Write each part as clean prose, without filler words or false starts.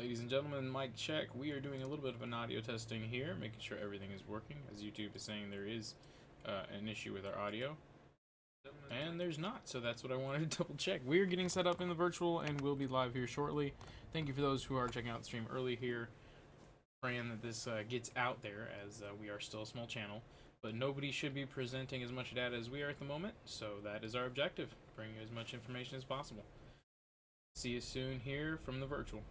Ladies and gentlemen, mic check. We are doing a little bit of an audio testing here, making sure everything is working, as YouTube is saying there is an issue with our audio. And there's not, so that's what I wanted to double check. We're getting set up in the virtual and we'll be live here shortly. Thank you for those who are checking out the stream early here. Praying that this gets out there, as we are still a small channel. But nobody should be presenting as much data as we are at the moment, so that is our objective. Bring you as much information as possible. See you soon here from the virtual.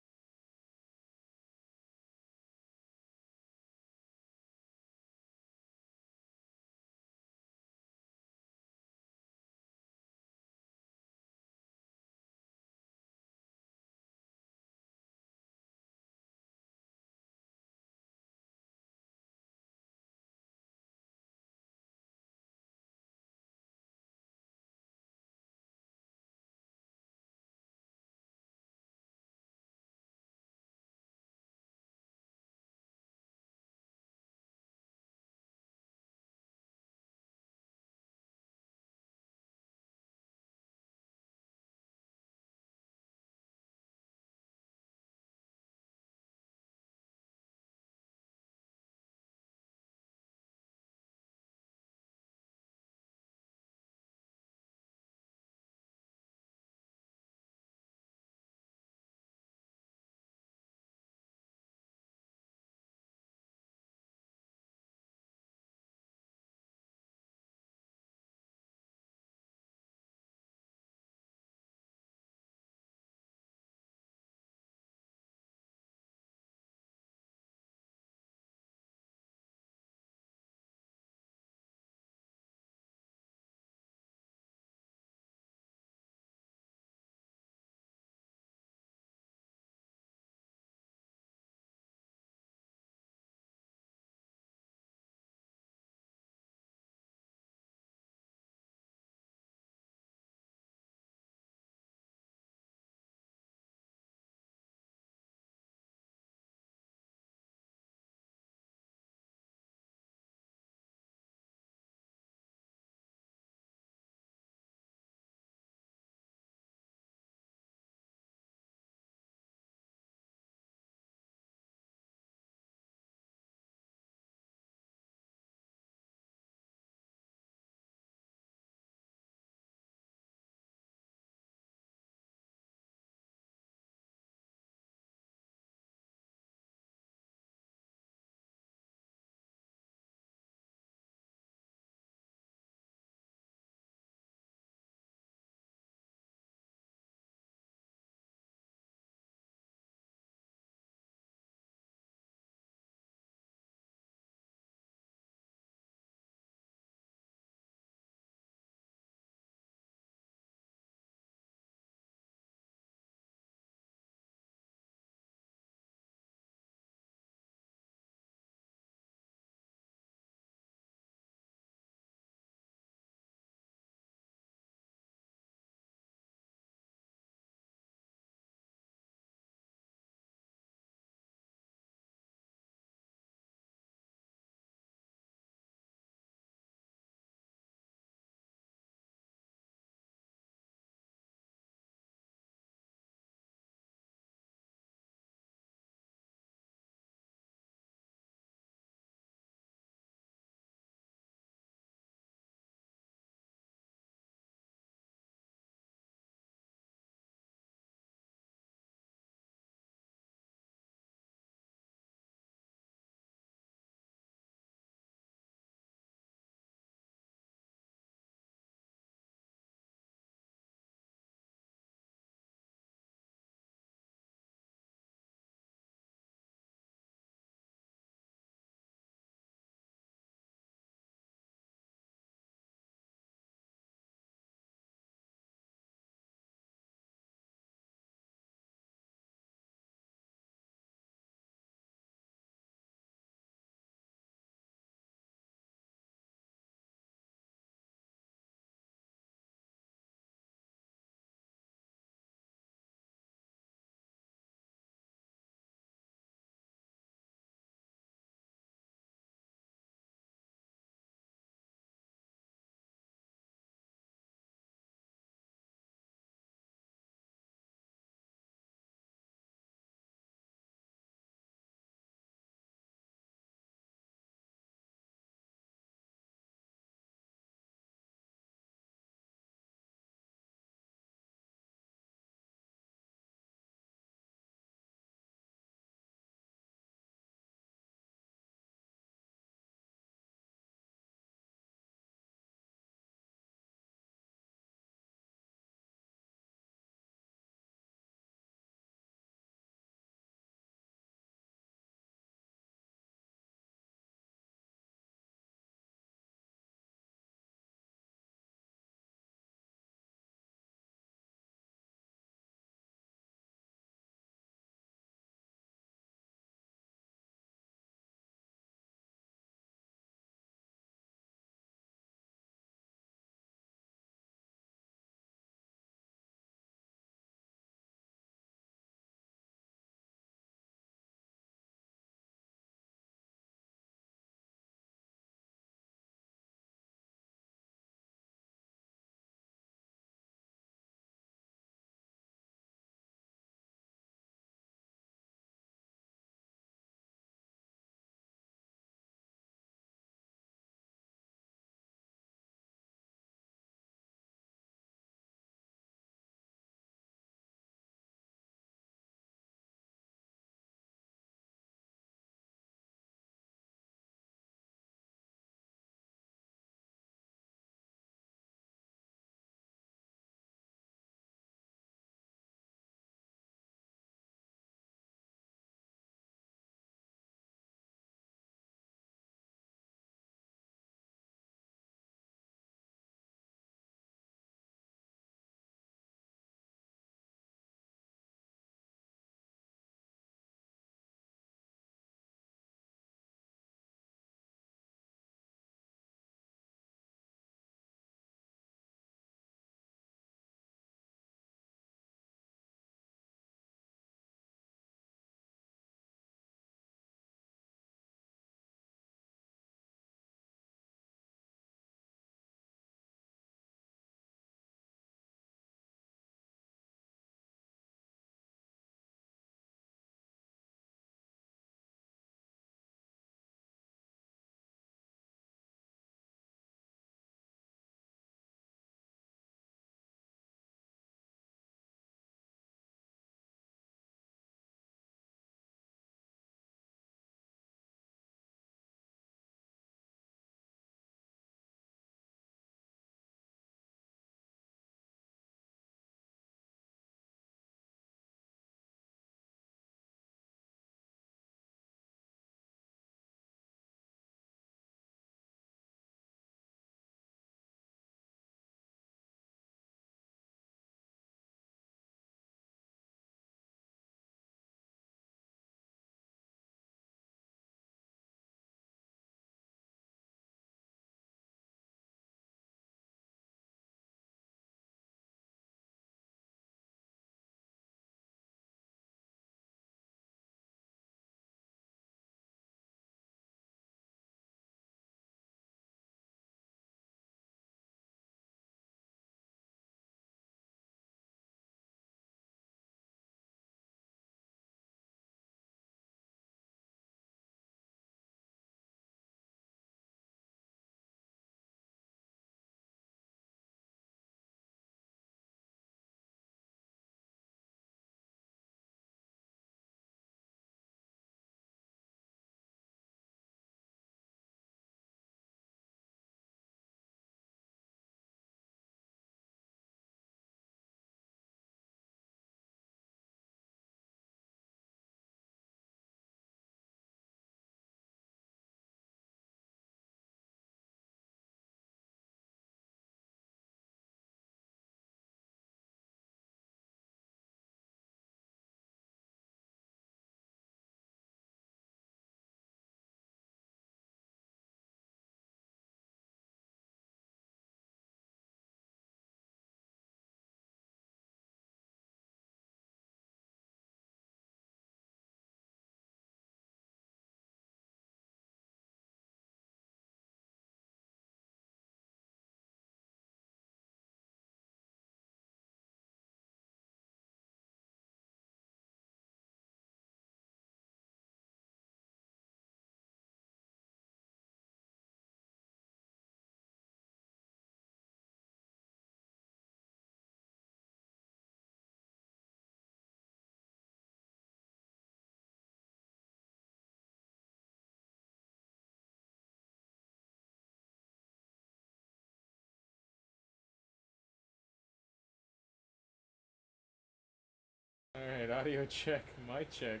Alright, audio check, mic check.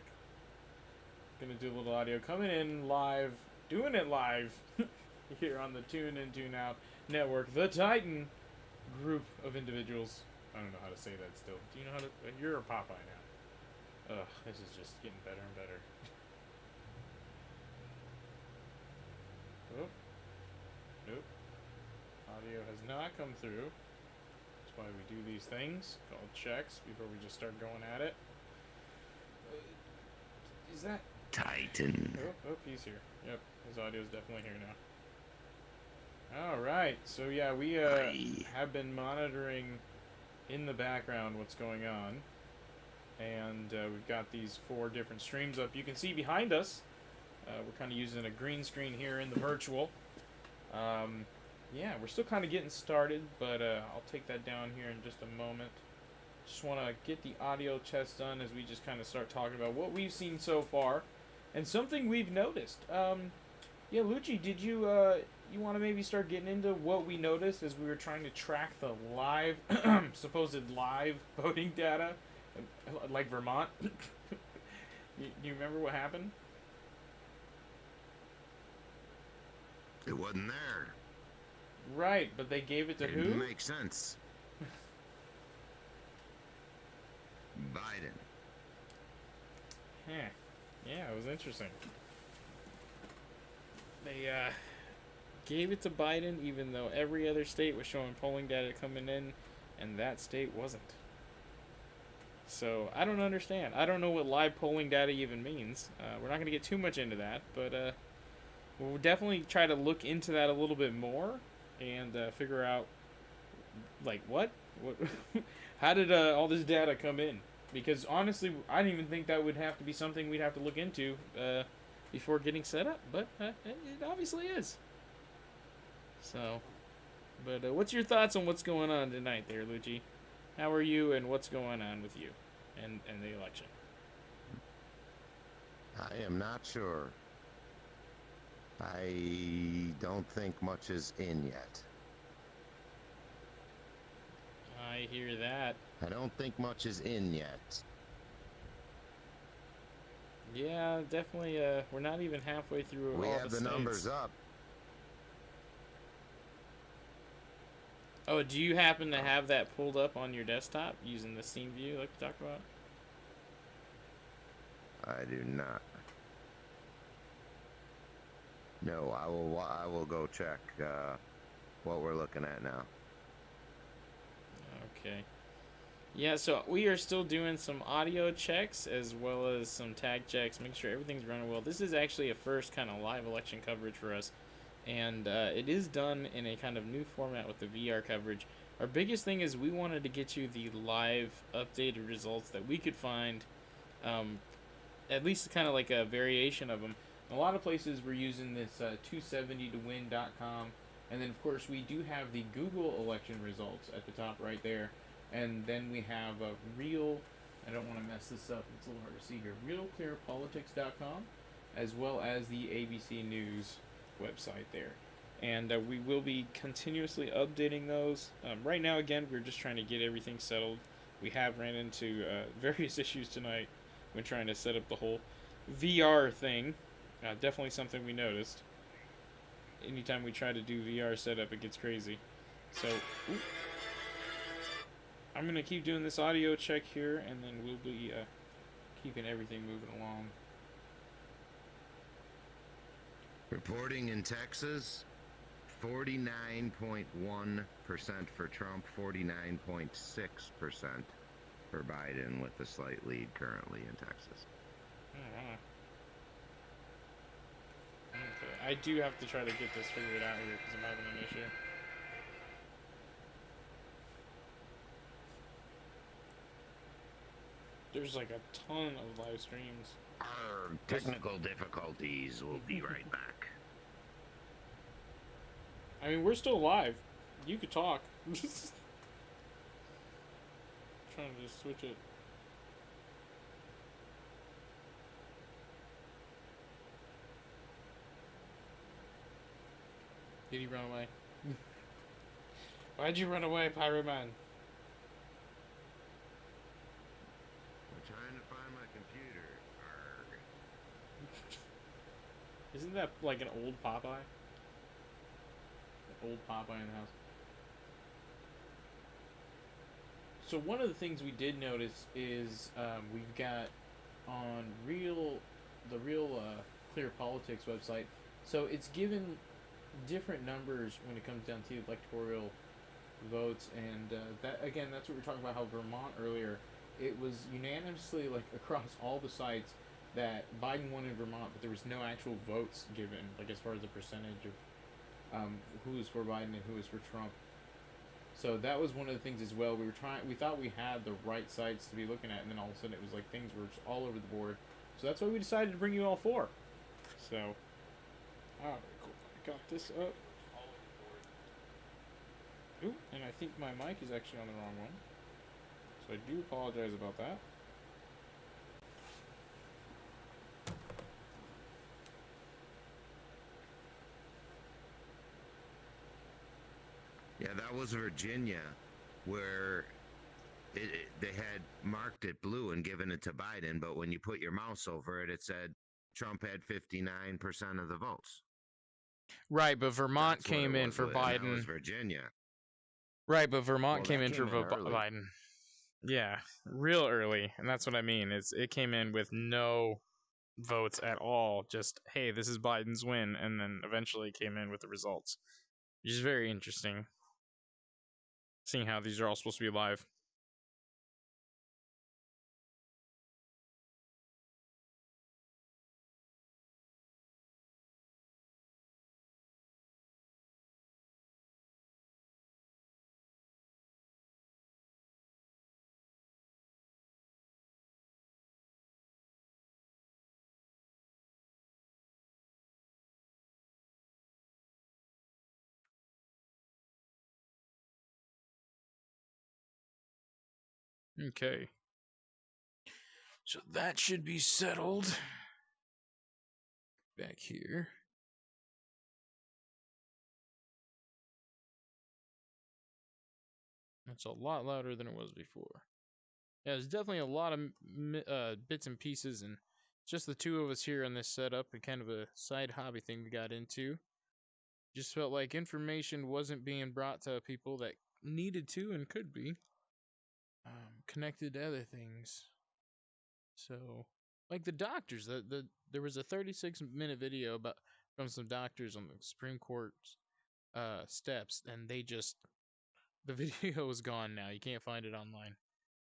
Gonna do a little audio coming in live, doing it live here on the Tune In Tune Out Network, the Titan group of individuals. I don't know how to say that still. Do you know how to? You're a Popeye now. Ugh, this is just getting better and better. Oh. Nope. Audio has not come through. That's why we do these things called checks before we just start going at it. Is that Titan? Oh, he's here. Yep, his audio is definitely here now. Alright, so yeah, we have been monitoring in the background what's going on. And we've got these 4 different streams up. You can see behind us, we're kind of using a green screen here in the virtual. Yeah, we're still kind of getting started, but I'll take that down here in just a moment. Just want to get the audio test done as we just kind of start talking about what we've seen so far. And something we've noticed. Yeah, Lucci, did you you want to maybe start getting into what we noticed as we were trying to track the live, supposed live voting data, like Vermont? you remember what happened? It wasn't there. Right, but they gave it to who? Didn't make sense. Biden. Huh. Yeah, it was interesting. They gave it to Biden even though every other state was showing polling data coming in and that state wasn't. So, I don't understand. I don't know what live polling data even means. We're not going to get too much into that, but we'll definitely try to look into that a little bit more and figure out, like, what how did all this data come in? Because honestly, I didn't even think that would have to be something we'd have to look into before getting set up, but it obviously is. So, but what's your thoughts on what's going on tonight there, Lucci? How are you, and what's going on with you and the election? I am not sure. I don't think much is in yet. I hear that. I don't think much is in yet. Yeah, definitely. We're not even halfway through. We all have the the states. numbers up. Oh, do you happen to have that pulled up on your desktop using the Steam view like we talked about? I do not. No, I will go check what we're looking at now. Okay. Yeah, so we are still doing some audio checks as well as some tag checks, make sure everything's running well. This is actually a first kind of live election coverage for us, and it is done in a kind of new format with the VR coverage. Our biggest thing is we wanted to get you the live updated results that we could find, at least kind of like a variation of them. A lot of places we're using this 270towin.com, and then of course we do have the Google election results at the top right there, and then we have a real, I don't want to mess this up, it's a little hard to see here, realclearpolitics.com, as well as the ABC News website there. And we will be continuously updating those. Right now, again, we're just trying to get everything settled. We have ran into various issues tonight when trying to set up the whole VR thing. Definitely something we noticed. Anytime we try to do VR setup, it gets crazy. So, I'm going to keep doing this audio check here, and then we'll be keeping everything moving along. Reporting in Texas, 49.1% for Trump, 49.6% for Biden, with a slight lead currently in Texas. Okay, I do have to try to get this figured out here because I'm having an issue. There's like a ton of live streams. Our technical difficulties. Will be right back. I mean, we're still live. You could talk. Trying to just switch it. Did he run away? Why'd you run away, Pyro Man? We're Isn't that like an old Popeye? An old Popeye in the house. So one of the things we did notice is we've got on the real Clear Politics website. So it's given different numbers when it comes down to electoral votes, and that again, that's what we were talking about. How Vermont earlier, it was unanimously like across all the sites that Biden won in Vermont, but there was no actual votes given, like as far as the percentage of who was for Biden and who was for Trump. So that was one of the things as well. We thought we had the right sites to be looking at, and then all of a sudden it was like things were just all over the board. So that's why we decided to bring you all four. So, alright, cool. I got this up. Ooh, and I think my mic is actually on the wrong one. So I do apologize about that. Yeah, that was Virginia, where they had marked it blue and given it to Biden, but when you put your mouse over it, it said Trump had 59% of the votes. Right, but Vermont That's what came it in was for with, and that was Biden. Virginia. Right, but Vermont Well, came that in for came in early. Biden. Yeah, real early, and that's what I mean. It came in with no votes at all. Just hey, this is Biden's win, and then eventually came in with the results, which is very interesting. Seeing how these are all supposed to be live. Okay. So that should be settled. Back here. That's a lot louder than it was before. Yeah, there's definitely a lot of bits and pieces, and just the two of us here on this setup, and kind of a side hobby thing we got into. Just felt like information wasn't being brought to people that needed to and could be connected to other things. So, like the doctors, there was a 36-minute video about from some doctors on the Supreme Court steps, and the video is gone now. You can't find it online.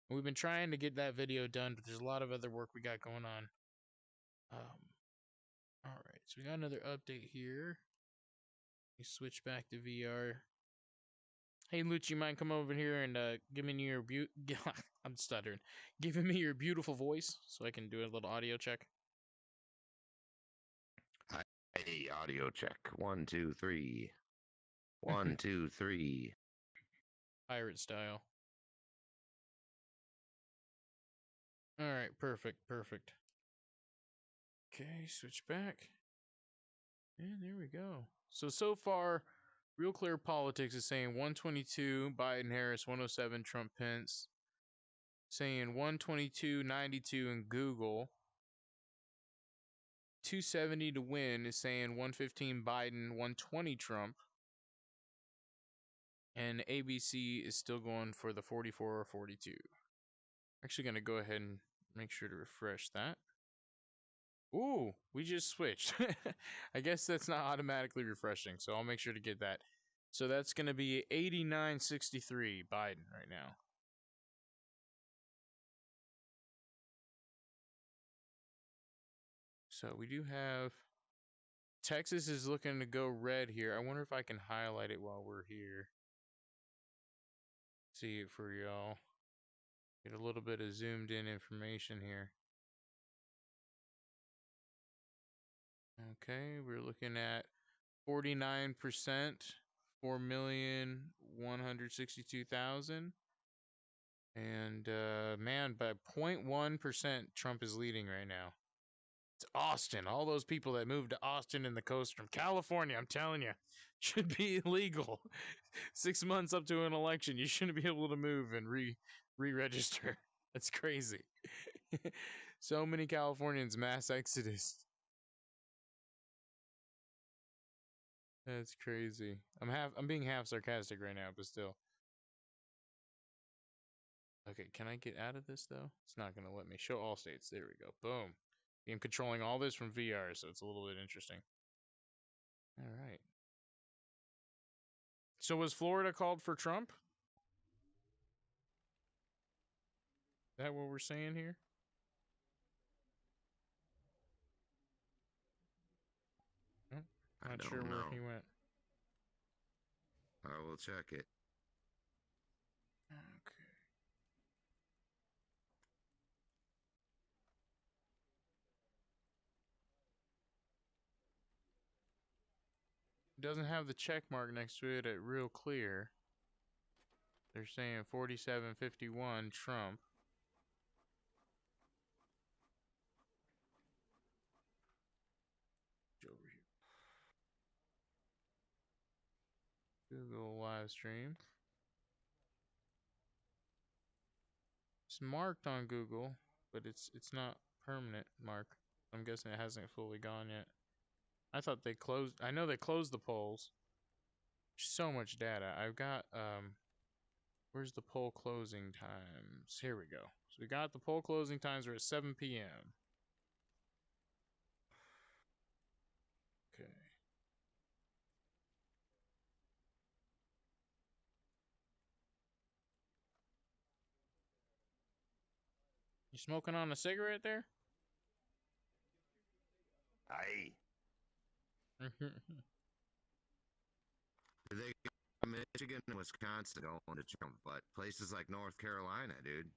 And we've been trying to get that video done, but there's a lot of other work we got going on. All right, so we got another update here. We switch back to VR. Hey, Luch, you mind come over here and give me your I'm stuttering. Giving me your beautiful voice so I can do a little audio check. Hey, audio check. 1, 2, 3. 1, 2, 3. Pirate style. All right, perfect. Okay, switch back. And there we go. So far, Real Clear Politics is saying 122 Biden Harris, 107 Trump Pence. Saying 122.92 in Google. 270 to win is saying 115 Biden, 120 Trump. And ABC is still going for the 44 or 42. Actually going to go ahead and make sure to refresh that. Ooh, we just switched. I guess that's not automatically refreshing, so I'll make sure to get that. So that's going to be 89-63 Biden right now. So we do have Texas is looking to go red here. I wonder if I can highlight it while we're here. See it for y'all. Get a little bit of zoomed in information here. Okay, we're looking at 49%, 4,162,000. And man, by 0.1%, Trump is leading right now. It's Austin. All those people that moved to Austin and the coast from California, I'm telling you, should be illegal. 6 months up to an election, you shouldn't be able to move and re-register. That's crazy. So many Californians mass exodus. That's crazy. I'm being half sarcastic right now, but still. Okay, can I get out of this though? It's not gonna let me. Show all states. There we go. Boom. I'm controlling all this from VR, so it's a little bit interesting. All right. So was Florida called for Trump? Is that what we're saying here? Oh, I not don't sure where know. he went. I will check it. Okay. It doesn't have the check mark next to it at real clear. They're saying 4751 Trump. Over here. Google live stream. It's marked on Google, but it's not permanent mark. I'm guessing it hasn't fully gone yet. I thought they closed. I know they closed the polls. So much data. I've got where's the poll closing times? Here we go. So we got the poll closing times are at 7 p.m. Okay. You smoking on a cigarette there? Aye. They Michigan and Wisconsin going to Trump, but places like North Carolina, dude,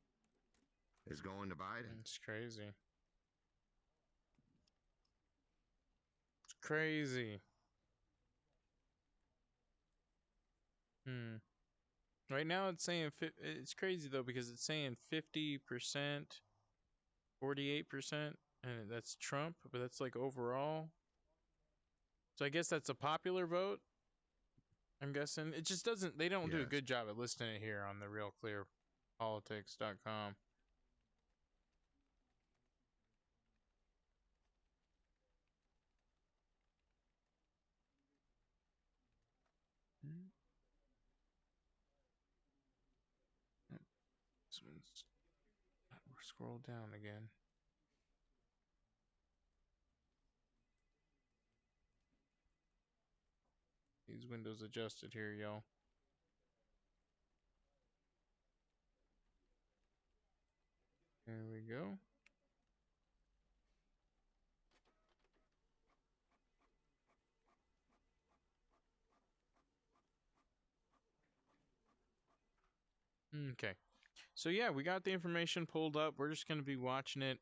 is going to Biden. It's crazy. It's crazy. Right now it's saying it's crazy though because it's saying 50%, 48%, and that's Trump, but that's like overall. So I guess that's a popular vote. I'm guessing it just doesn't. They don't do a Yes. good job at listing it here on the realclearpolitics.com. This one's scroll down again. These windows adjusted here, y'all. There we go. Okay. So yeah, we got the information pulled up. We're just gonna be watching it.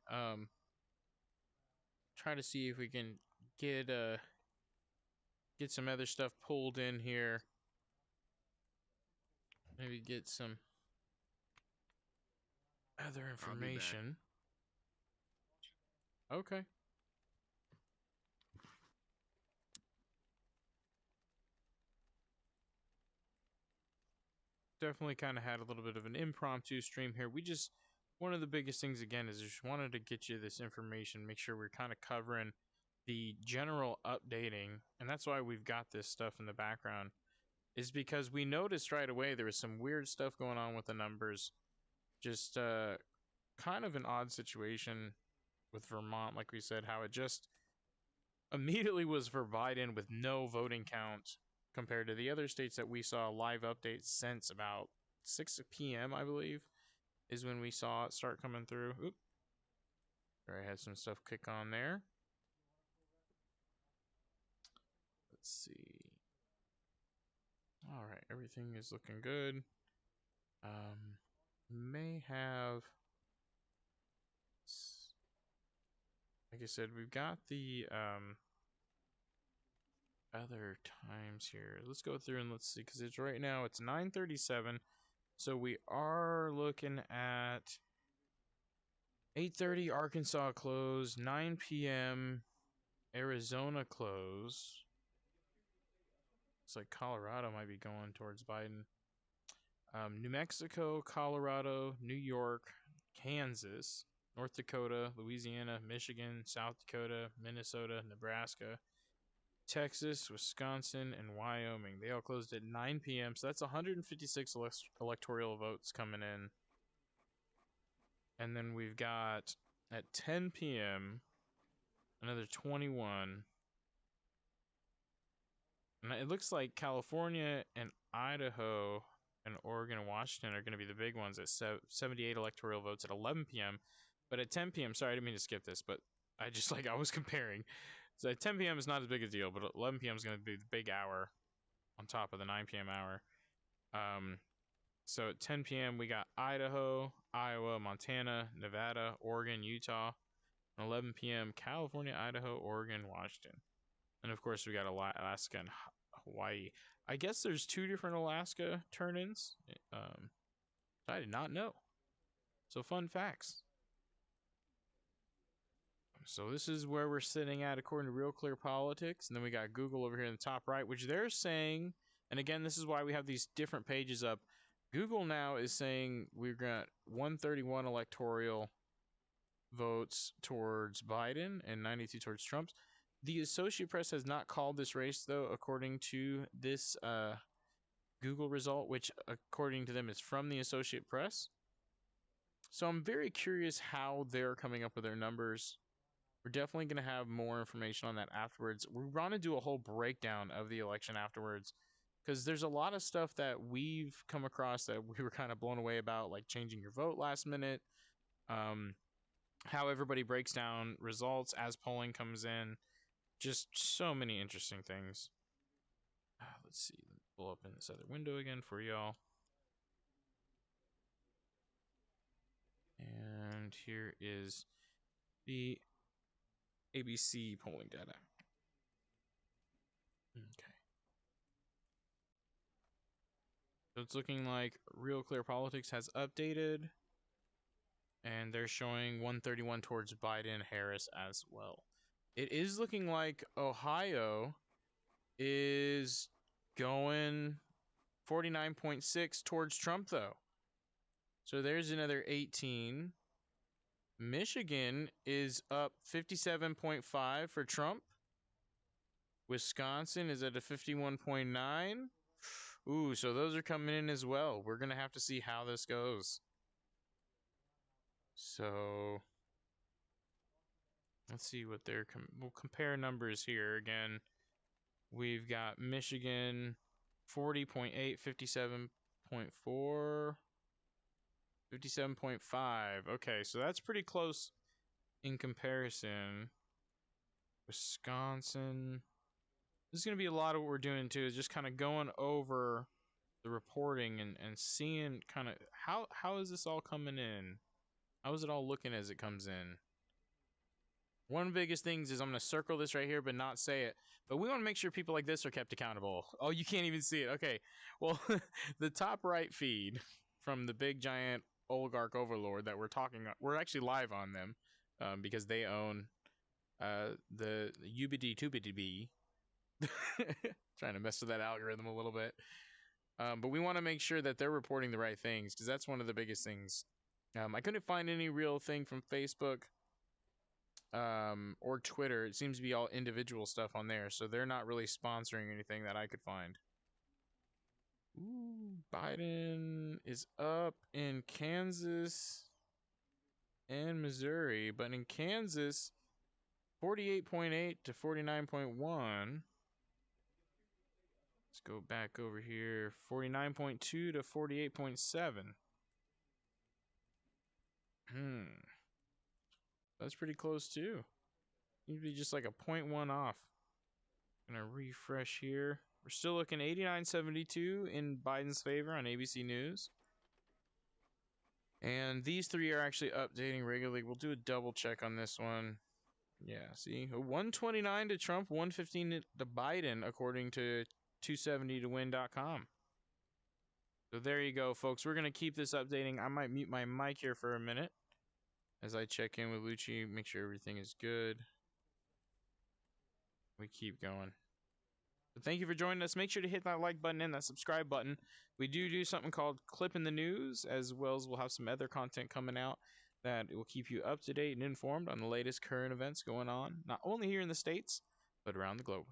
Try to see if we can get some other stuff pulled in here. Maybe get some other information. Okay. Definitely kind of had a little bit of an impromptu stream here. One of the biggest things again is just wanted to get you this information, make sure we're kind of covering the general updating, and that's why we've got this stuff in the background, is because we noticed right away there was some weird stuff going on with the numbers. Just kind of an odd situation with Vermont, like we said, how it just immediately was for Biden with no voting count compared to the other states that we saw live updates since about 6 p.m., I believe, is when we saw it start coming through. Oop. There I had some stuff kick on there. Let's see. All right, everything is looking good. May have, like I said, we've got the other times here. Let's go through and let's see, because it's right now it's 9:37, so we are looking at 8:30 Arkansas close, 9 p.m. Arizona close. Looks like Colorado might be going towards Biden. New Mexico, Colorado, New York, Kansas, North Dakota, Louisiana, Michigan, South Dakota, Minnesota, Nebraska, Texas, Wisconsin, and Wyoming. They all closed at 9 p.m. So that's 156 electoral votes coming in. And then we've got at 10 p.m. another 21. And it looks like California and Idaho and Oregon and Washington are going to be the big ones at 78 electoral votes at 11 p.m. But at 10 p.m., sorry, I didn't mean to skip this, but I was comparing. So at 10 p.m. is not as big a deal, but 11 p.m. is going to be the big hour on top of the 9 p.m. hour. So at 10 p.m. we got Idaho, Iowa, Montana, Nevada, Oregon, Utah. And 11 p.m. California, Idaho, Oregon, Washington. And of course we got Alaska and Hawaii. I guess there's 2 different Alaska turn-ins. I did not know. So fun facts. So this is where we're sitting at according to Real Clear Politics. And then we got Google over here in the top right, which they're saying, and again, this is why we have these different pages up. Google now is saying we've got 131 electoral votes towards Biden and 92 towards Trump. The Associated Press has not called this race, though, according to this Google result, which, according to them, is from the Associated Press. So I'm very curious how they're coming up with their numbers. We're definitely going to have more information on that afterwards. We're going to do a whole breakdown of the election afterwards, because there's a lot of stuff that we've come across that we were kind of blown away about, like changing your vote last minute, how everybody breaks down results as polling comes in. Just so many interesting things. Let's see. Let me pull up in this other window again for y'all. And here is the ABC polling data. Okay. So it's looking like Real Clear Politics has updated. And they're showing 131 towards Biden, Harris as well. It is looking like Ohio is going 49.6 towards Trump, though. So there's another 18. Michigan is up 57.5 for Trump. Wisconsin is at a 51.9. Ooh, so those are coming in as well. We're going to have to see how this goes. So let's see what they're we'll compare numbers here again. We've got Michigan 40.8, 57.4, 57.5. Okay, so that's pretty close in comparison. Wisconsin. This is going to be a lot of what we're doing too, is just kind of going over the reporting and seeing kind of how is this all coming in? How is it all looking as it comes in? One of the biggest things is I'm going to circle this right here but not say it. But we want to make sure people like this are kept accountable. Oh, you can't even see it. Okay. Well, the top right feed from the big giant oligarch overlord that we're actually live on them because they own the UBD2BDB. Trying to mess with that algorithm a little bit. But we want to make sure that they're reporting the right things because that's one of the biggest things. I couldn't find any real thing from Facebook or Twitter. It seems to be all individual stuff on there, so they're not really sponsoring anything that I could find. Ooh, Biden is up in Kansas and Missouri, but in Kansas, 48.8 to 49.1. Let's go back over here, 49.2 to 48.7. That's pretty close too. Seems to be just like a 0.1 off. Gonna refresh here. We're still looking 89-72 in Biden's favor on ABC News. And these three are actually updating regularly. We'll do a double check on this one. Yeah, see? 129 to Trump, 115 to Biden, according to 270towin.com. So there you go, folks. We're going to keep this updating. I might mute my mic here for a minute as I check in with Lucci, make sure everything is good. We keep going. But thank you for joining us. Make sure to hit that like button and that subscribe button. We do something called Clip in the News, as well as we'll have some other content coming out that will keep you up to date and informed on the latest current events going on, not only here in the States, but around the globe.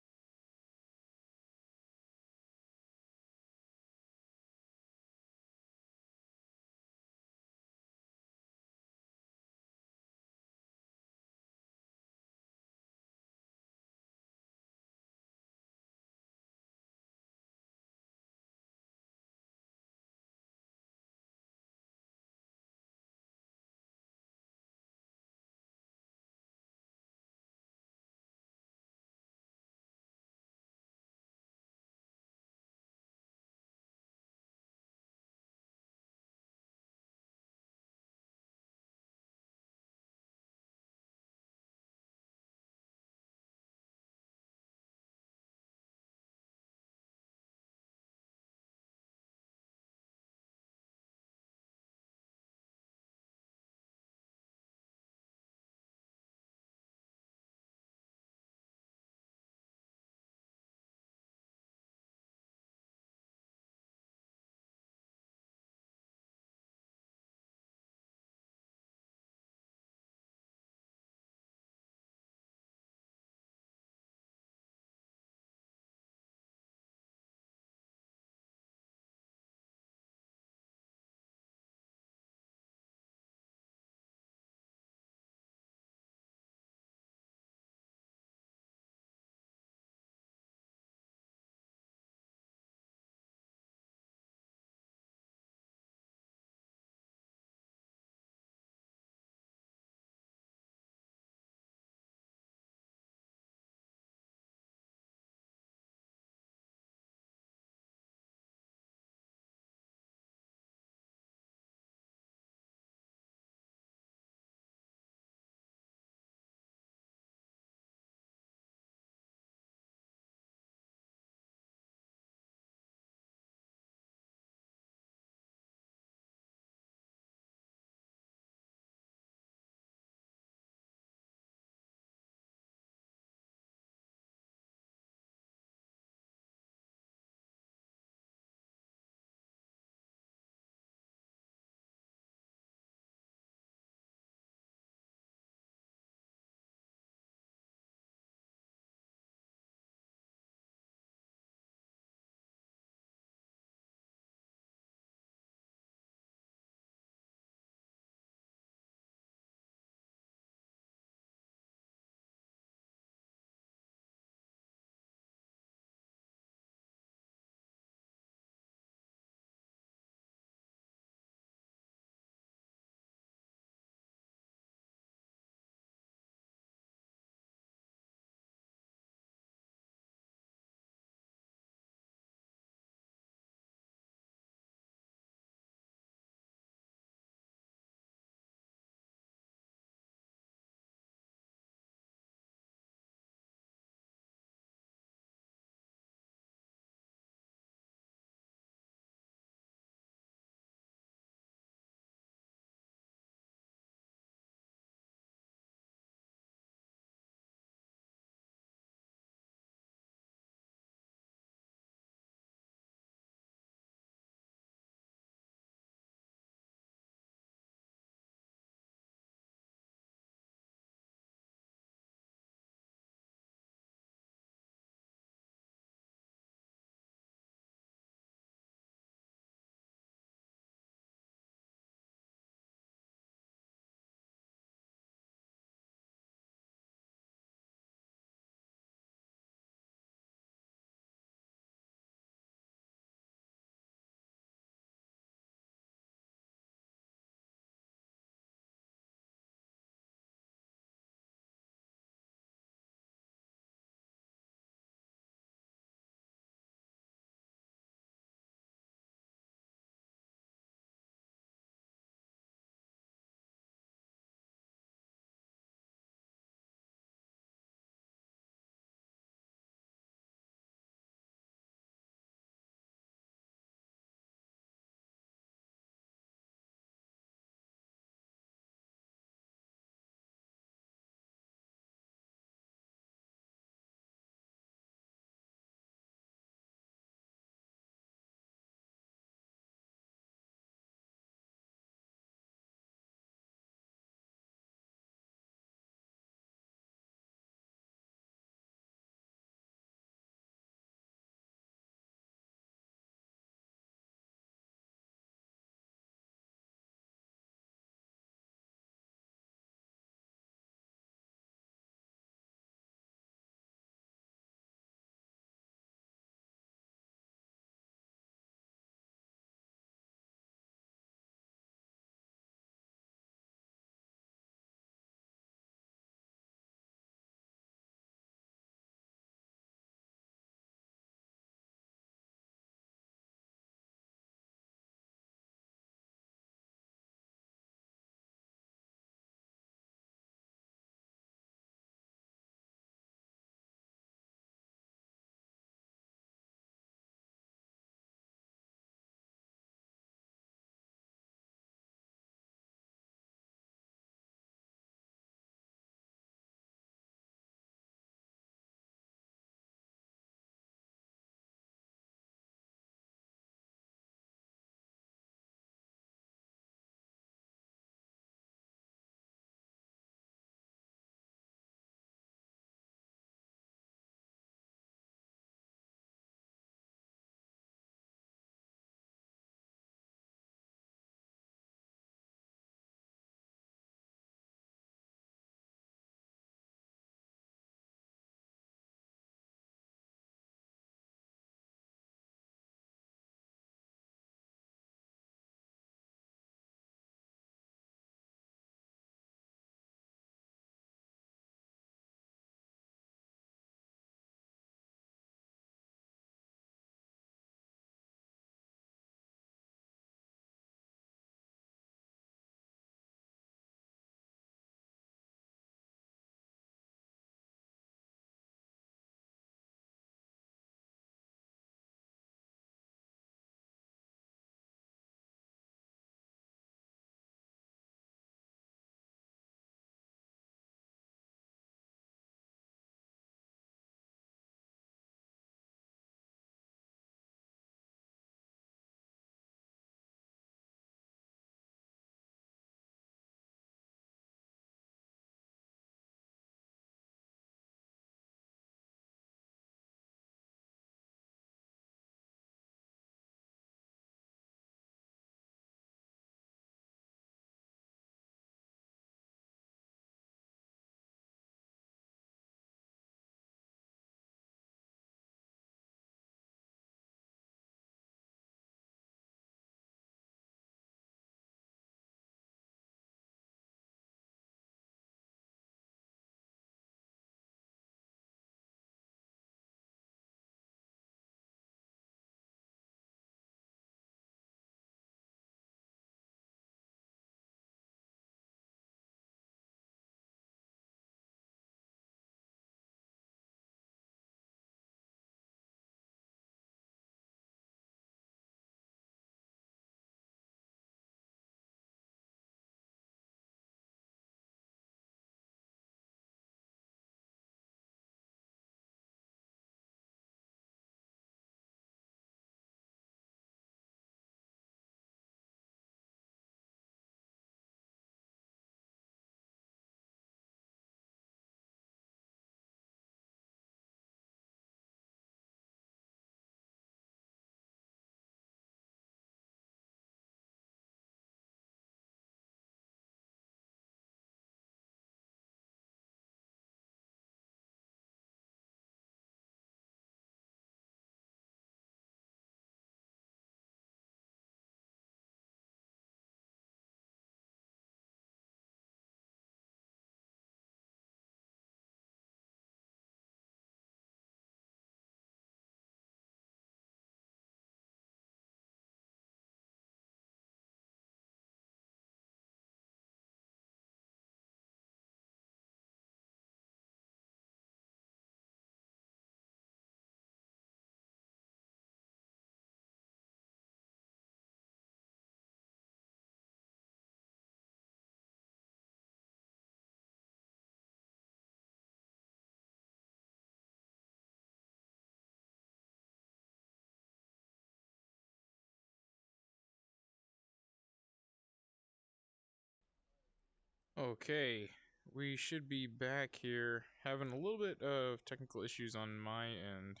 Okay, we should be back here, having a little bit of technical issues on my end,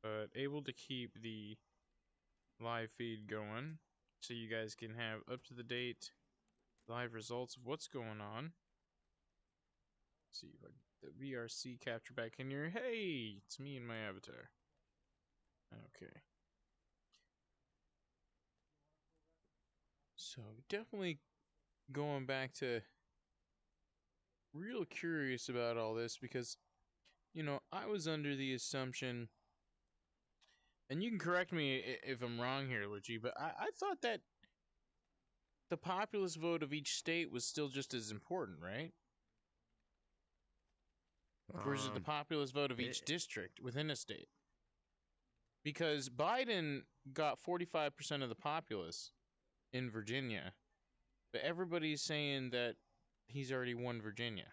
but able to keep the live feed going so you guys can have up-to-the-date live results of what's going on. Let's see if I get the VRC capture back in here. Hey, it's me and my avatar. Okay. So definitely going back to real curious about all this because, you know, I was under the assumption, and you can correct me if I'm wrong here, Luigi, but I thought that the populist vote of each state was still just as important, right? Versus the populist vote of each district within a state. Because Biden got 45% of the populace in Virginia, but everybody's saying that he's already won Virginia.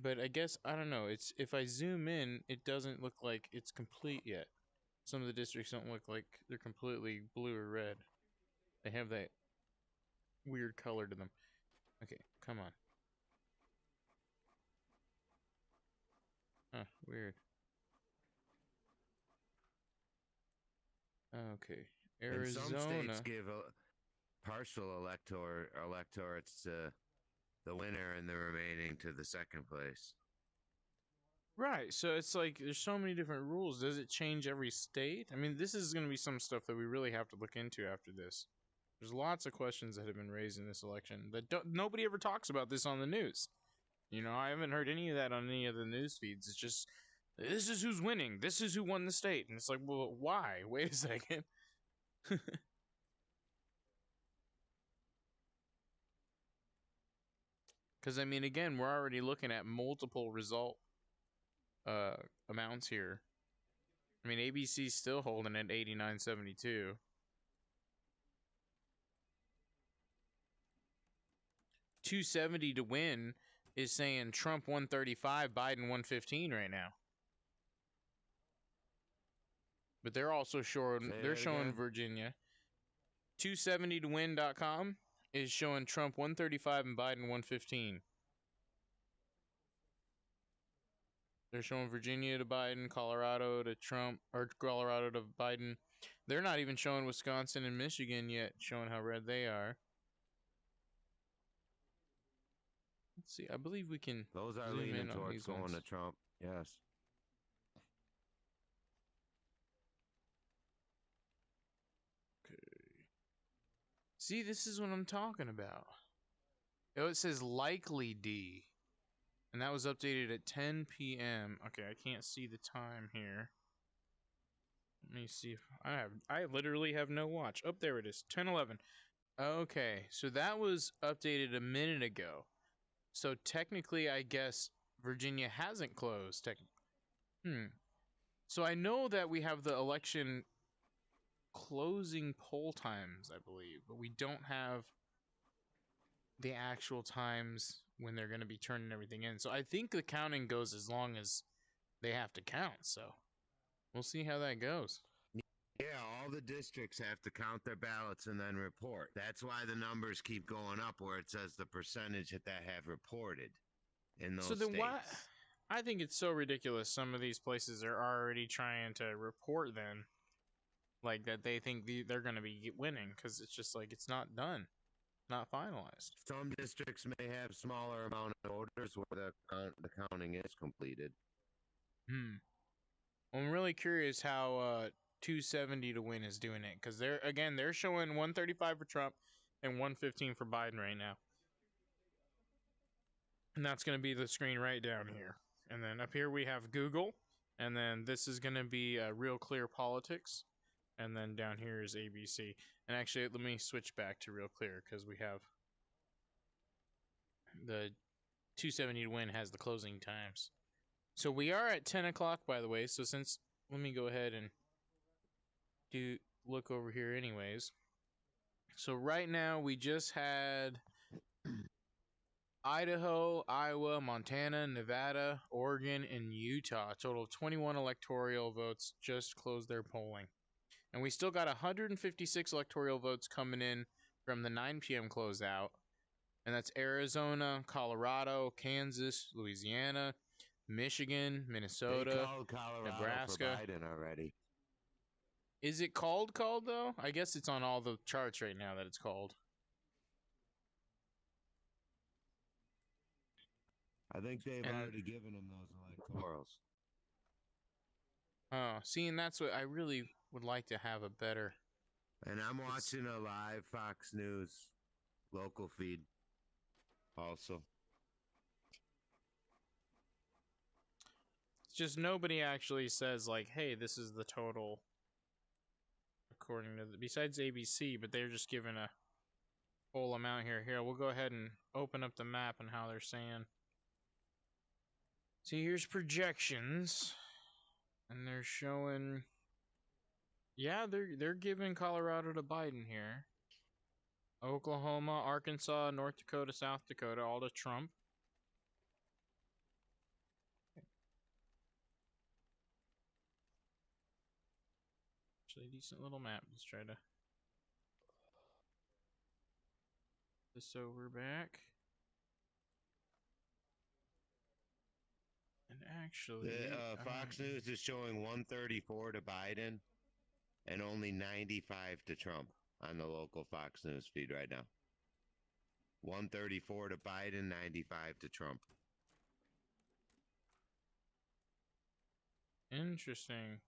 But I guess, I don't know, it's if I zoom in, it doesn't look like it's complete yet. Some of the districts don't look like they're completely blue or red. They have that weird color to them. Okay, come on. Huh, weird. Okay, Arizona. And some states give partial electorates to the winner and the remaining to the second place. Right, so it's like there's so many different rules. Does it change every state? I mean, this is going to be some stuff that we really have to look into after this. There's lots of questions that have been raised in this election that nobody ever talks about this on the news. You know, I haven't heard any of that on any of the news feeds. It's just, this is who's winning. This is who won the state. And it's like, well, why? Wait a second. Because, I mean, again, we're already looking at multiple result amounts here. I mean, ABC's still holding at 89.72. $270 to win is saying Trump 135, Biden 115 right now. But they're also showing Virginia. 270towin.com is showing Trump 135 and Biden 115. They're showing Virginia to Biden, Colorado to Trump, or Colorado to Biden. They're not even showing Wisconsin and Michigan yet, showing how red they are. Let's see. I believe we can. Those are leaning towards going to Trump. Yes. Okay. See, this is what I'm talking about. Oh, it says likely D. And that was updated at 10 p.m. Okay, I can't see the time here. Let me see if I literally have no watch. Oh, there it is. 10:11. Okay, so that was updated a minute ago. So technically, I guess Virginia hasn't closed. So I know that we have the election closing poll times, I believe, but we don't have the actual times when they're going to be turning everything in. So I think the counting goes as long as they have to count. So we'll see how that goes. Yeah, all the districts have to count their ballots and then report. That's why the numbers keep going up where it says the percentage that have reported in those states. Why? I think it's so ridiculous. Some of these places are already trying to report then. Like that they think they're going to be winning because it's just like it's not done. Not finalized. Some districts may have smaller amount of voters where the counting is completed. I'm really curious how 270 to win is doing it because they're showing 135 for Trump and 115 for Biden right now, and that's going to be the screen right down here. And then up here we have Google, and then this is going to be Real Clear Politics. And then down here is ABC. And actually, let me switch back to Real Clear because we have the 270 to win has the closing times. So we are at 10 o'clock, by the way. So let me go ahead and look over here anyways. So right now we just had Idaho, Iowa, Montana, Nevada, Oregon, and Utah. A total of 21 electoral votes just closed their polling. And we still got 156 electoral votes coming in from the 9 p.m. closeout. And that's Arizona, Colorado, Kansas, Louisiana, Michigan, They Minnesota, called Colorado Nebraska. for Biden already. Is it called though? I guess it's on all the charts right now that it's called. I think they've And- already given them those electorals. Oh, see, and that's what I really would like to have a better. And I'm watching a live Fox News local feed also. It's just nobody actually says like, "Hey, this is the total." According to besides ABC, but they're just giving a whole amount here. Here, we'll go ahead and open up the map and how they're saying. See, here's projections, and they're showing. Yeah, they're giving Colorado to Biden here. Oklahoma, Arkansas, North Dakota, South Dakota, all to Trump. Actually, a decent little map. Let's try to this over back. And actually, Fox News is showing 134 to Biden and only 95 to Trump on the local Fox News feed right now. 134 to Biden, 95 to Trump. Interesting.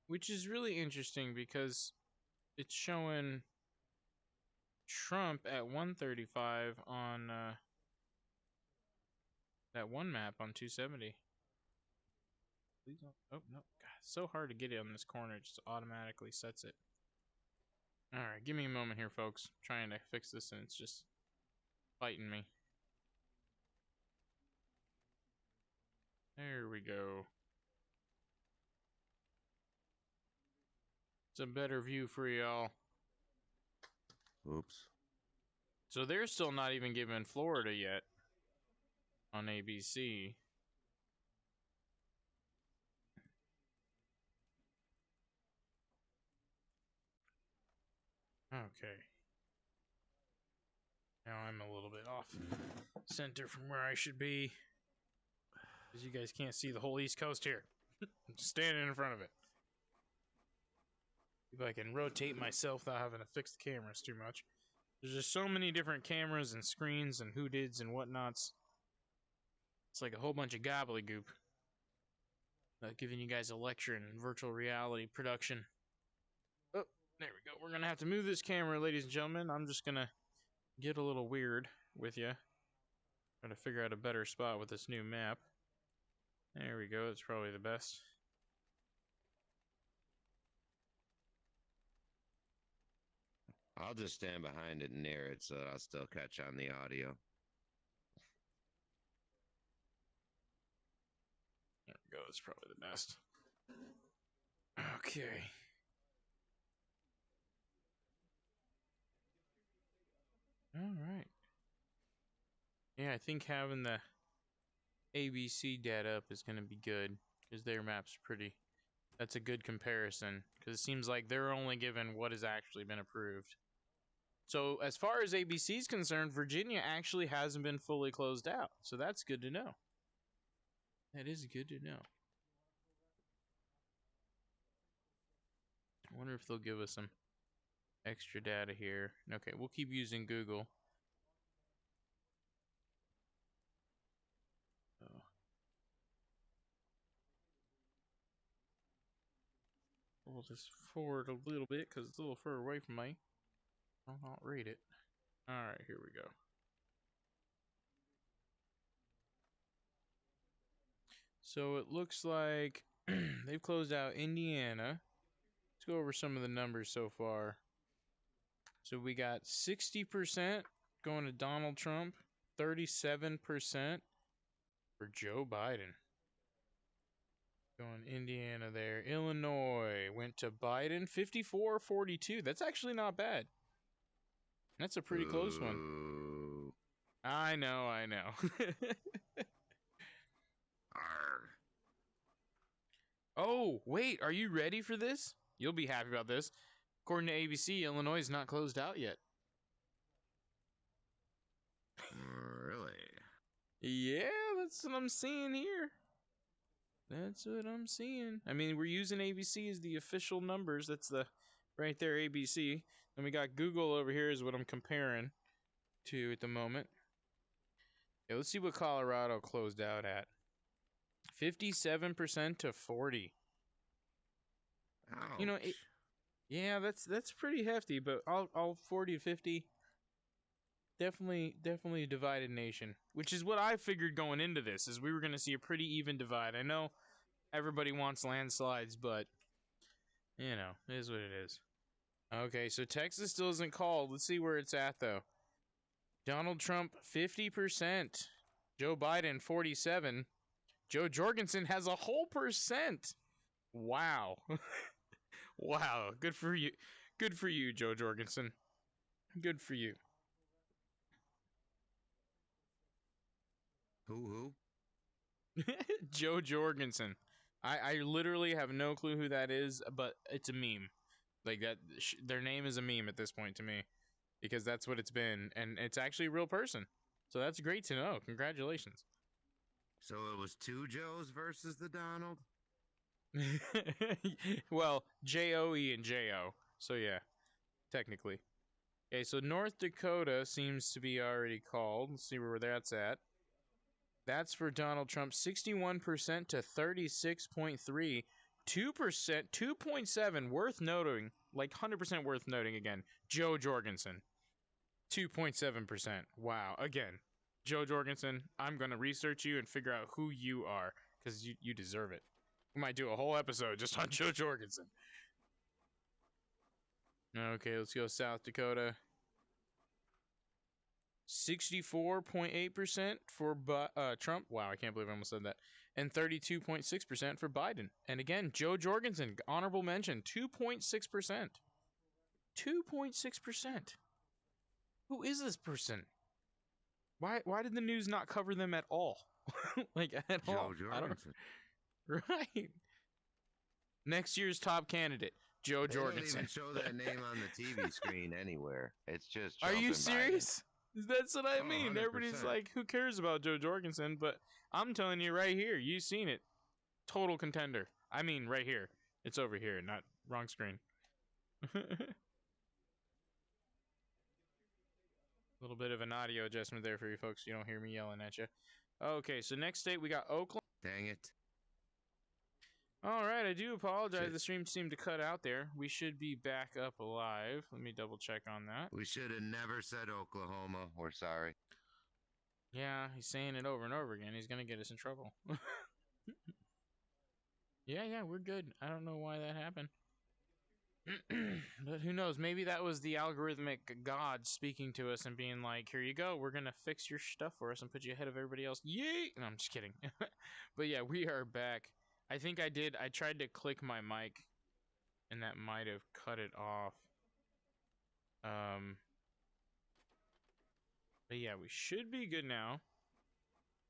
Which is really interesting because it's showing Trump at 135 on that one map on 270. Please don't. Oh, no. God, it's so hard to get it on this corner. It just automatically sets it. Alright, give me a moment here, folks. I'm trying to fix this and it's just fighting me. There we go. It's a better view for y'all. Oops. So they're still not even giving Florida yet on ABC. Okay. Now I'm a little bit off center from where I should be. Because you guys can't see the whole East Coast here. I'm just standing in front of it. If I can rotate myself without having to fix the cameras too much. There's just so many different cameras and screens and who-dids and whatnots. It's like a whole bunch of gobbledygook. Giving you guys a lecture in virtual reality production. Oh, there we go. We're going to have to move this camera, ladies and gentlemen. I'm just going to get a little weird with you. Trying to figure out a better spot with this new map. There we go. That's probably the best. I'll just stand behind it and near it so I'll still catch on the audio. There we go. That's probably the best. Okay. All right. Yeah, I think having the ABC data up is going to be good because their map's pretty. That's a good comparison because it seems like they're only given what has actually been approved. So as far as ABC is concerned, Virginia actually hasn't been fully closed out. So that's good to know. That is good to know. I wonder if they'll give us some extra data here. Okay, we'll keep using Google. Oh. We'll just forward a little bit because it's a little further away from me. I'll not read it. Alright, here we go. So it looks like they've closed out Indiana. Let's go over some of the numbers so far. So we got 60% going to Donald Trump, 37% for Joe Biden. Going Indiana there. Illinois went to Biden, 54-42. That's actually not bad. That's a pretty close one. Ooh. I know, I know. Arr. Oh, wait, are you ready for this? You'll be happy about this. According to ABC, Illinois is not closed out yet. Really? Yeah, that's what I'm seeing here. That's what I'm seeing. I mean, we're using ABC as the official numbers. That's the right there, ABC. And we got Google over here is what I'm comparing to at the moment. Yeah, let's see what Colorado closed out at. 57% to 40. Ouch. You know, yeah, that's pretty hefty, but all 40 to 50. Definitely a divided nation, which is what I figured going into this, is we were going to see a pretty even divide. I know everybody wants landslides, but, you know, it is what it is. Okay, so Texas still isn't called. Let's see where it's at, though. Donald Trump, 50%. Joe Biden, 47%. Joe Jorgensen has a whole percent. Wow. Wow. Good for you. Good for you, Joe Jorgensen. Good for you. Who? Joe Jorgensen. I literally have no clue who that is, but it's a meme. Like that, their name is a meme at this point to me, because that's what it's been, and it's actually a real person. So that's great to know. Congratulations. So it was two Joes versus the Donald? Well, Joe and Jo. So yeah, technically. Okay, so North Dakota seems to be already called. Let's see where that's at. That's for Donald Trump, 61% to 36.3. 2%, 2.7, worth noting, like 100% worth noting again. Joe Jorgensen, 2.7%. Wow. Again, Joe Jorgensen, I'm going to research you and figure out who you are, because you deserve it. We might do a whole episode just on Joe Jorgensen. Okay, let's go South Dakota. 64.8% for Trump. Wow, I can't believe I almost said that. And 32.6% for Biden. And again, Joe Jorgensen, honorable mention, 2.6%. 2.6%. Who is this person? Why did the news not cover them at all? Like, at all? Joe Jorgensen. Right. Next year's top candidate, Joe Jorgensen. They don't even show that name on the TV screen anywhere. It's just Trump. Are you and serious? Biden. That's what I Oh, mean. 100%. Everybody's like, who cares about Joe Jorgensen? But I'm telling you right here, you've seen it. Total contender. I mean, right here. It's over here, not wrong screen. Little bit of an audio adjustment there for you folks. You don't hear me yelling at you. Okay, so next state we got Oklahoma. Dang it. All right, I do apologize. Shit. The stream seemed to cut out there. We should be back up alive. Let me double check on that. We should have never said Oklahoma. We're sorry. Yeah, he's saying it over and over again. He's going to get us in trouble. Yeah, we're good. I don't know why that happened. But who knows? Maybe that was the algorithmic God speaking to us and being like, here you go. We're going to fix your stuff for us and put you ahead of everybody else. Yay! No, I'm just kidding. But yeah, we are back. I think I tried to click my mic, and that might have cut it off. But yeah, we should be good now.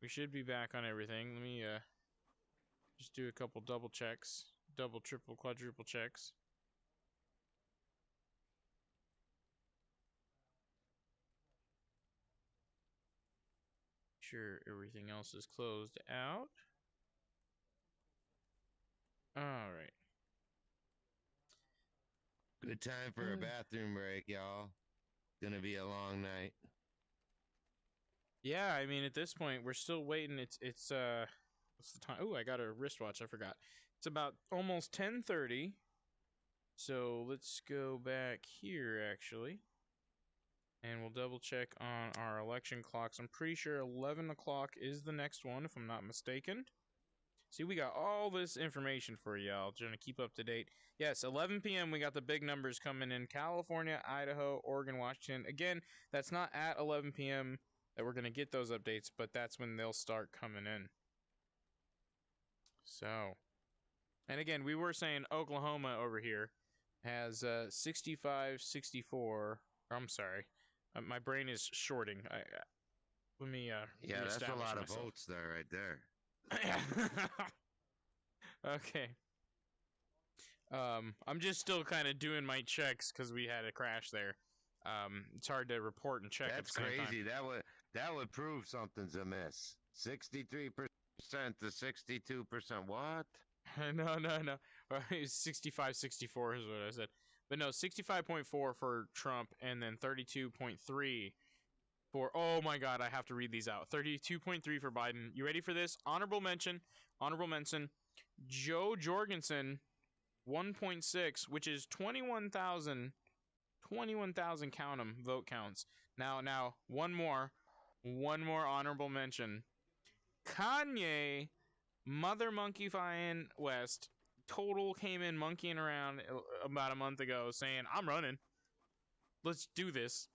We should be back on everything. Let me just do a couple double checks. Double, triple, quadruple checks. Sure, everything else is closed out. All right. Good time for a bathroom break, y'all. Gonna be a long night. Yeah, I mean, at this point, we're still waiting. It's what's the time? Oh, I got a wristwatch. I forgot. It's about almost 10:30. So let's go back here, actually. And we'll double check on our election clocks. I'm pretty sure 11 o'clock is the next one, if I'm not mistaken. See, we got all this information for y'all, trying to keep up to date. Yes, 11 p.m. we got the big numbers coming in. California, Idaho, Oregon, Washington. Again, that's not at 11 p.m. that we're going to get those updates, but that's when they'll start coming in. So, and again, we were saying Oklahoma over here has 65, 64. I'm sorry. My brain is shorting. Let me yeah, that's a lot of votes there, right there. Okay. I'm just still kind of doing my checks because we had a crash there. It's hard to report and check at That's the same crazy. time. That would prove something's amiss. 63% to 62%. What? No. It was 65, 64 is what I said. But no, 65.4 for Trump and then 32.3 for, oh my God, I have to read these out. 32.3 for Biden. You ready for this? Honorable mention. Joe Jorgensen, 1.6, which is 21,000, count 'em, vote counts. Now, one more honorable mention. Kanye, Mother Monkeyfying West, total came in monkeying around about a month ago saying, I'm running. Let's do this.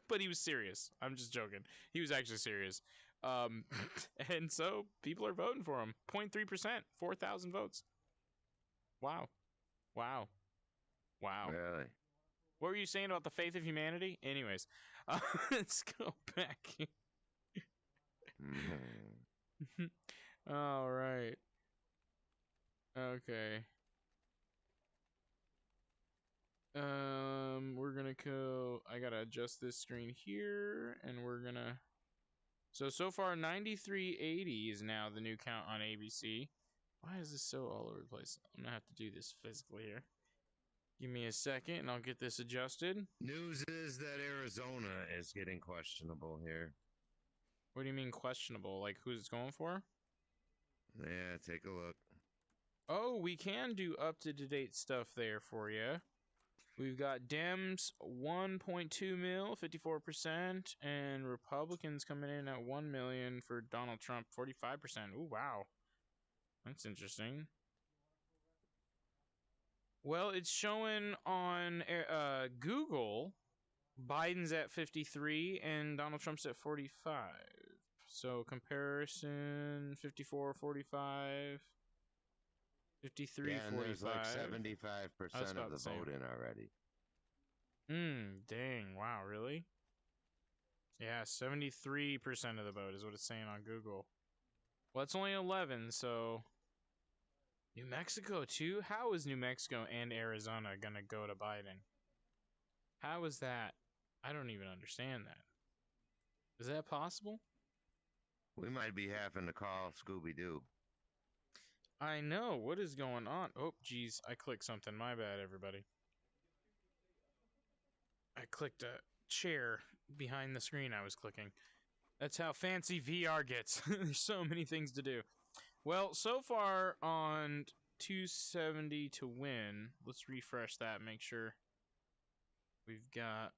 But he was serious. I'm just joking. He was actually serious. And so people are voting for him. 0.3%, 4,000 votes. Wow. Really? What were you saying about the faith of humanity? Anyways, let's go back. Mhm. All right. Okay. We're gonna go. I gotta adjust this screen here, and we're gonna. So far, 9380 is now the new count on ABC. Why is this so all over the place? I'm gonna have to do this physically here. Give me a second, and I'll get this adjusted. News is that Arizona is getting questionable here. What do you mean questionable? Like who's it's going for? Yeah, take a look. Oh, we can do up-to-date stuff there for you. We've got Dems 1.2 mil, 54%, and Republicans coming in at 1 million for Donald Trump, 45%. Ooh, wow. That's interesting. Well, it's showing on Google, Biden's at 53 and Donald Trump's at 45. So comparison 54, 45, 53, Yeah, and 45. there's like 75% of the same. vote in already. Dang. Wow, really? Yeah, 73% of the vote is what it's saying on Google. Well, it's only 11, so... New Mexico, too? How is New Mexico and Arizona gonna go to Biden? How is that? I don't even understand that. Is that possible? We might be having to call Scooby-Doo. I know. What is going on? Oh, geez. I clicked something. My bad, everybody. I clicked a chair behind the screen I was clicking. That's how fancy VR gets. There's so many things to do. Well, so far on 270 to win, let's refresh that, make sure we've got...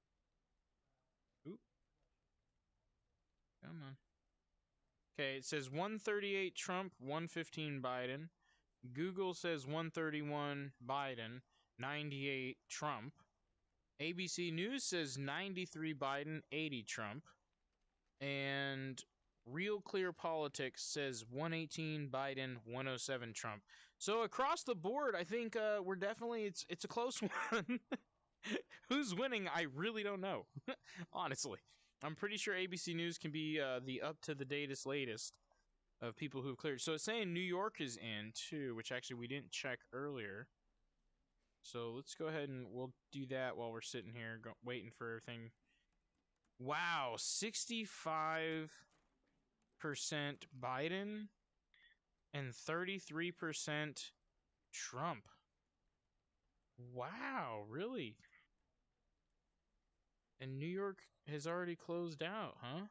Oop. Come on. Okay, it says 138 Trump, 115 Biden. Google says 131 Biden, 98 Trump. ABC News says 93 Biden, 80 Trump. And Real Clear Politics says 118 Biden, 107 Trump. So across the board, I think we're definitely it's a close one. Who's winning? I really don't know. Honestly, I'm pretty sure ABC News can be the up to the latest of people who've cleared. So it's saying New York is in too, which actually we didn't check earlier. So let's go ahead and we'll do that while we're sitting here waiting for everything. Wow, 65% Biden and 33% Trump. Wow, really? And New York has already closed out, huh?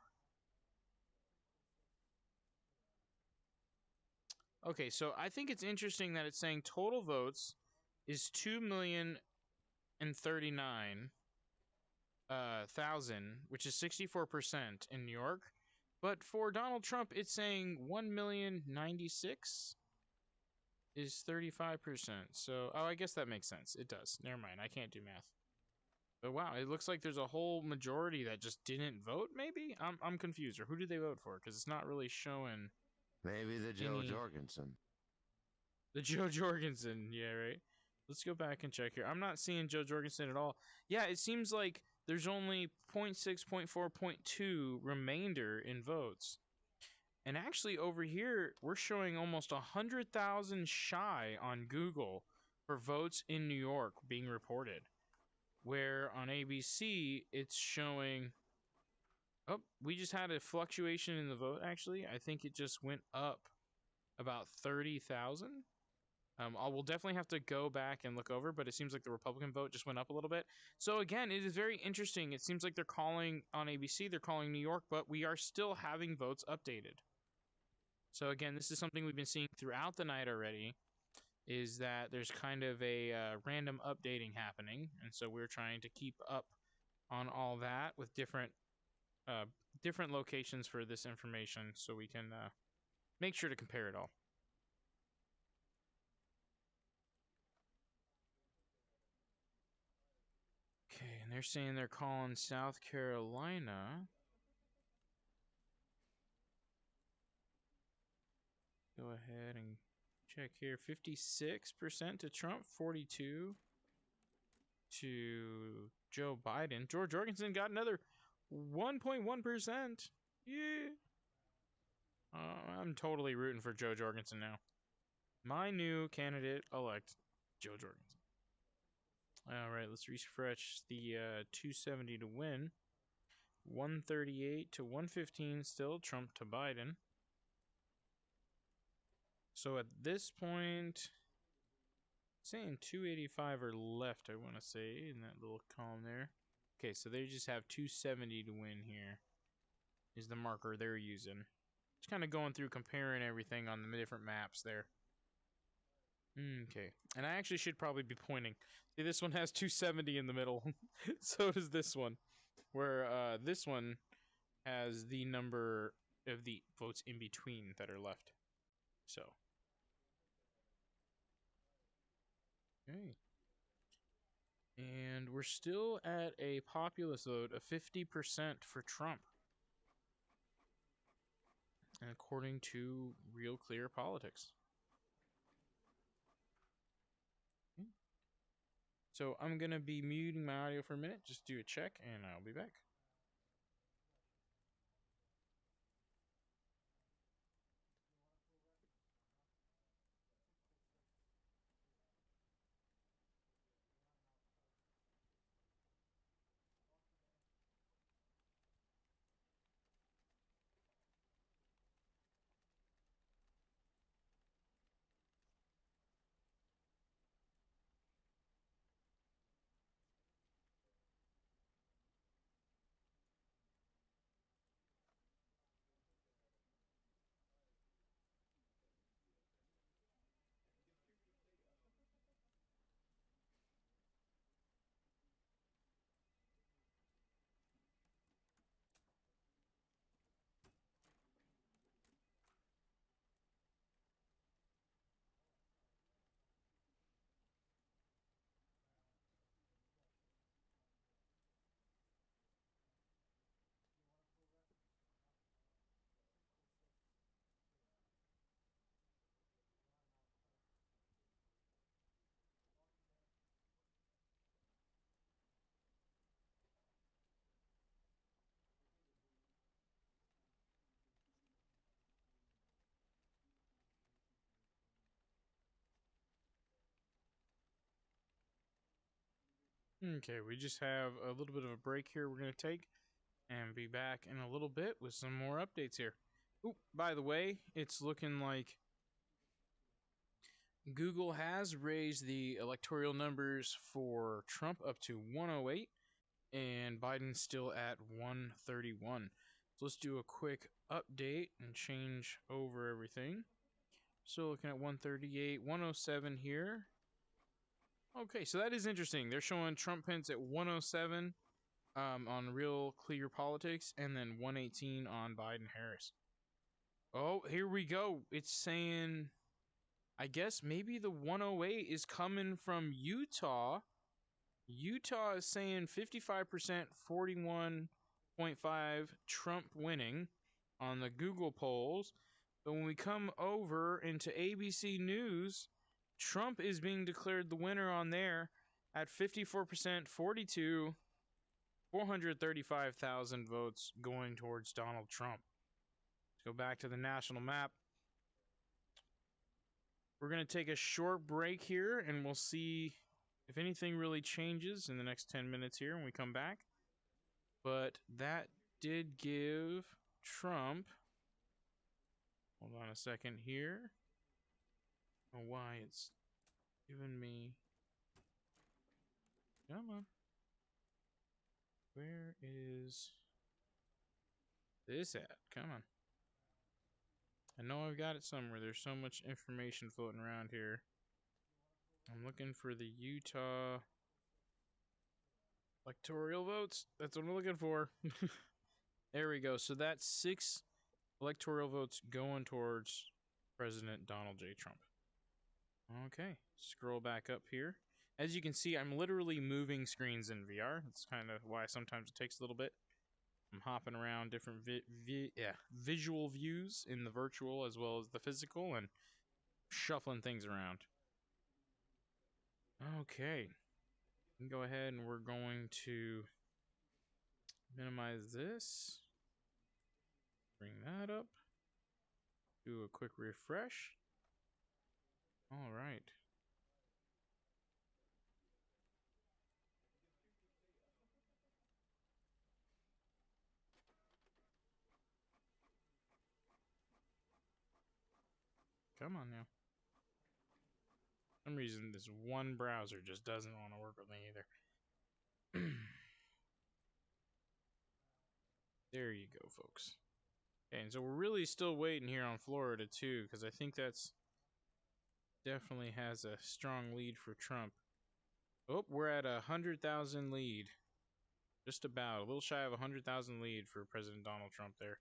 Okay, so I think it's interesting that it's saying total votes is 2,039,000, which is 64% in New York. But for Donald Trump, it's saying 1,096,000 is 35%. So, oh, I guess that makes sense. It does. Never mind. I can't do math. But wow, it looks like there's a whole majority that just didn't vote, maybe? I'm confused. Or who did they vote for? Because it's not really showing. Maybe the Joe Jorgensen. The Joe Jorgensen, yeah, right? Let's go back and check here. I'm not seeing Joe Jorgensen at all. Yeah, it seems like there's only 0.6, 0.4, 0.2 remainder in votes. And actually over here, we're showing almost 100,000 shy on Google for votes in New York being reported, where on ABC it's showing. Oh, we just had a fluctuation in the vote, actually. I think it just went up about 30,000. I will definitely have to go back and look over, but it seems like the Republican vote just went up a little bit. So again, it is very interesting. It seems like they're calling on ABC, they're calling New York, but we are still having votes updated. So again, this is something we've been seeing throughout the night already, is that there's kind of a random updating happening, and so we're trying to keep up on all that with different locations for this information, so we can make sure to compare it all. Okay, and they're saying they're calling South Carolina. Go ahead and check here. 56% to Trump, 42% to Joe Biden. George Jorgensen got another 1.1%. Yeah. I'm totally rooting for Joe Jorgensen now. My new candidate-elect, Joe Jorgensen. All right, let's refresh the 270 to win. 138 to 115 still, Trump to Biden. So at this point, saying 285 are left, I want to say, in that little column there. Okay, so they just have 270 to win here, is the marker they're using. Just kind of going through, comparing everything on the different maps there. Okay, and I actually should probably be pointing. See, this one has 270 in the middle. So does this one, where this one has the number of the votes in between that are left. So. Okay. And we're still at a populist vote of 50% for Trump. And according to Real Clear Politics. Okay. So I'm going to be muting my audio for a minute, just do a check, and I'll be back. Okay, we just have a little bit of a break here we're going to take, and be back in a little bit with some more updates here. Oop, by the way, it's looking like Google has raised the electoral numbers for Trump up to 108, and Biden's still at 131. So let's do a quick update and change over everything. Still looking at 138, 107 here. Okay, so that is interesting. They're showing Trump Pence at 107 on Real Clear Politics, and then 118 on Biden Harris. Oh, here we go. It's saying, I guess maybe the 108 is coming from Utah. Utah is saying 55%, 41.5 Trump winning on the Google polls. But when we come over into ABC News, Trump is being declared the winner on there at 54%, 42, 435,000 votes going towards Donald Trump. Let's go back to the national map. we're going to take a short break here, and we'll see if anything really changes in the next 10 minutes here when we come back. But that did give Trump... Hold on a second here. I don't know why it's giving me... Come on. Where is this at? Come on. I know I've got it somewhere. There's so much information floating around here. I'm looking for the Utah electoral votes. That's what I'm looking for. There we go. So that's 6 electoral votes going towards President Donald J. Trump. Okay, scroll back up here. As you can see, I'm literally moving screens in VR. That's kind of why sometimes it takes a little bit. I'm hopping around different visual views in the virtual as well as the physical and shuffling things around. Okay. We can go ahead and we're going to minimize this. Bring that up. Do a quick refresh. All right. Come on now. For some reason, this one browser just doesn't want to work with me either. There you go, folks. Okay, and so we're really still waiting here on Florida, too, because I think that's definitely has a strong lead for Trump. Oh, we're at 100,000 lead. Just about. A little shy of 100,000 lead for President Donald Trump there.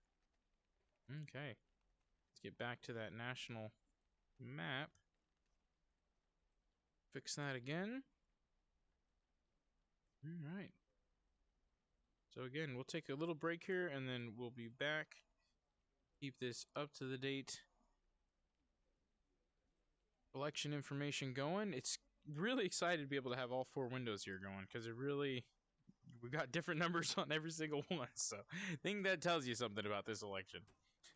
Okay. Let's get back to that national map. Fix that again. All right. So again, we'll take a little break here, and then we'll be back. Keep this up to the date election information going. It's really excited to be able to have all 4 windows here going, because we've got different numbers on every single one. So I think that tells you something about this election.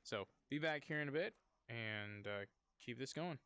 So be back here in a bit, and keep this going.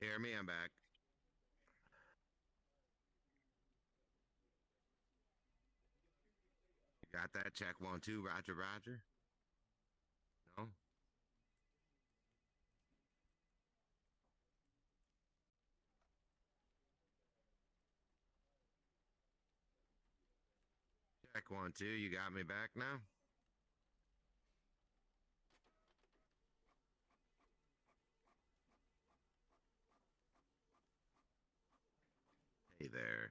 Hear me? I'm back. You got that? Check 1 2. Roger, Roger. No. Check 1 2. You got me back now? Hey there.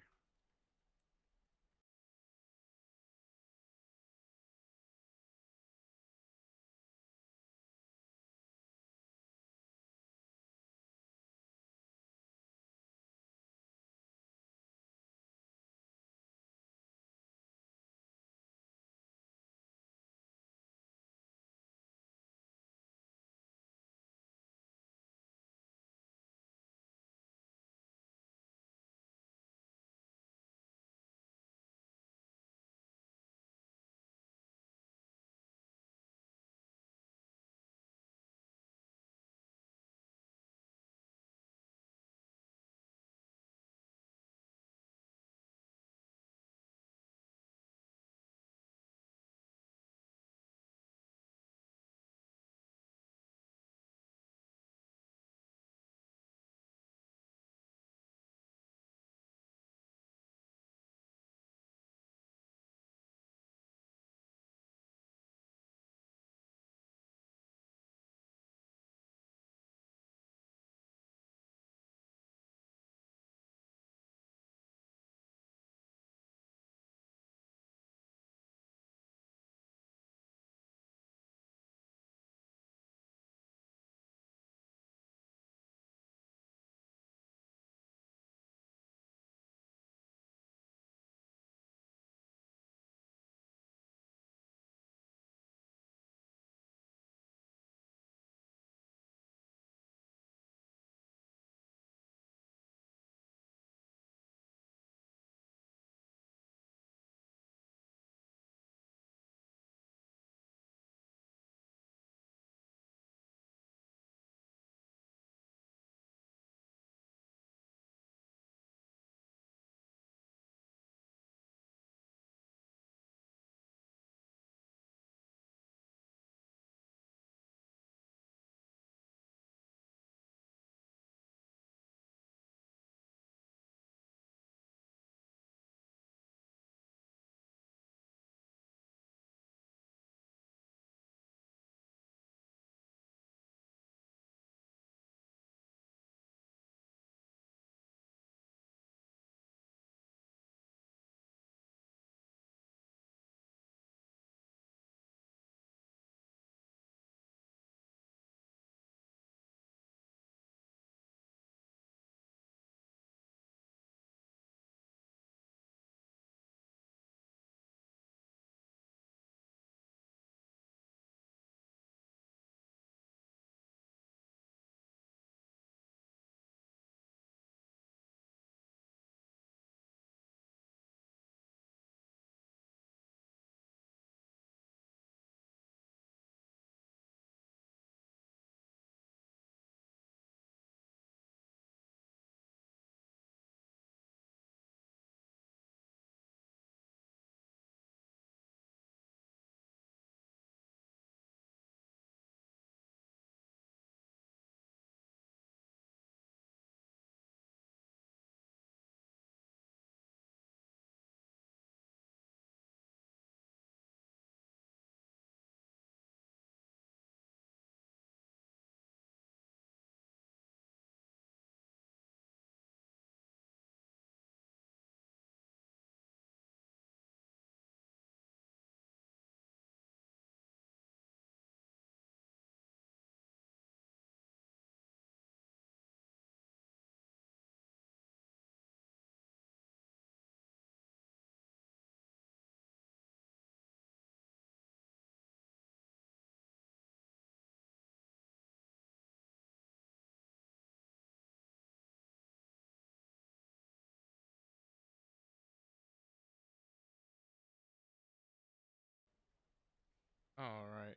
All right,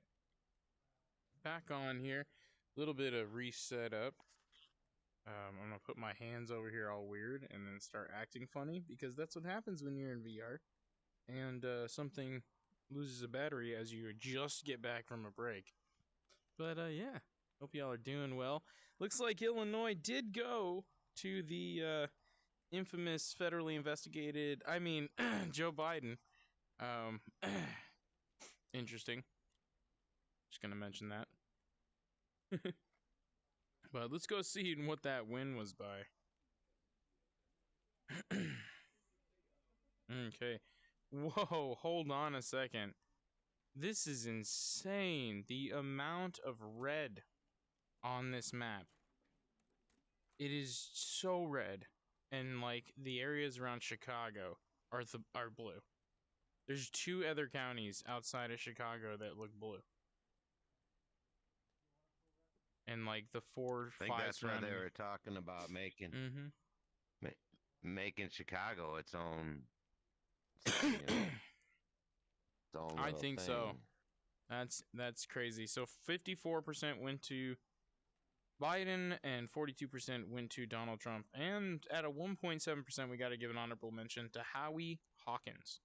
back on here. A little bit of reset up. I'm put my hands over here all weird and then start acting funny, because that's what happens when you're in VR and something loses a battery as you just get back from a break. But yeah, hope y'all are doing well. Looks like Illinois did go to the infamous federally investigated, Joe Biden. Interesting. Just gonna mention that. But let's go see what that win was by. Okay. Whoa, hold on a second. This is insane. The amount of red on this map. It is so red. And like the areas around Chicago are blue. There's 2 other counties outside of Chicago that look blue. And like the 4, 5 I think that's why surrounding. they were talking about making making Chicago its own. You know, its own I little think so. thing. That's crazy. So 54% went to Biden and 42% went to Donald Trump. And at a 1.7%, we got to give an honorable mention to Howie Hawkins.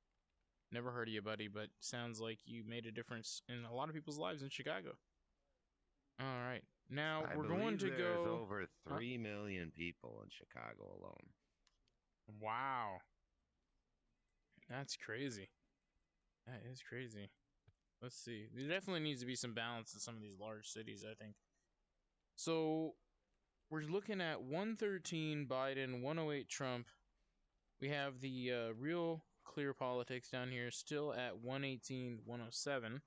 Never heard of you, buddy, but sounds like you made a difference in a lot of people's lives in Chicago. All right. Now, we're going to there's go... over 3 million people in Chicago alone. Wow. That's crazy. That is crazy. Let's see. There definitely needs to be some balance in some of these large cities, I think. So, we're looking at 113 Biden, 108 Trump. We have the Real Clear Politics down here still at 118, 107.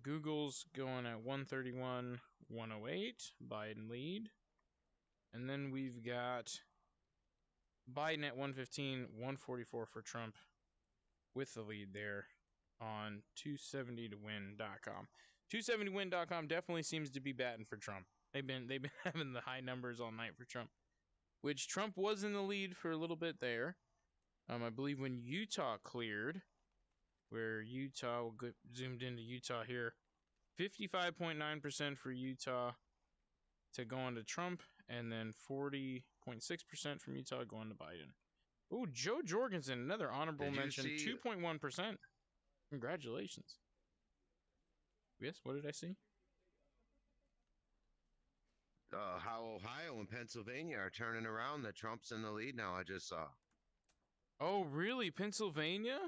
Google's going at 131, 108. Biden lead. And then we've got Biden at 115, 144 for Trump with the lead there on 270towin.com. 270win.com definitely seems to be batting for Trump. They've been having the high numbers all night for Trump, which Trump was in the lead for a little bit there. I believe when Utah cleared, where Utah, we'll get zoomed into Utah here, 55.9% for Utah to go on to Trump, and then 40.6% from Utah going to Biden. Ooh, Joe Jorgensen, another honorable mention, 2.1%. Congratulations. Yes, what did I see? How Ohio and Pennsylvania are turning around. That Trump's in the lead now. I just saw. Oh, really? Pennsylvania?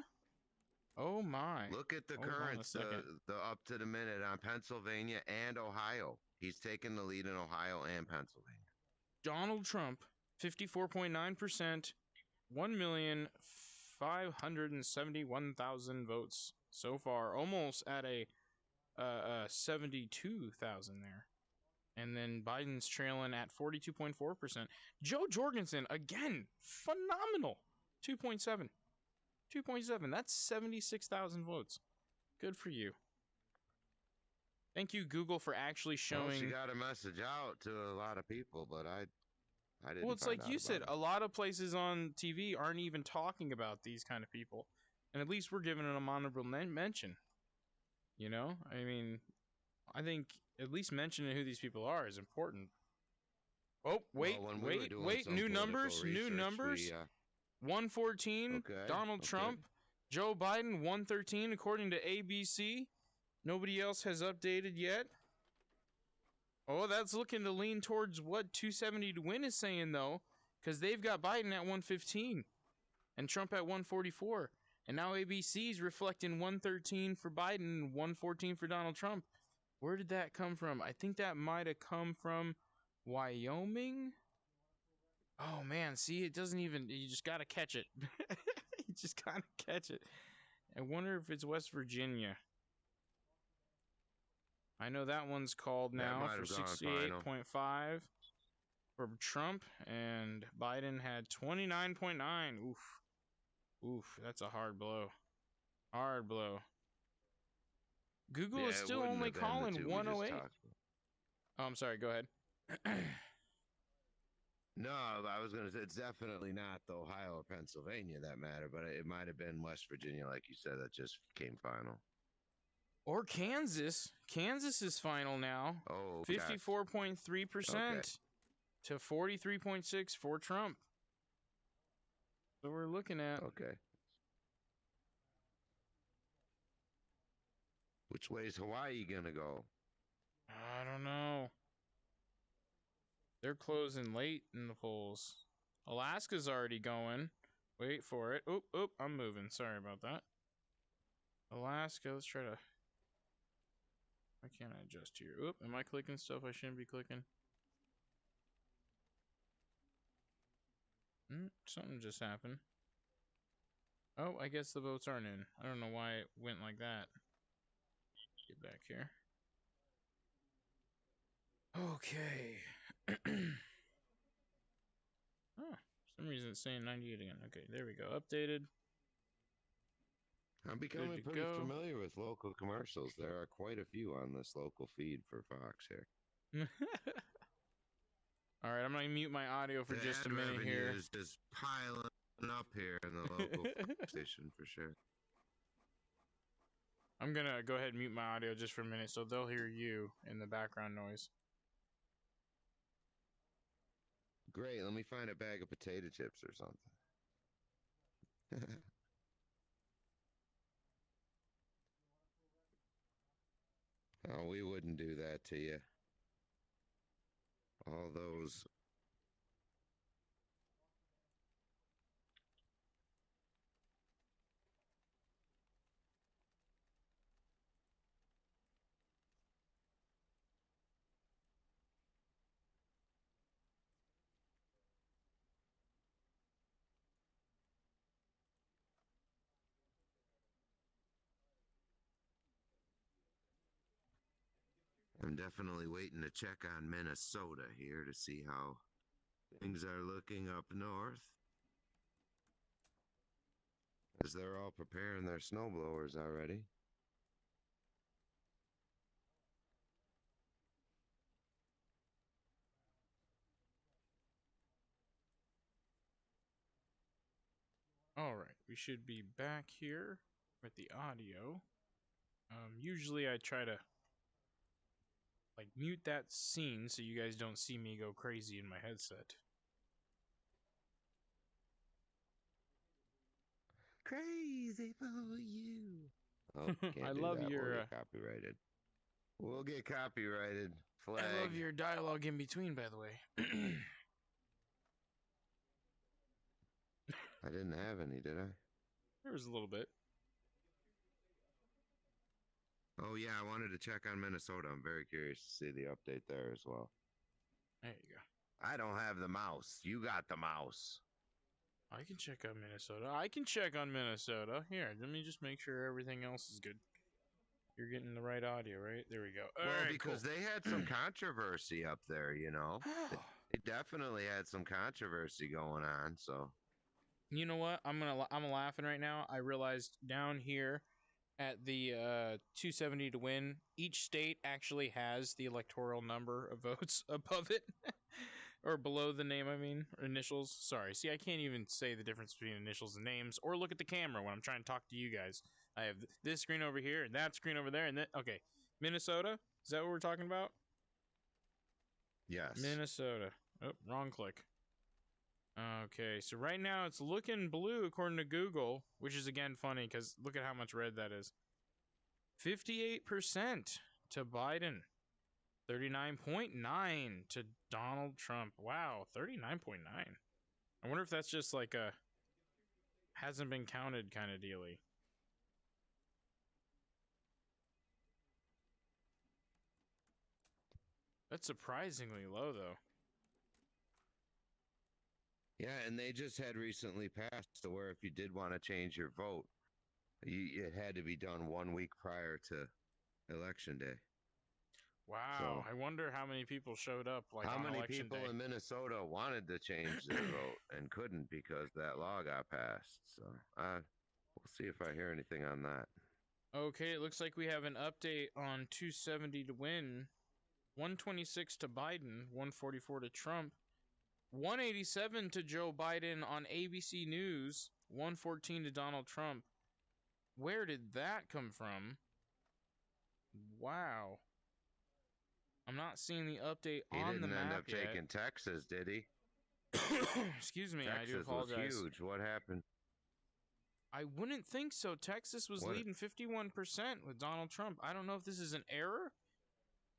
Oh my. Look at the currents, the up to the minute on Pennsylvania and Ohio. He's taking the lead in Ohio and Pennsylvania. Donald Trump, 54.9%, 1,571,000 votes so far, almost at a 72,000 there. And then Biden's trailing at 42.4%. Joe Jorgensen, again, phenomenal. 2.7. 2.7. That's 76,000 votes. Good for you. Thank you, Google, for actually showing... Well, she got a message out to a lot of people, but I didn't. Well, it's like you said, a lot of places on TV aren't even talking about these kind of people. And at least we're giving them an honorable mention. You know? I mean, I think at least mentioning who these people are is important. Oh, wait, new numbers, 114, okay, Donald Trump, Joe Biden, 113, according to ABC. Nobody else has updated yet. Oh, that's looking to lean towards what 270 to win is saying, though, because they've got Biden at 115 and Trump at 144. And now ABC's reflecting 113 for Biden and 114 for Donald Trump. Where did that come from? I think that might have come from Wyoming. Oh, man. See, it doesn't even... You just got to catch it. You just got to catch it. I wonder if it's West Virginia. I know that one's called now for 68.5 for Trump, and Biden had 29.9. Oof. Oof, that's a hard blow. Hard blow. Google is still only calling 108. Oh, I'm sorry, go ahead. No, I was going to say it's definitely not the Ohio or Pennsylvania that matter, but it might have been West Virginia, like you said, that just came final. Or Kansas. Kansas is final now. Oh, 54.3%. to 43.6 for Trump. So we're looking at. Okay. Which way's Hawaii gonna go? I don't know. They're closing late in the polls. Alaska's already going. Wait for it. Oop, oop, I'm moving. Sorry about that. Alaska, let's try to... Why can't I adjust here? Oop, am I clicking stuff I shouldn't be clicking? Something just happened. Oh, I guess the votes aren't in. I don't know why it went like that. Get back here. Okay. Oh, for some reason it's saying 98 again. Okay, there we go. Updated. I'm becoming to pretty go. familiar with local commercials. There are quite a few on this local feed for Fox here. All right, I'm gonna mute my audio for just a minute here. Is just piling up here in the local station for sure. I'm gonna go ahead and mute my audio just for a minute, so they'll hear you in the background noise. Great. Let me find a bag of potato chips or something. Oh, we wouldn't do that to you. All those. I'm definitely waiting to check on Minnesota here to see how things are looking up north. As they're all preparing their snowblowers already. All right, we should be back here with the audio. Usually I try to like mute that scene so you guys don't see me go crazy in my headset. Crazy for you. Oh, can't I do love that. your We'll get copyrighted. We'll get copyrighted. Flag. I love your dialogue in between, by the way. I didn't have any, did I? There was a little bit. Oh yeah, I wanted to check on Minnesota. I'm very curious to see the update there as well. There you go. I don't have the mouse. You got the mouse. I can check on Minnesota. I can check on Minnesota. Here, let me just make sure everything else is good. You're getting the right audio, right? There we go. All well, right, because cool. they had some controversy up there, you know. They definitely had some controversy going on, so. You know what? I'm laughing right now. I realized down here at the 270 to win, each state actually has the electoral number of votes above it. Or below the name, I mean, initials. Sorry. See, I can't even say the difference between initials and names, or look at the camera when I'm trying to talk to you guys. I have this screen over here, and that screen over there, and then, okay. Minnesota? Is that what we're talking about? Yes. Minnesota. Oh, wrong click. Okay, so right now it's looking blue according to Google, which is again funny because look at how much red that is. 58% to Biden. 39.9 to Donald Trump. Wow, 39.9. I wonder if that's just like a hasn't been counted kind of dealy. That's surprisingly low though. Yeah, and they just had recently passed to where if you did want to change your vote, it had to be done 1 week prior to Election Day. Wow, so, I wonder how many people showed up like on Election Day. How many people in Minnesota wanted to change their vote and couldn't because that law got passed. So we'll see if I hear anything on that. Okay, it looks like we have an update on 270 to win, 126 to Biden, 144 to Trump, 187 to Joe Biden on ABC News, 114 to Donald Trump. Where did that come from? Wow. I'm not seeing the update He on the didn't end map up yet. taking Texas, did he? Excuse me, I do Texas was apologize. huge. What happened? I wouldn't think so. Texas was What? leading 51% with Donald Trump. I don't know if this is an error,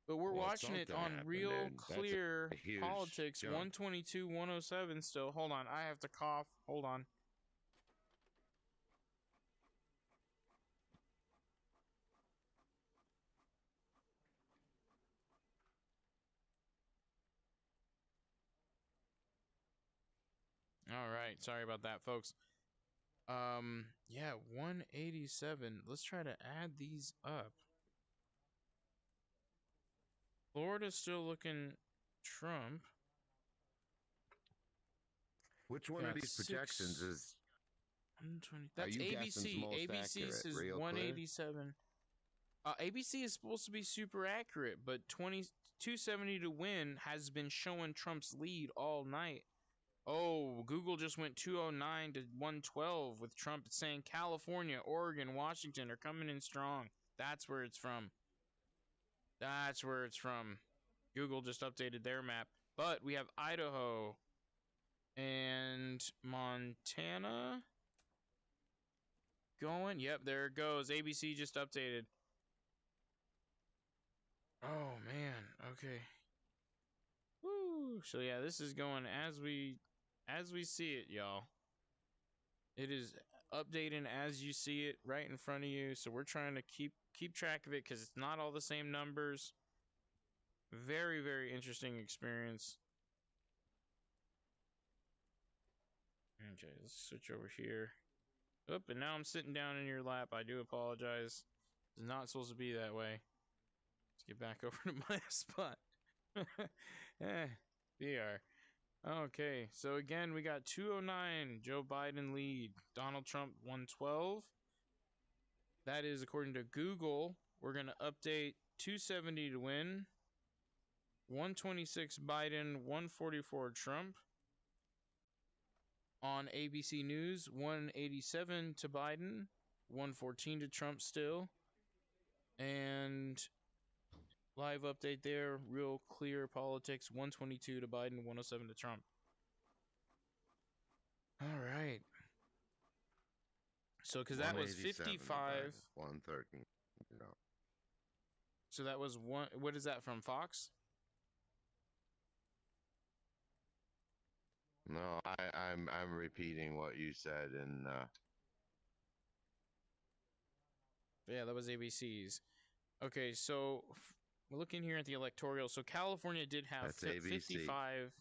but we're Well, watching it something on happened, Real dude. That's Clear a huge Politics, jump. 122, 107 still. Hold on, I have to cough. Hold on. All right, sorry about that, folks. Yeah, 187. Let's try to add these up. Florida's still looking Trump. Which one of these projections is? 120. Are That's you guessing's ABC. most ABC accurate? says Real Clear? 187. ABC is supposed to be super accurate, but 270 to win has been showing Trump's lead all night. Oh, Google just went 209 to 112 with Trump saying California, Oregon, Washington are coming in strong. That's where it's from. That's where it's from. Google just updated their map. But we have Idaho and Montana going. Yep, there it goes. ABC just updated. Oh, man. Okay. Woo. So, yeah, this is going as we see it, y'all. It is updating as you see it right in front of you. So we're trying to keep track of it because it's not all the same numbers. Very, very interesting experience. Okay, let's switch over here. Oop, and now I'm sitting down in your lap. I do apologize. It's not supposed to be that way. Let's get back over to my spot. VR. Okay, so again, we got 209, Joe Biden lead, Donald Trump 112. That is according to Google. We're going to update 270 to win, 126 Biden, 144 Trump. On ABC News, 187 to Biden, 114 to Trump still. And live update there, Real Clear Politics, 122 to Biden, 107 to Trump. All right. So, because that was 55. 113. No. So that was one. What is that from, Fox? No, I'm repeating what you said, and Yeah, that was ABC's. Okay, so we're looking here at the electoral. So California did have 55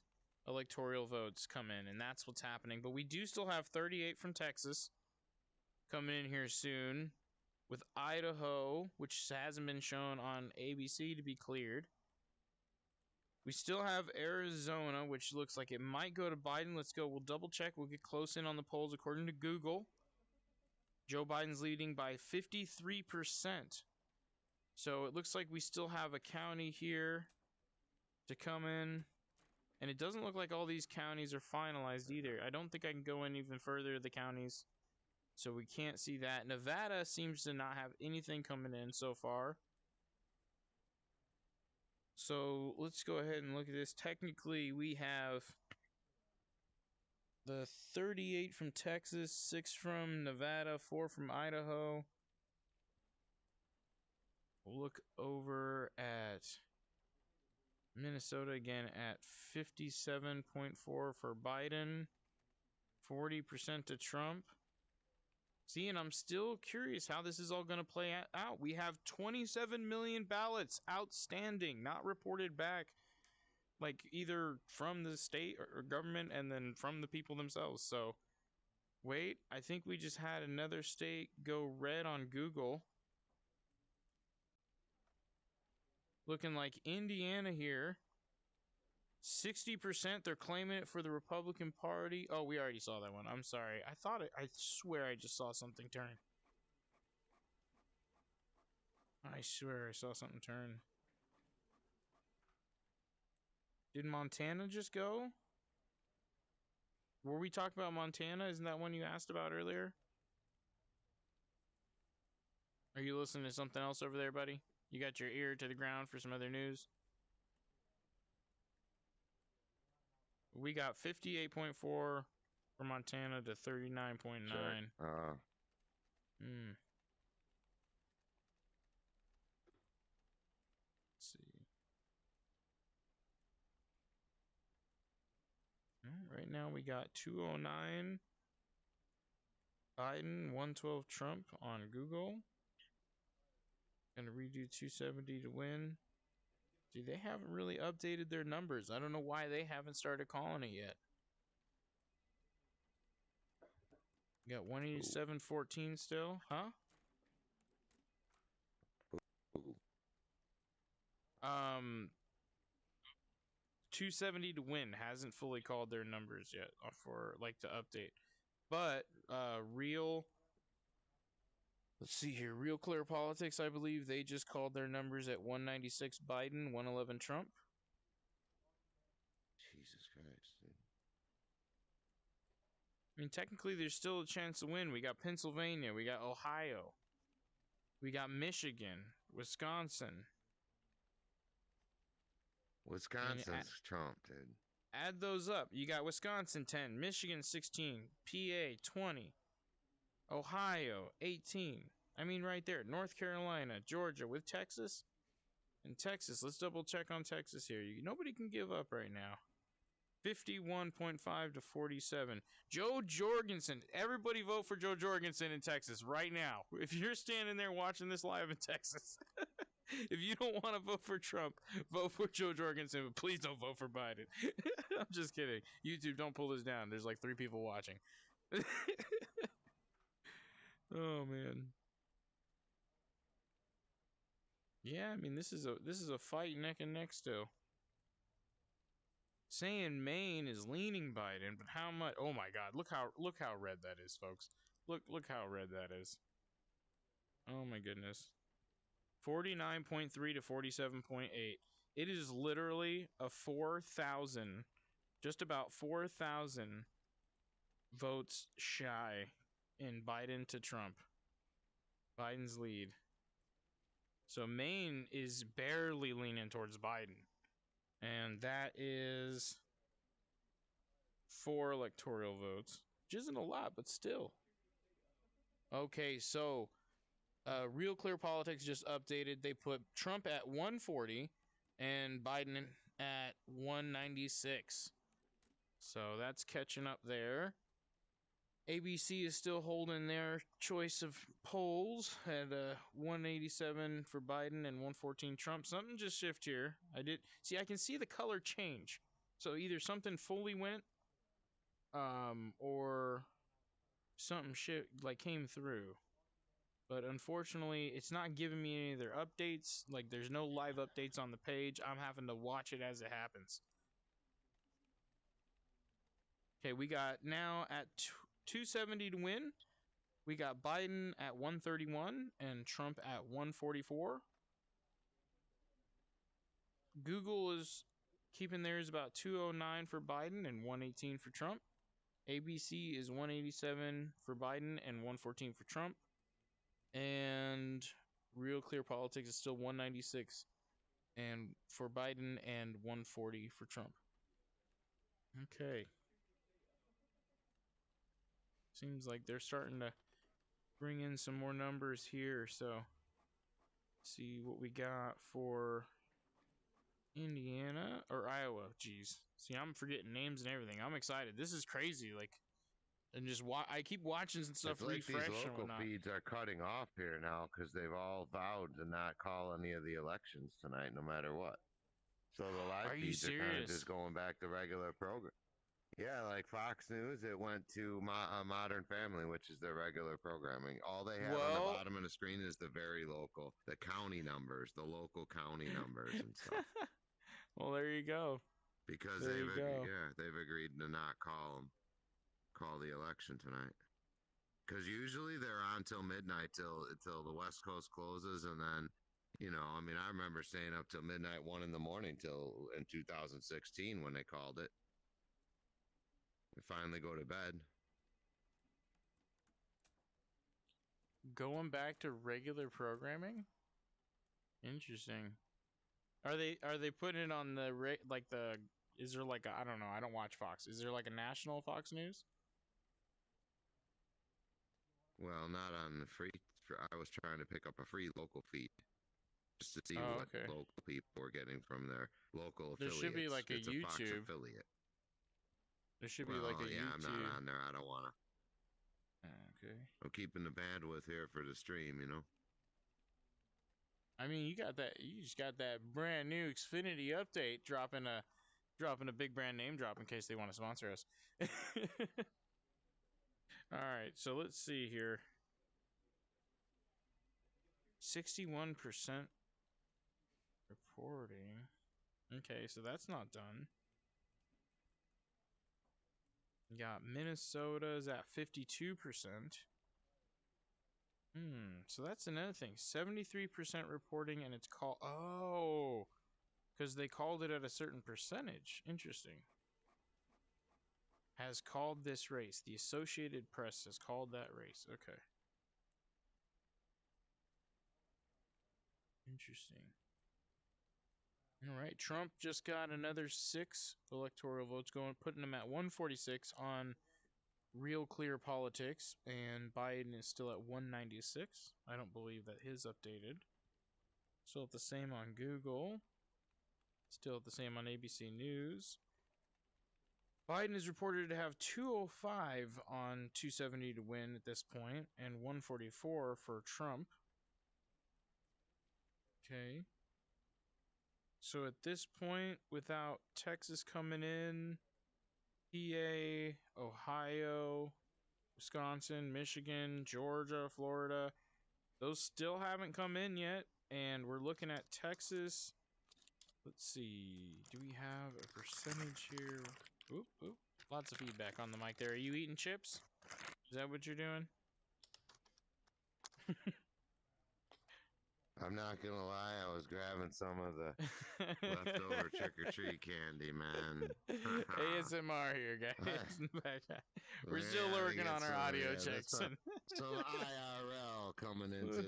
electoral votes come in, and that's what's happening. But we do still have 38 from Texas coming in here soon, with Idaho, which hasn't been shown on ABC to be cleared. We still have Arizona, which looks like it might go to Biden. Let's go. We'll double check. We'll get close in on the polls according to Google. Joe Biden's leading by 53%. So it looks like we still have a county here to come in. And it doesn't look like all these counties are finalized either. I don't think I can go in even further, the counties. So we can't see that. Nevada seems to not have anything coming in so far. So let's go ahead and look at this. Technically, we have the 38 from Texas, 6 from Nevada, 4 from Idaho. We'll look over at Minnesota again at 57.4 for Biden, 40% to Trump. See, and I'm still curious how this is all going to play out. We have 27 million ballots outstanding, not reported back, like either from the state or government and then from the people themselves. So, wait, I think we just had another state go red on Google. Looking like Indiana here. 60%, they're claiming it for the Republican Party. Oh, we already saw that one. I'm sorry. I swear I just saw something turn. I swear I saw something turn. Did Montana just go? Were we talking about Montana? Isn't that one you asked about earlier? Are you listening to something else over there, buddy? You got your ear to the ground for some other news? We got 58.4 for Montana to 39.9. Hmm. Let's see. Right now we got 209 Biden, 112 Trump on Google. Gonna redo 270 to win. See, they haven't really updated their numbers. I don't know why they haven't started calling it yet. You got 187.14 still, huh? Ooh. 270 to win hasn't fully called their numbers yet for like to update. But let's see here, Real Clear Politics, I believe they just called their numbers at 196 Biden, 111 Trump. Jesus Christ. Dude. I mean, technically, there's still a chance to win. We got Pennsylvania, we got Ohio, we got Michigan, Wisconsin. Wisconsin's Trump, dude. Add those up. You got Wisconsin 10, Michigan 16, PA 20, Ohio 18. I mean, right there. North Carolina, Georgia with Texas. And Texas, let's double check on Texas here. Nobody can give up right now. 51.5 to 47. Joe Jorgensen. Everybody vote for Joe Jorgensen in Texas right now. If you're standing there watching this live in Texas, if you don't want to vote for Trump, vote for Joe Jorgensen, but please don't vote for Biden. I'm just kidding. YouTube, don't pull this down. There's like 3 people watching. Oh man. Yeah, I mean this is a fight neck and neck still. Saying Maine is leaning Biden, but how much? Oh my God! Look how red that is, folks. Look how red that is. Oh my goodness. 49.3 to 47.8. It is literally a 4,000, just about 4,000 votes shy in Biden to Trump. Biden's lead. So Maine is barely leaning towards Biden. And that is 4 electoral votes, which isn't a lot, but still. Okay, so Real Clear Politics just updated. They put Trump at 140 and Biden at 196. So that's catching up there. ABC is still holding their choice of polls at 187 for Biden and 114 Trump. Something just shifted here. I can see the color change. So either something fully went, or something came through. But unfortunately, it's not giving me any of their updates. Like, there's no live updates on the page. I'm having to watch it as it happens. Okay, we got now at 270 to win. We got Biden at 131 and Trump at 144. Google is keeping theirs about 209 for Biden and 118 for Trump. ABC is 187 for Biden and 114 for Trump. And Real Clear Politics is still 196 and for Biden and 140 for Trump. Okay. Seems like they're starting to bring in some more numbers here, so see what we got for Indiana or Iowa. Jeez. See, I'm forgetting names and everything. I'm excited. This is crazy. Like, and just I keep watching some stuff It's like refresh these and local whatnot. feeds are cutting off here now because they've all vowed to not call any of the elections tonight, no matter what. So the live Are you feeds are kind of serious? just going back to regular program. Yeah, like Fox News, it went to Modern Family, which is their regular programming. All they have on the bottom of the screen is the very local, the county numbers, the local county numbers and stuff. Well, there you go. Because There you go. they've agreed to not call the election tonight. Because usually they're on till midnight, till the West Coast closes, and then, I mean, I remember staying up till midnight, 1 in the morning, till in 2016 when they called it. We finally go to bed. Going back to regular programming? Interesting. Are they putting it on the is there like I don't know, I don't watch Fox. Is there like a national Fox News? Well, not on the free. I was trying to pick up a free local feed just to see Oh, what okay. local people were getting from their local There affiliates. should be like a It's a Fox YouTube. affiliate. There should be like a Well, yeah, I'm not YouTube. on there. I don't want to. Okay. I'm keeping the bandwidth here for the stream, you know. I mean, you just got that brand new Xfinity update dropping a big brand name drop in case they want to sponsor us. All right, so let's see here. 61% reporting. Okay, so that's not done. You got Minnesota's at 52%. So that's another thing. 73% reporting, and it's called... Oh, because they called it at a certain percentage. Interesting. Has called this race. The Associated Press has called that race. Okay. Interesting. All right. Trump just got another 6 electoral votes going, putting him at 146 on Real Clear Politics, and Biden is still at 196. I don't believe that his updated. Still at the same on Google. Still at the same on ABC News. Biden is reported to have 205 on 270 to win at this point, and 144 for Trump. Okay. So at this point, without Texas coming in, PA, Ohio, Wisconsin, Michigan, Georgia, Florida, those still haven't come in yet, and we're looking at Texas. Let's see, do we have a percentage here? Oop, oop. Lots of feedback on the mic there. Are you eating chips? Is that what you're doing? I'm not gonna lie, I was grabbing some of the leftover trick-or-treat candy, man. ASMR here, guys. We're still Yeah, working on our audio checks. Some IRL coming into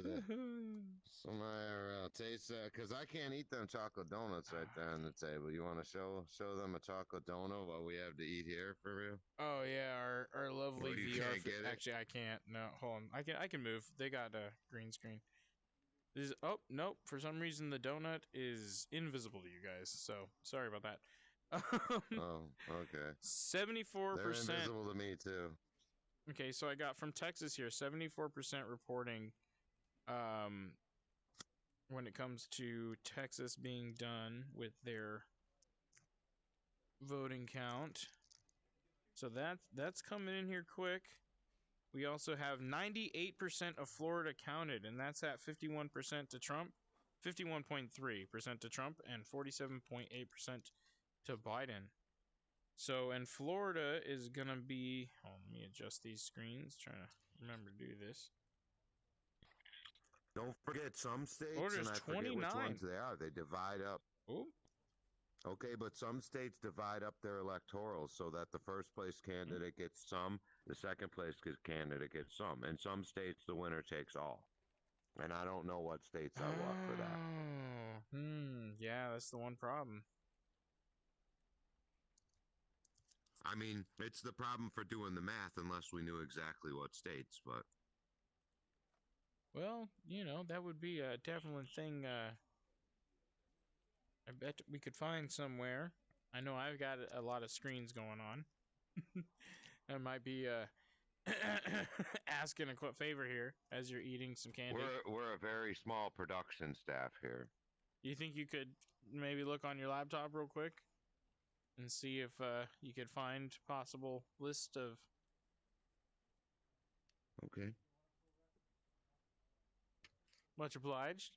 some IRL taste, because I can't eat them chocolate donuts right there on the table. You want to show them a chocolate donut while we have to eat here for real? Oh yeah, our lovely Well, you VR. can't get it? Actually, I can't. No, hold on. I can move. They got a green screen. This is, oh nope. For some reason, the donut is invisible to you guys. So sorry about that. Oh, okay. 74%. They're invisible to me too. Okay, so I got from Texas here 74% reporting. When it comes to Texas being done with their voting count. So that's coming in here quick. We also have 98% of Florida counted, and that's at 51% to Trump, 51.3% to Trump, and 47.8% to Biden. So, and Florida is going to be... Oh, let me adjust these screens. Trying to remember to do this. Don't forget some states, Florida's and I forget 29. which ones they are. They divide up. Oh. Okay, but some states divide up their electorals so that the first place candidate gets some, the second place candidate gets some. In some states, the winner takes all. And I don't know what states are what for that. Yeah, that's the one problem. I mean, it's the problem for doing the math unless we knew exactly what states, but... Well, you know, that would be a definite thing, I bet we could find somewhere. I know I've got a lot of screens going on. I might be asking a favor here as you're eating some candy. We're a very small production staff here. You think you could maybe look on your laptop real quick and see if you could find possible list of... Okay. Much obliged.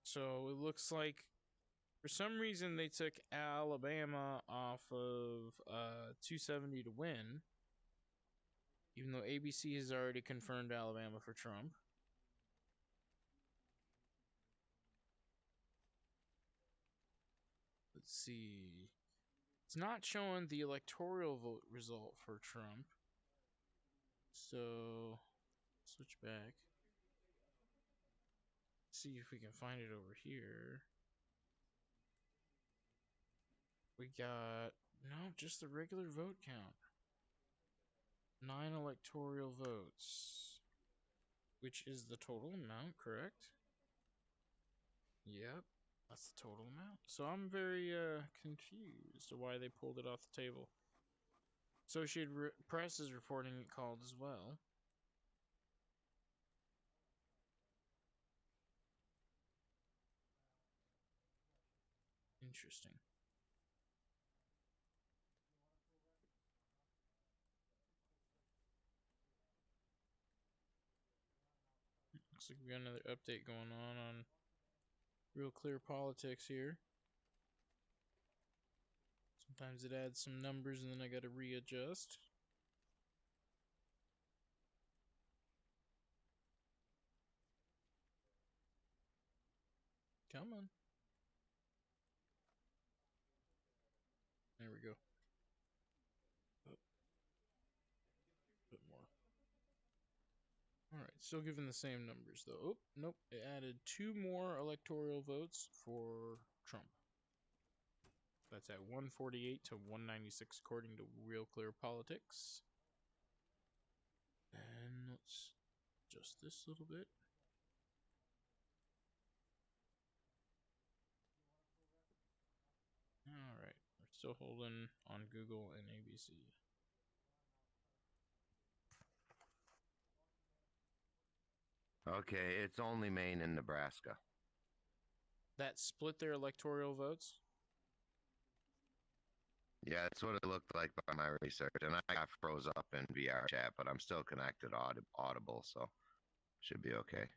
So it looks like for some reason they took Alabama off of 270 to win, even though ABC has already confirmed Alabama for Trump. Let's see. It's not showing the electoral vote result for Trump. So switch back. See if we can find it over here. We got, no, just the regular vote count. 9 electoral votes. Which is the total amount, correct? Yep, that's the total amount. So I'm very confused why they pulled it off the table. Associated Press is reporting it called as well. Interesting. Looks like we got another update going on Real Clear Politics here. Sometimes it adds some numbers and then I gotta readjust. Come on. There we go. A bit more. Alright, still giving the same numbers though. Oh, nope. It added 2 more electoral votes for Trump. That's at 148 to 196 according to Real Clear Politics. And let's adjust this a little bit. Alright, we're still holding on Google and ABC. Okay, it's only Maine and Nebraska. That split their electoral votes? Yeah, that's what it looked like by my research. And I got froze up in VR chat, but I'm still connected Audible, so should be okay.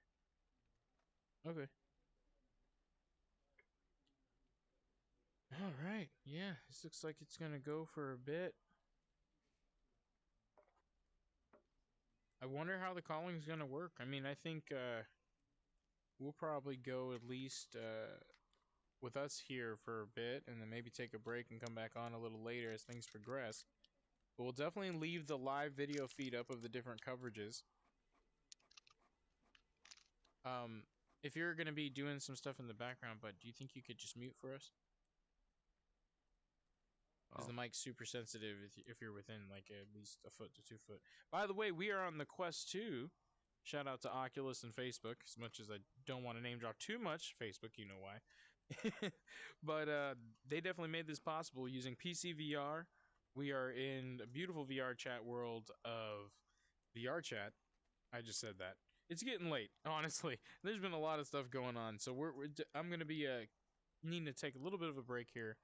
Okay. Alright, yeah, this looks like it's gonna go for a bit. I wonder how the calling's gonna work. I mean, I think we'll probably go at least with us here for a bit, and then maybe take a break and come back on a little later as things progress. But we'll definitely leave the live video feed up of the different coverages. If you're gonna be doing some stuff in the background, but do you think you could just mute for us? Because the mic's super sensitive if you're within like at least a foot to 2 foot. By the way, we are on the Quest 2. Shout out to Oculus and Facebook. As much as I don't want to name drop too much, Facebook, you know why. But they definitely made this possible using PC VR. We are in a beautiful VR chat world of VR chat. I just said that. It's getting late, honestly. There's been a lot of stuff going on, so I'm gonna be needing to take a little bit of a break here.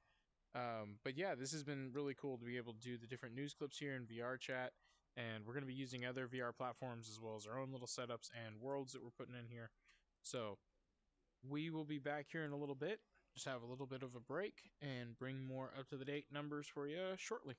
But yeah, this has been really cool to be able to do the different news clips here in VR chat, and we're going to be using other VR platforms as well as our own little setups and worlds that we're putting in here. So we will be back here in a little bit, just have a little bit of a break, and bring more up-to-the-date numbers for you shortly.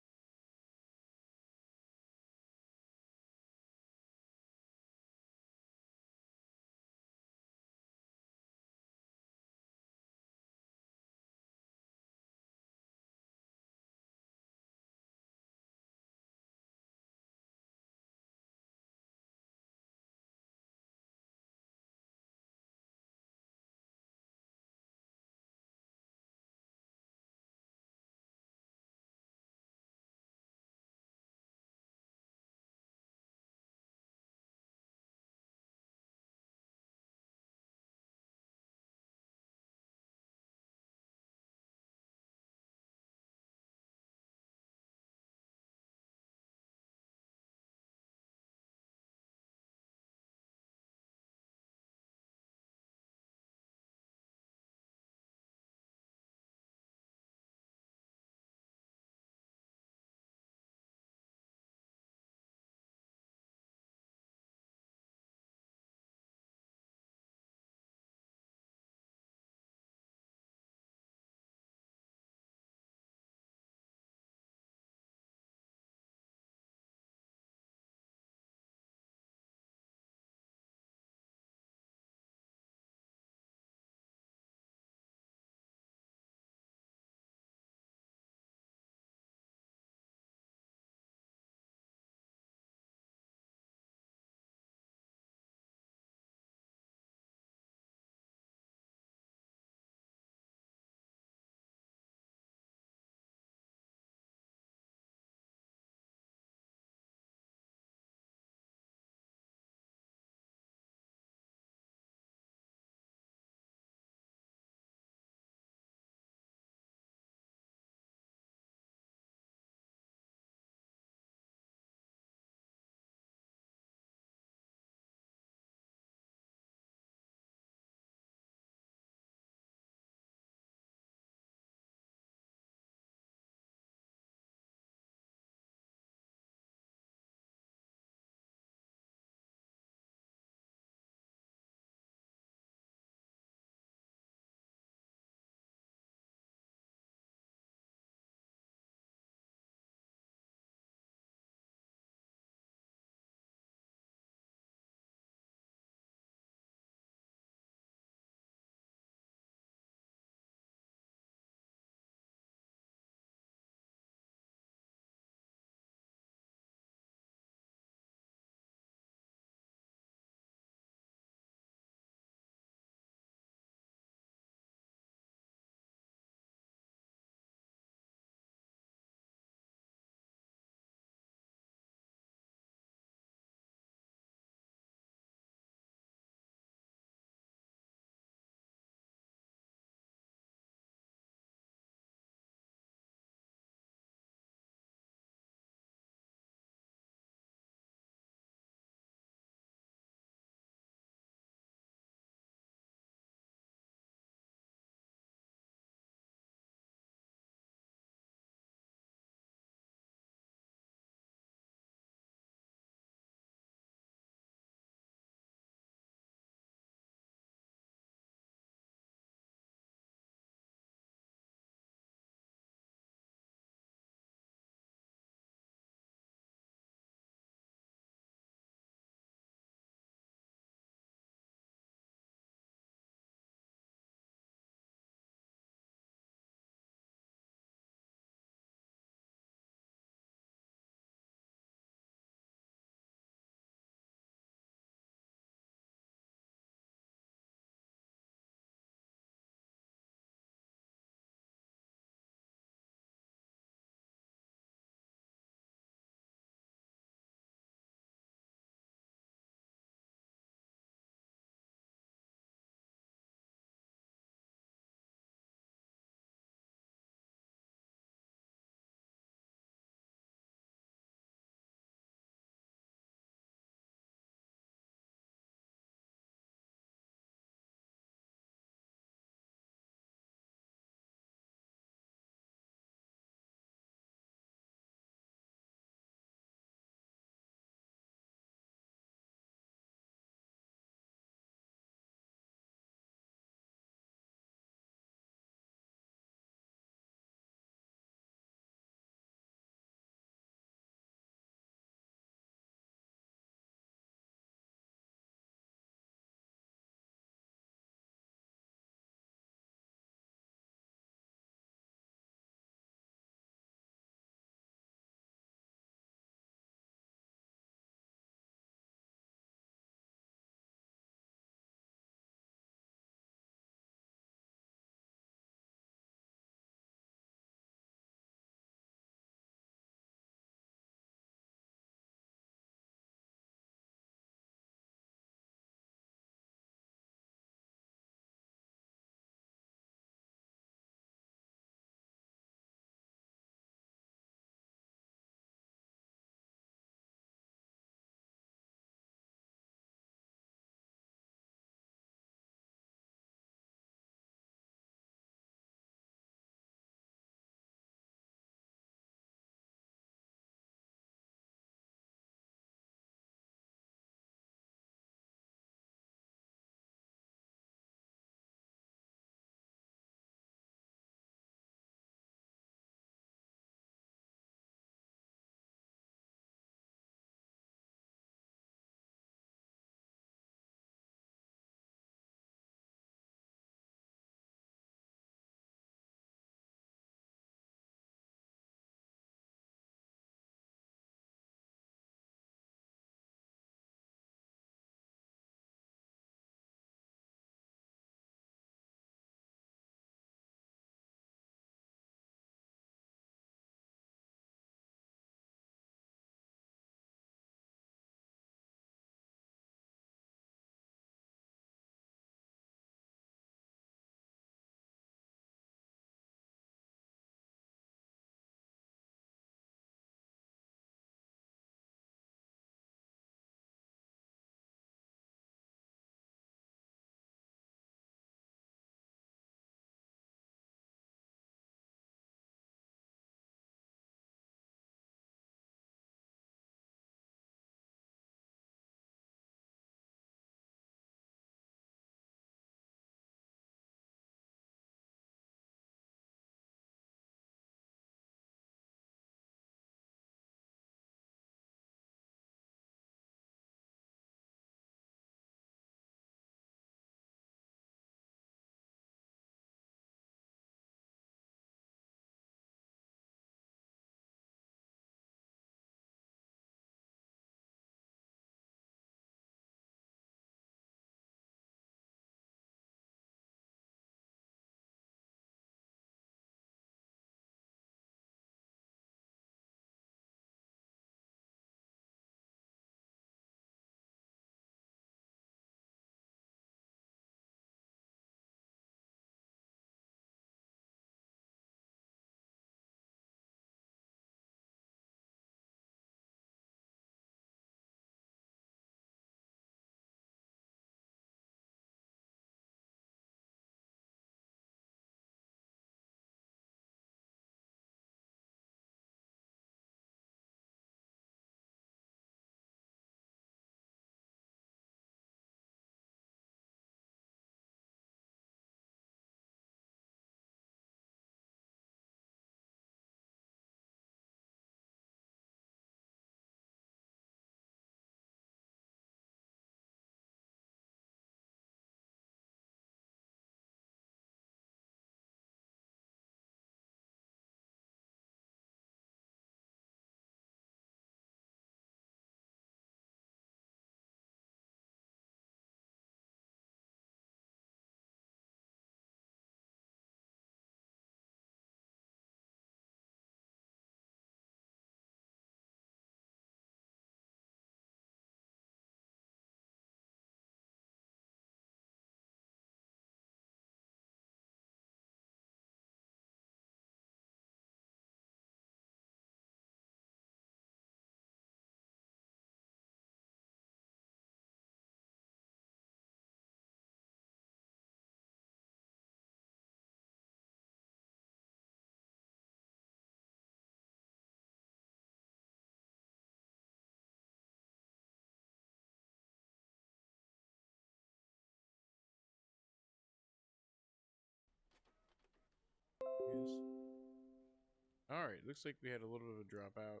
Alright, looks like we had a little bit of a dropout.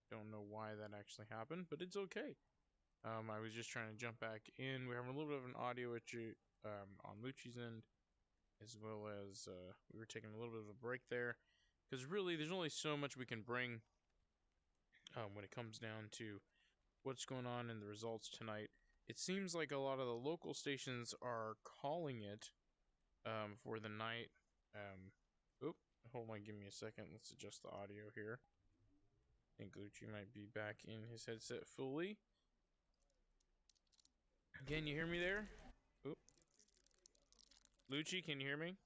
Don't know why that actually happened, but it's okay. I was just trying to jump back in. We're having a little bit of an audio issue on Lucci's end, as well as we were taking a little bit of a break there. Because really, there's only so much we can bring when it comes down to what's going on in the results tonight. It seems like a lot of the local stations are calling it for the night. Hold on, give me a second. Let's adjust the audio here. I think Lucci might be back in his headset fully. Can you hear me there? Oop. Lucci, can you hear me?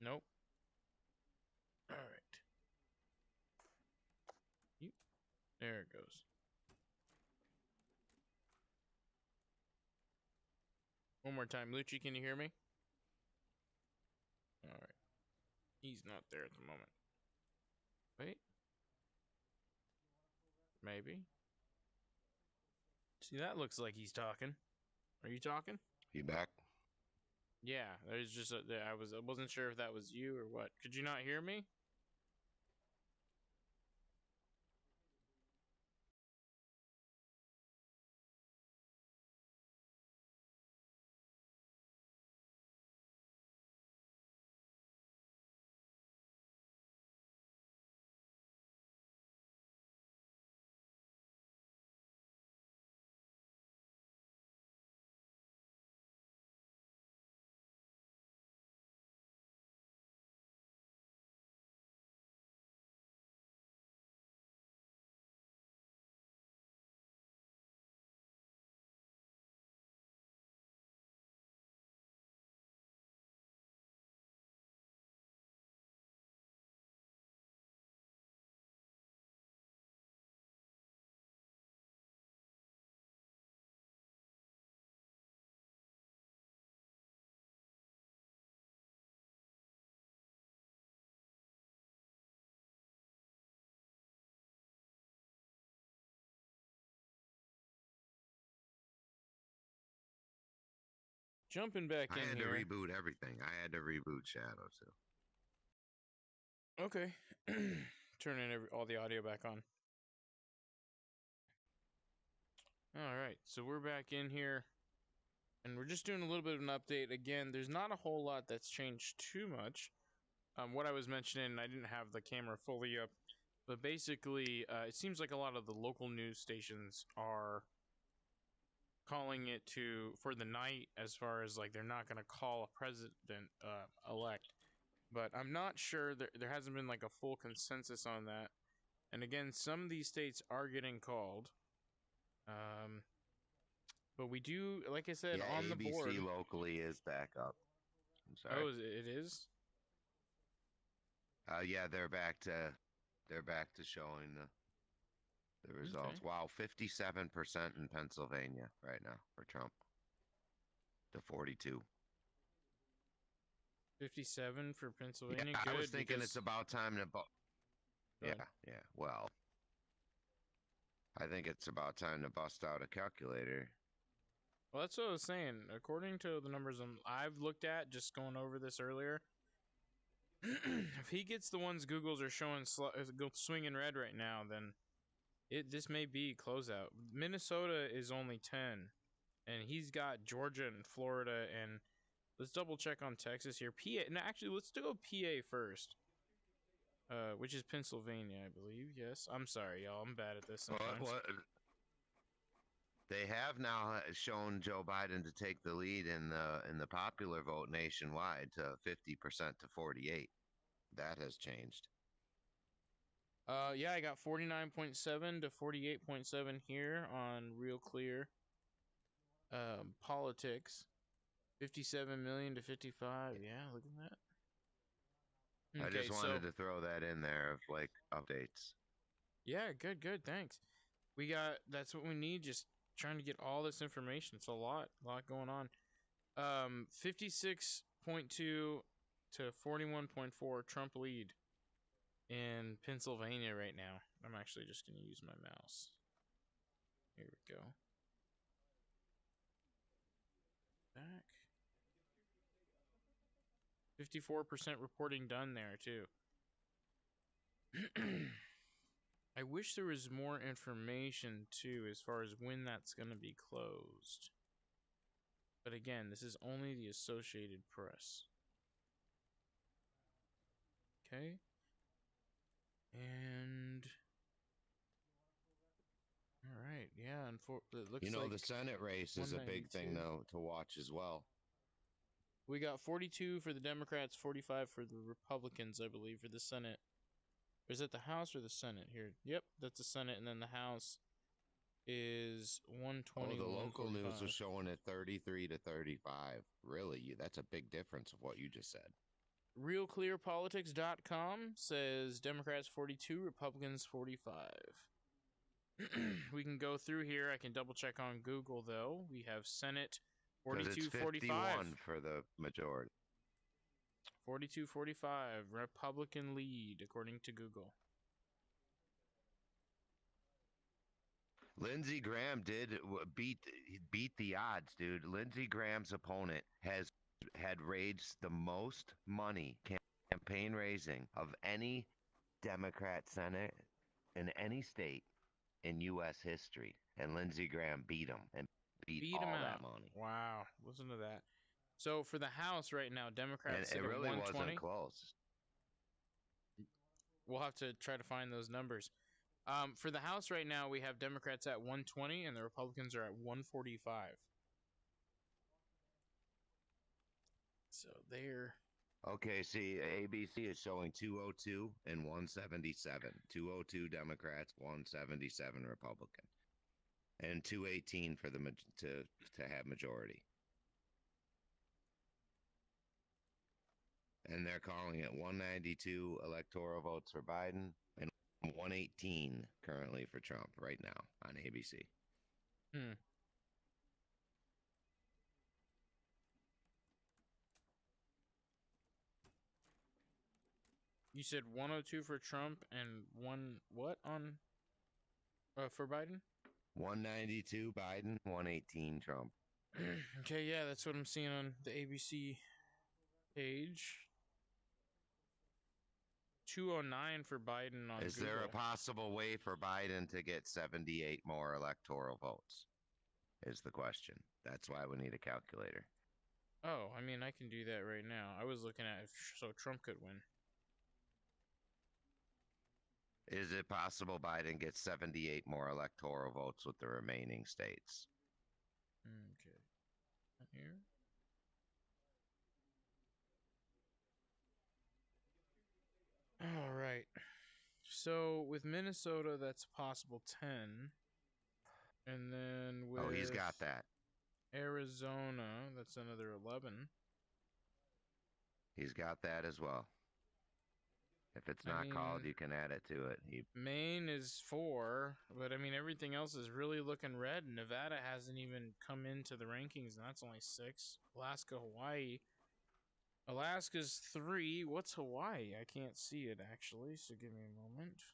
Nope. Alright. There it goes. One more time. Lucci, can you hear me? Alright. He's not there at the moment. Wait. Maybe. See, that looks like he's talking. Are you talking? You back? Yeah, there's just I wasn't sure if that was you or what. Could you not hear me? Jumping back I in had here. to reboot everything. I had to reboot Shadow too. Okay. Turning all the audio back on. Alright, so we're back in here. And we're just doing a little bit of an update. Again, there's not a whole lot that's changed too much. What I was mentioning, I didn't have the camera fully up. But basically, it seems like a lot of the local news stations are calling it for the night, as far as like they're not going to call a president elect. But I'm not sure. There hasn't been like a full consensus on that. And again, some of these states are getting called. But we do, like I said, Yeah, on the ABC board. locally is back up. I'm sorry. Oh, it is? Yeah, they're back to showing the results. Okay. Wow, 57% in Pennsylvania right now for Trump to 42. 57 for Pennsylvania. Yeah, Good, I was thinking because... it's about time to. Go ahead. Yeah. Well, I think it's about time to bust out a calculator. Well, that's what I was saying. According to the numbers I've looked at, just going over this earlier, if he gets the ones Google's are showing swinging red right now, then this may be closeout. Minnesota is only 10, and he's got Georgia and Florida, and let's double check on Texas here. PA. No, actually, let's go PA first. Which is Pennsylvania, I believe. Yes. I'm sorry, y'all. I'm bad at this sometimes. They have now shown Joe Biden to take the lead in the popular vote nationwide to 50% to 48. That has changed. Yeah, I got 49.7 to 48.7 here on Real Clear. Politics. 57 million to 55. Yeah, look at that. I just wanted to throw that in there of like updates. Yeah, good, thanks. That's what we need, just trying to get all this information. It's a lot going on. 56.2 to 41.4 Trump lead in Pennsylvania right now. I'm actually just going to use my mouse. Here we go. Back. 54% reporting done there, too. I wish there was more information, too, as far as when that's going to be closed. But again, this is only the Associated Press. Okay. And... Alright, yeah, and it looks You know, like the Senate race is a big thing, 192. though, to watch as well. We got 42 for the Democrats, 45 for the Republicans, I believe, for the Senate. Or is it the House or the Senate here? Yep, that's the Senate, and then the House is 120. Oh, the local news was showing it 33 to 35. Really? That's a big difference of what you just said. RealClearPolitics.com says Democrats 42, Republicans 45. We can go through here. I can double check on Google, though. We have Senate 42, 45. 51 for the majority. 42-45, Republican lead, according to Google. Lindsey Graham did beat the odds, dude. Lindsey Graham's opponent had raised the most money campaign raising of any Democrat Senate in any state in U.S. history, and Lindsey Graham beat him and beat all that money. Wow, listen to that. So for the House right now, Democrats sit it really at 120. wasn't close. We'll have to try to find those numbers. For the House right now, we have Democrats at 120 and the Republicans are at 145. So they're... Okay, see, ABC is showing 202 and 177. 202 Democrats, 177 Republican. And 218 for the to have majority. And they're calling it 192 electoral votes for Biden and 118 currently for Trump right now on ABC. You said 102 for Trump and what on for Biden? 192 Biden, 118 Trump. Okay, yeah, that's what I'm seeing on the ABC page. 209 for Biden on Is Google. there a possible way for Biden to get 78 more electoral votes? Is the question. That's why we need a calculator. Oh, I mean, I can do that right now. I was looking at so Trump could win. Is it possible Biden gets 78 more electoral votes with the remaining states? Okay. Here. All right. So with Minnesota, that's possible 10. And then with... Oh, he's got that. Arizona, that's another 11. He's got that as well. If it's not called, you can add it to it. Maine is 4, but I mean, everything else is really looking red. Nevada hasn't even come into the rankings, and that's only 6. Alaska, Hawaii. Alaska's 3. What's Hawaii? I can't see it, actually, so give me a moment.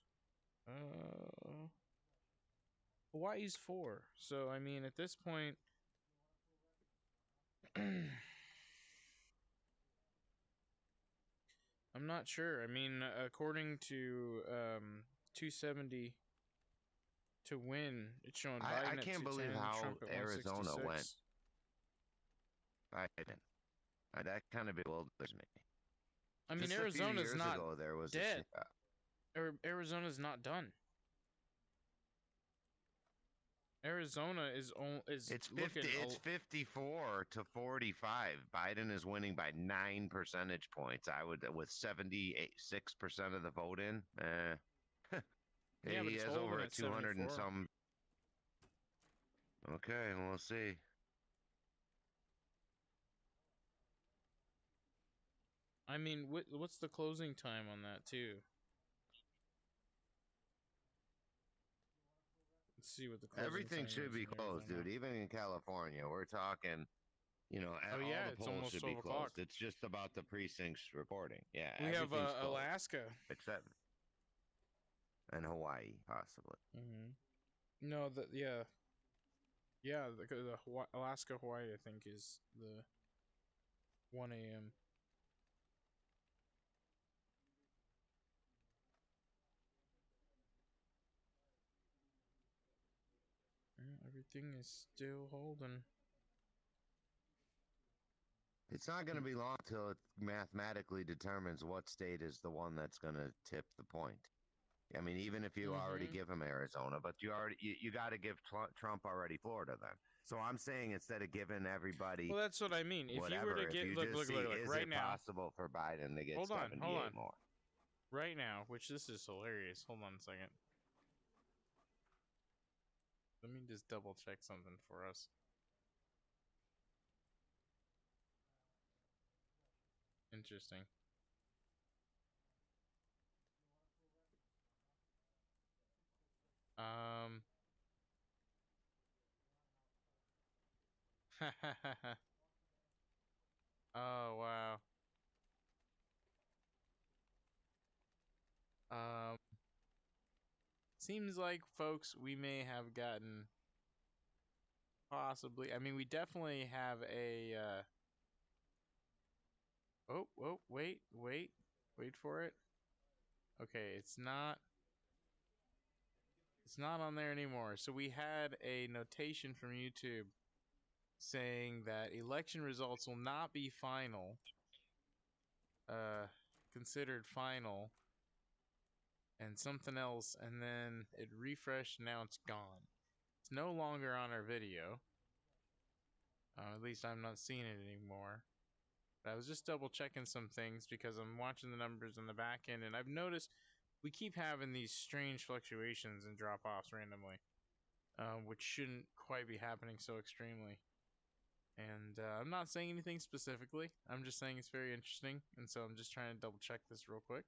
Hawaii's 4. So, I mean, at this point... I'm not sure. I mean, according to 270 to win, it's showing Biden I can't believe how Arizona went. Biden. That kind of bewilders me. I mean, just Arizona's not ago, there was dead. Arizona's not done. Arizona is it's 50. It's 54 to 45. Biden is winning by 9 percentage points. I would with 76% of the vote in. Yeah, he has over a 200 and some. Okay, we'll see. I mean, what's the closing time on that too? Let's see what the closing everything time should be closed, dude. Even in California, we're talking. You know, all the polls should be closed. It's just about the precincts reporting. Yeah, we have Alaska, except and Hawaii, possibly. No, the Alaska, Hawaii, I think is the 1 a.m. Everything is still holding. It's not going to be long till it mathematically determines what state is the one that's going to tip the point. I mean, even if you already give him Arizona, but you got to give Trump already Florida then. So I'm saying instead of giving everybody Well, that's what I mean. If you were whatever, to if get you look, just look, see, look, look, is right it now. possible for Biden to get Hold on, 78 more? Right now, which this is hilarious. Hold on a second. Let me just double check something for us. Interesting. Um. Oh wow. Seems like, folks, we may have gotten possibly. I mean, we definitely have a. Oh, wait for it. Okay, it's not. It's not on there anymore. So we had a notation from YouTube saying that election results will not be final. Considered final. And something else, and then it refreshed, now it's gone. It's no longer on our video. At least I'm not seeing it anymore. But I was just double checking some things because I'm watching the numbers on the back end, and I've noticed we keep having these strange fluctuations and drop-offs randomly, which shouldn't quite be happening so extremely. And I'm not saying anything specifically. I'm just saying it's very interesting, and so I'm just trying to double check this real quick.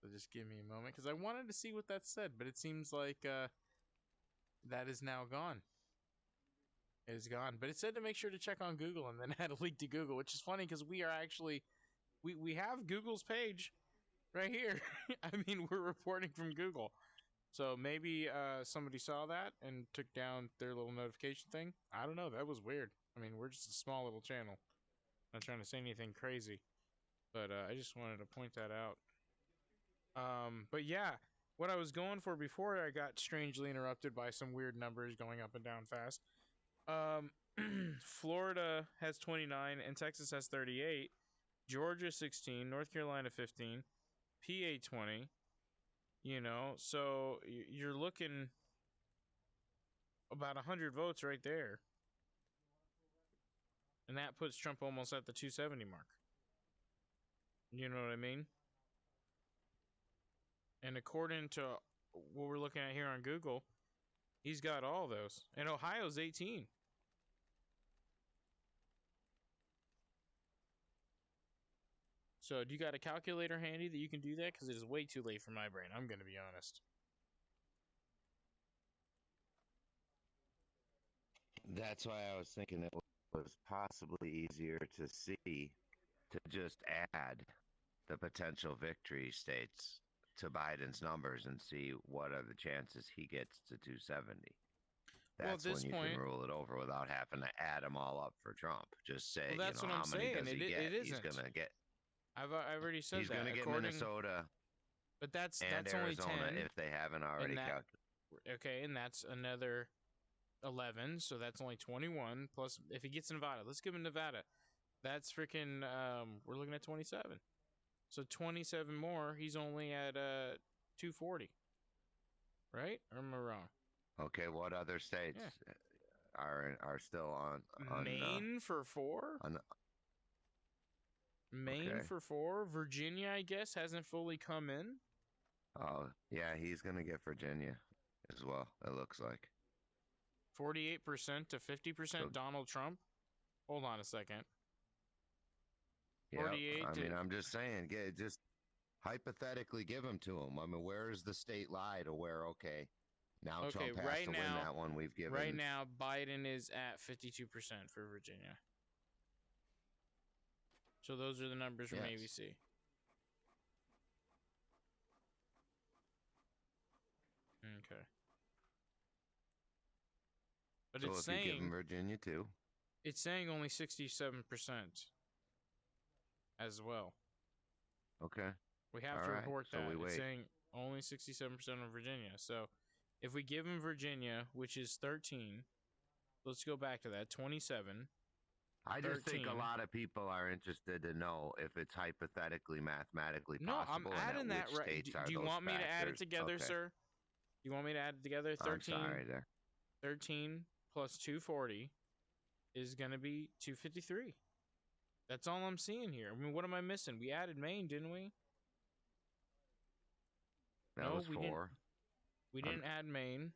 So just give me a moment, because I wanted to see what that said, but it seems like that is now gone. It is gone. But it said to make sure to check on Google, and then had a link to Google, which is funny because we are actually, we have Google's page right here. I mean, we're reporting from Google. So maybe somebody saw that and took down their little notification thing. I don't know. That was weird. I mean, we're just a small little channel. Not trying to say anything crazy. But I just wanted to point that out. But yeah, what I was going for before I got strangely interrupted by some weird numbers going up and down fast. Florida has 29 and Texas has 38. Georgia 16, North Carolina 15, PA 20. You know, so you're looking about 100 votes right there. And that puts Trump almost at the 270 mark. You know what I mean? And according to what we're looking at here on Google, he's got all those. And Ohio's 18. So do you got a calculator handy that you can do that? Because it is way too late for my brain. I'm going to be honest. That's why I was thinking it was possibly easier to see to just add the potential victory states to Biden's numbers and see what are the chances he gets to 270. That's well, when you can rule it over without having to add them all up for Trump. Just say, well, that's you know, what how I'm many saying. does he get? It He's isn't. gonna get. I've already said he's that. He's gonna get Minnesota. But that's Arizona only 10 if they haven't already calculated. Okay, and that's another 11, so that's only 21. Plus, if he gets Nevada, let's give him Nevada. That's freaking. We're looking at 27. So 27 more. He's only at 240. Right? Or am I wrong? Okay, what other states are still on Maine for 4? Maine for 4. Virginia, I guess, hasn't fully come in. Oh, yeah, he's going to get Virginia as well, it looks like. 48% to 50% Donald Trump? Hold on a second. Yeah, I mean, I'm just saying, just hypothetically give him to him. I mean, where is the state lie to where, okay, now Trump has to win that one we've given. Right now, Biden is at 52% for Virginia. So those are the numbers from ABC. Okay. But so it's if saying you give him Virginia too. It's saying only 67% as well. Okay. We have to report that. It's saying only 67% of Virginia. So If we give him Virginia, which is 13, let's go back to that, 27. I just think a 13. lot of people are interested to know if it's hypothetically, mathematically No, I'm possible, adding and that at which right. states are Do you those want me to add it factors. together, Okay. sir? You want me to add it together? I'm sorry there. 13 plus 240 is going to be 253. That's all I'm seeing here. I mean, what am I missing? We added Maine, didn't we? That was we 4. didn't. We didn't add Maine.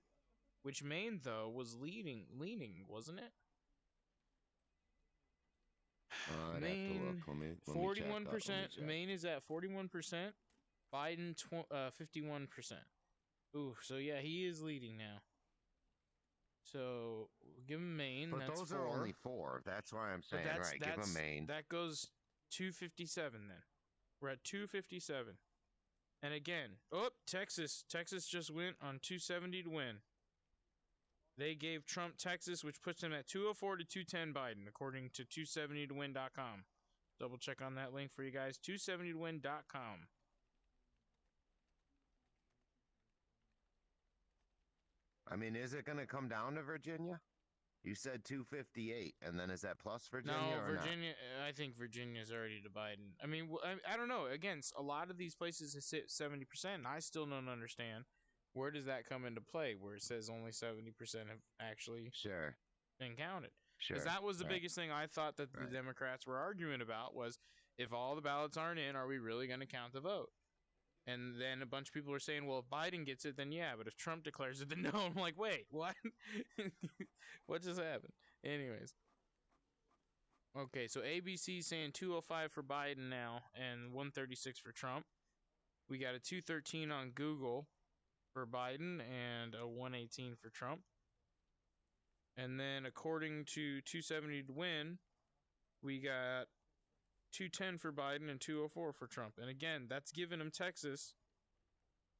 Which Maine, though, was leaning, wasn't it? I'd Maine, have to look. Let me check. 41%. Maine is at 41%. Biden, 51%. Ooh, so yeah, he is leading now. So give him Maine. But that's those 4. are only 4. That's why I'm saying, right, give him Maine. That goes 257 then. We're at 257. And again, Texas. Texas just went on 270 to win. They gave Trump Texas, which puts him at 204 to 210 Biden, according to 270towin.com. Double check on that link for you guys. 270towin.com. I mean, is it going to come down to Virginia? You said 258, and then is that plus Virginia No, or Virginia. I think Virginia's already to Biden. I mean, I don't know. Again, a lot of these places have hit 70%. I still don't understand where does that come into play, where it says only 70% have actually been counted. Because that was the biggest thing I thought that the Democrats were arguing about was, if all the ballots aren't in, are we really going to count the vote? And then a bunch of people are saying, well, if Biden gets it, then yeah. But if Trump declares it, then no. I'm like, wait, what? What just happened? Anyways. Okay, so ABC saying 205 for Biden now and 136 for Trump. We got a 213 on Google for Biden and a 118 for Trump. And then according to 270 to win, we got 210 for Biden and 204 for Trump. And again, that's giving him Texas.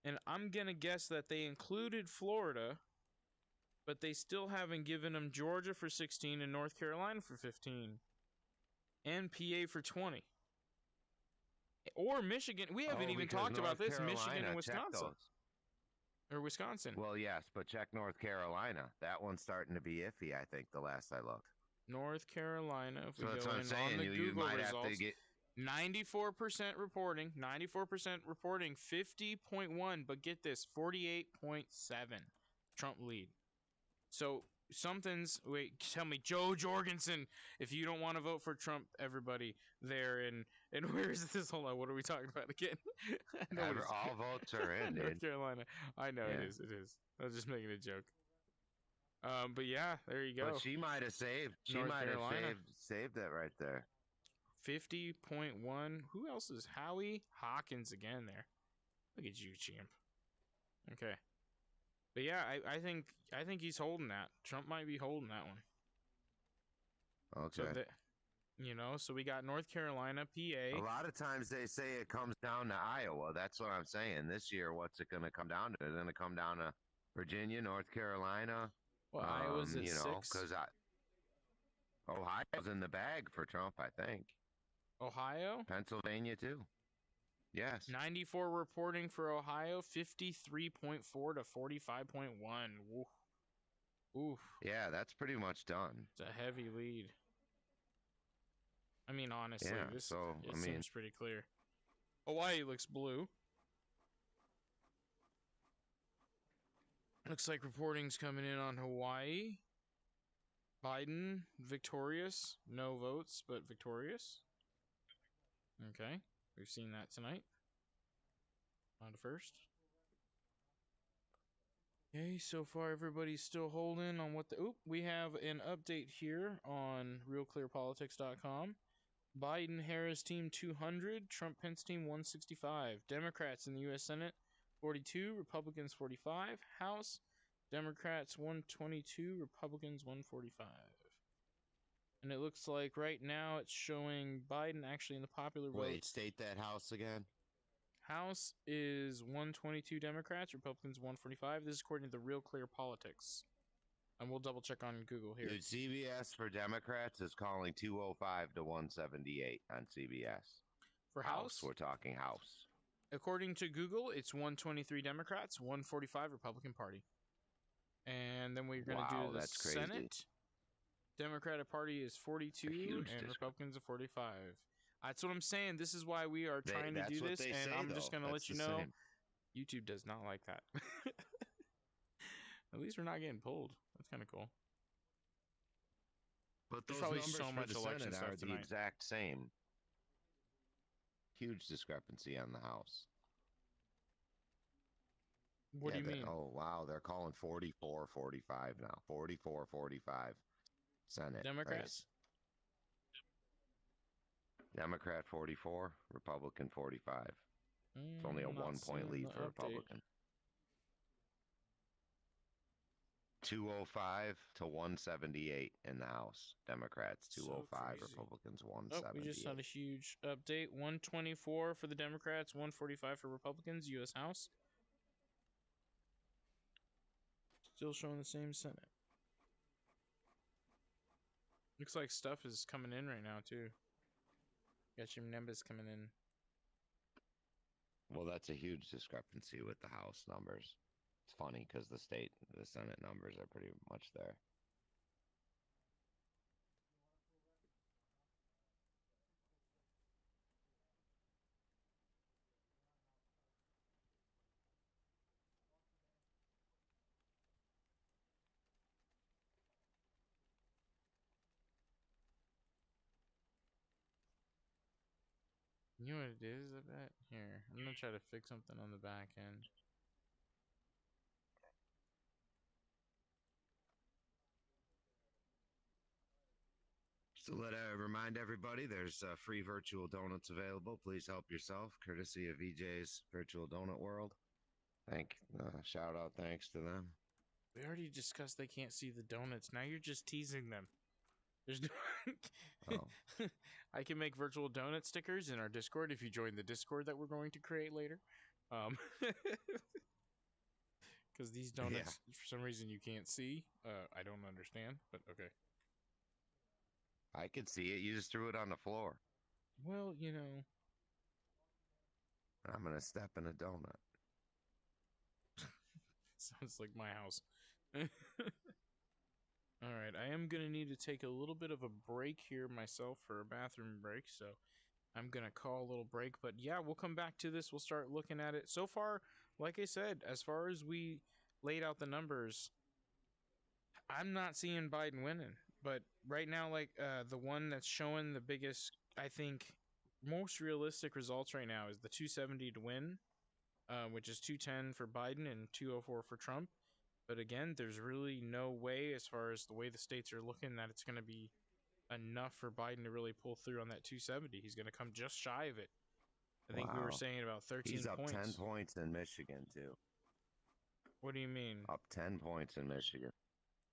And I'm going to guess that they included Florida, but they still haven't given him Georgia for 16 and North Carolina for 15 and PA for 20. Or Michigan. We haven't even talked about this. Michigan and Wisconsin. Or Wisconsin. Well, yes, but check North Carolina. That one's starting to be iffy, I think, the last I looked. North Carolina, if we that's go what I'm in saying. on the Google might results, have to get 94% reporting, 50.1, but get this, 48.7 Trump lead. So tell me, Joe Jorgensen, if you don't want to vote for Trump, everybody there and where is this? Hold on, what are we talking about again? all votes are in, North dude. Carolina. I know it is. I was just making a joke. But yeah, there you go. But she might have saved. She might have saved that right there. 50.1. Who else is Howie Hawkins again there? Look at you, champ. Okay. But yeah, I think he's holding that. Trump might be holding that one. Okay. So we got North Carolina, PA. A lot of times they say it comes down to Iowa. That's what I'm saying. This year, what's it going to come down to? It's going to come down to Virginia, North Carolina. Well, Iowa's at 6. Because Ohio's in the bag for Trump, I think. Ohio? Pennsylvania, too. Yes. 94 reporting for Ohio, 53.4 to 45.1. Oof. Oof. Yeah, that's pretty much done. It's a heavy lead. I mean, honestly, seems pretty clear. Hawaii looks blue. Looks like reporting's coming in on Hawaii. Biden, victorious. No votes, but victorious. Okay. We've seen that tonight. On to first. Okay, so far everybody's still holding on what the... Oop, we have an update here on RealClearPolitics.com. Biden-Harris team 200, Trump-Pence team 165. Democrats in the U.S. Senate 42, Republicans 45. House, Democrats 122, Republicans 145. And it looks like right now it's showing Biden actually in the popular vote. Wait, state that House again. House is 122 Democrats, Republicans 145. This is according to the Real Clear Politics. And we'll double check on Google here. Dude, CBS for Democrats is calling 205 to 178 on CBS. For House? We're talking House. According to Google, it's 123 Democrats, 145 Republican Party. And then we're going to Wow, do the that's crazy. Senate. Democratic Party is 42 huge and discrepancy. Republicans are 45. That's what I'm saying. This is why we are trying to do this, and I'm just going to let you know YouTube does not like that. At least we're not getting pulled. That's kind of cool. But There's those probably numbers so for much the election Senate stuff are the tonight. exact same. Huge discrepancy on the House. What do you mean? Oh, wow. They're calling 44-45 now. 44-45 Senate Democrats? race. Democrat 44, Republican 45. It's only a I'm not 1-point seeing lead the for update. Republican. 205 to 178 in the House. Democrats 205, crazy. Republicans Oh, 178. we just had a huge update. 124 for the Democrats, 145 for Republicans, U.S. House. Still showing the same Senate. Looks like stuff is coming in right now, too. Got your numbers coming in. Well, that's a huge discrepancy with the House numbers. It's funny because the Senate numbers are pretty much there. You know what it is, I bet? Here, I'm gonna try to fix something on the back end. So remind everybody, there's free virtual donuts available. Please help yourself, courtesy of VJ's Virtual Donut World. Shout out, thanks to them. We already discussed they can't see the donuts. Now you're just teasing them. There's no... I can make virtual donut stickers in our Discord if you join the Discord that we're going to create later. Because these donuts, for some reason, you can't see. I don't understand, but okay. I could see it. You just threw it on the floor. Well, you know. I'm going to step in a donut. Sounds like my house. Alright, I am going to need to take a little bit of a break here myself for a bathroom break, so I'm going to call a little break. But yeah, we'll come back to this. We'll start looking at it. So far, like I said, as far as we laid out the numbers, I'm not seeing Biden winning. But right now, like the one that's showing the biggest, I think, most realistic results right now is the 270 to win, which is 210 for Biden and 204 for Trump. But again, there's really no way, as far as the way the states are looking, that it's going to be enough for Biden to really pull through on that 270. He's going to come just shy of it. I think we were saying about 13 He's up points. 10 points in Michigan, too. What do you mean? Up 10 points in Michigan.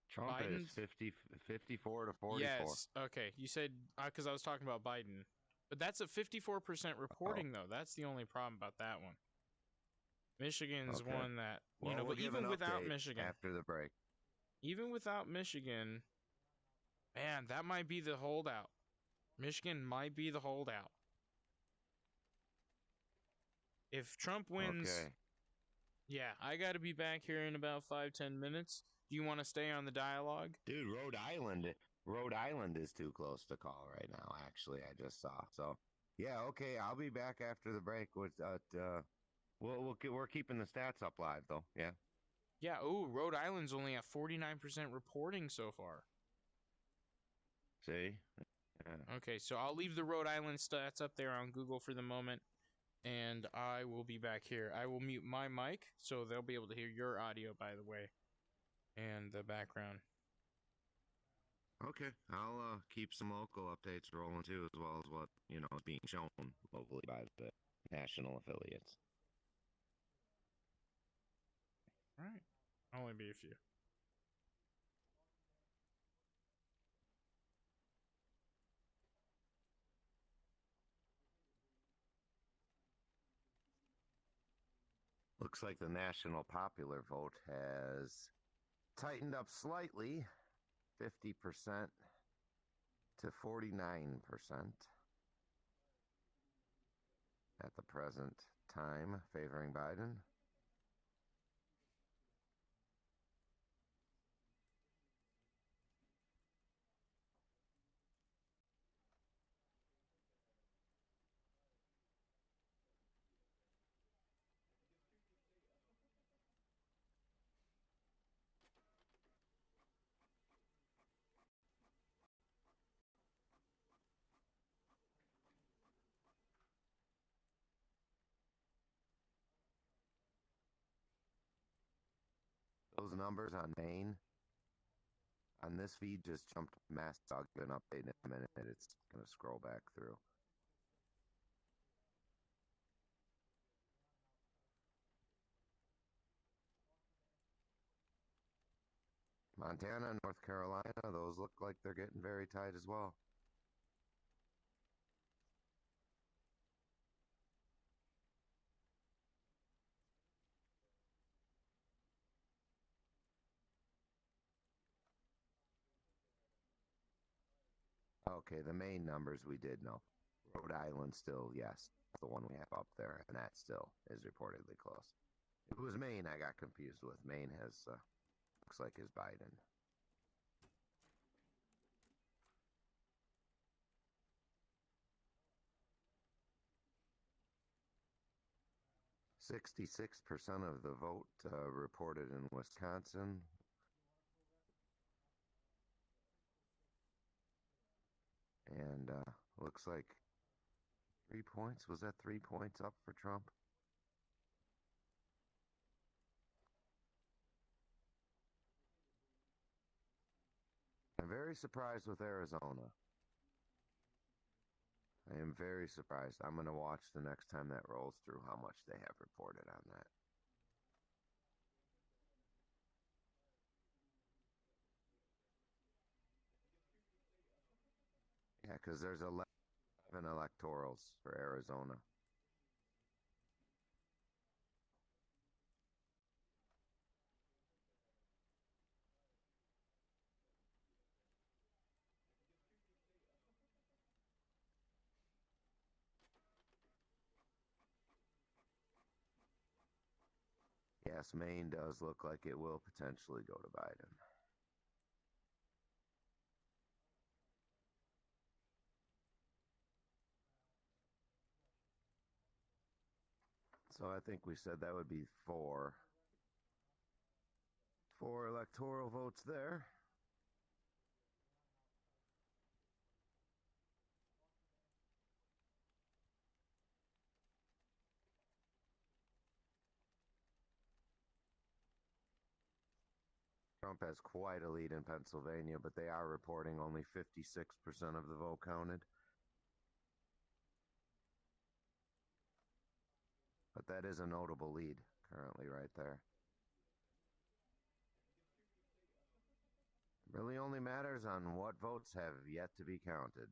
Trump Biden's... is 54 to 44. Yes, okay. You said, because I was talking about Biden. But that's a 54% reporting, though. That's the only problem about that one. Michigan's one that, you know, but even without Michigan. After the break. Even without Michigan, man, that might be the holdout. Michigan might be the holdout. If Trump wins, yeah, I got to be back here in about 5-10 minutes. Do you want to stay on the dialogue? Dude, Rhode Island is too close to call right now, actually, I just saw. So, yeah, okay, I'll be back after the break with we're keeping the stats up live, though. Yeah. Yeah. Ooh, Rhode Island's only at 49% reporting so far. See? Yeah. Okay, so I'll leave the Rhode Island stats up there on Google for the moment, and I will be back here. I will mute my mic, so they'll be able to hear your audio, by the way, and the background. Okay, I'll keep some local updates rolling, too, as well as what, is being shown locally by the national affiliates. All right. Only be a few. Looks like the national popular vote has tightened up slightly, 50% to 49% at the present time, favoring Biden. numbers on Maine. On this feed, just jumped Mass Dog, an update in a minute. It's going to scroll back through. Montana and North Carolina, those look like they're getting very tight as well. Okay, the main numbers we did know. Rhode Island still, yes, the one we have up there, and that still is reportedly close. It was Maine I got confused with. Maine has, looks like is Biden. "66% of the vote reported in Wisconsin." And looks like 3 points. Was that 3 points up for Trump? I'm very surprised with Arizona. I am very surprised. I'm going to watch the next time that rolls through how much they have reported on that. Yeah, because there's 11 electorals for Arizona. Yes, Maine does look like it will potentially go to Biden. So I think we said that would be four electoral votes there. Trump has quite a lead in Pennsylvania, but they are reporting only 56% of the vote counted. But that is a notable lead currently right there. It really only matters on what votes have yet to be counted.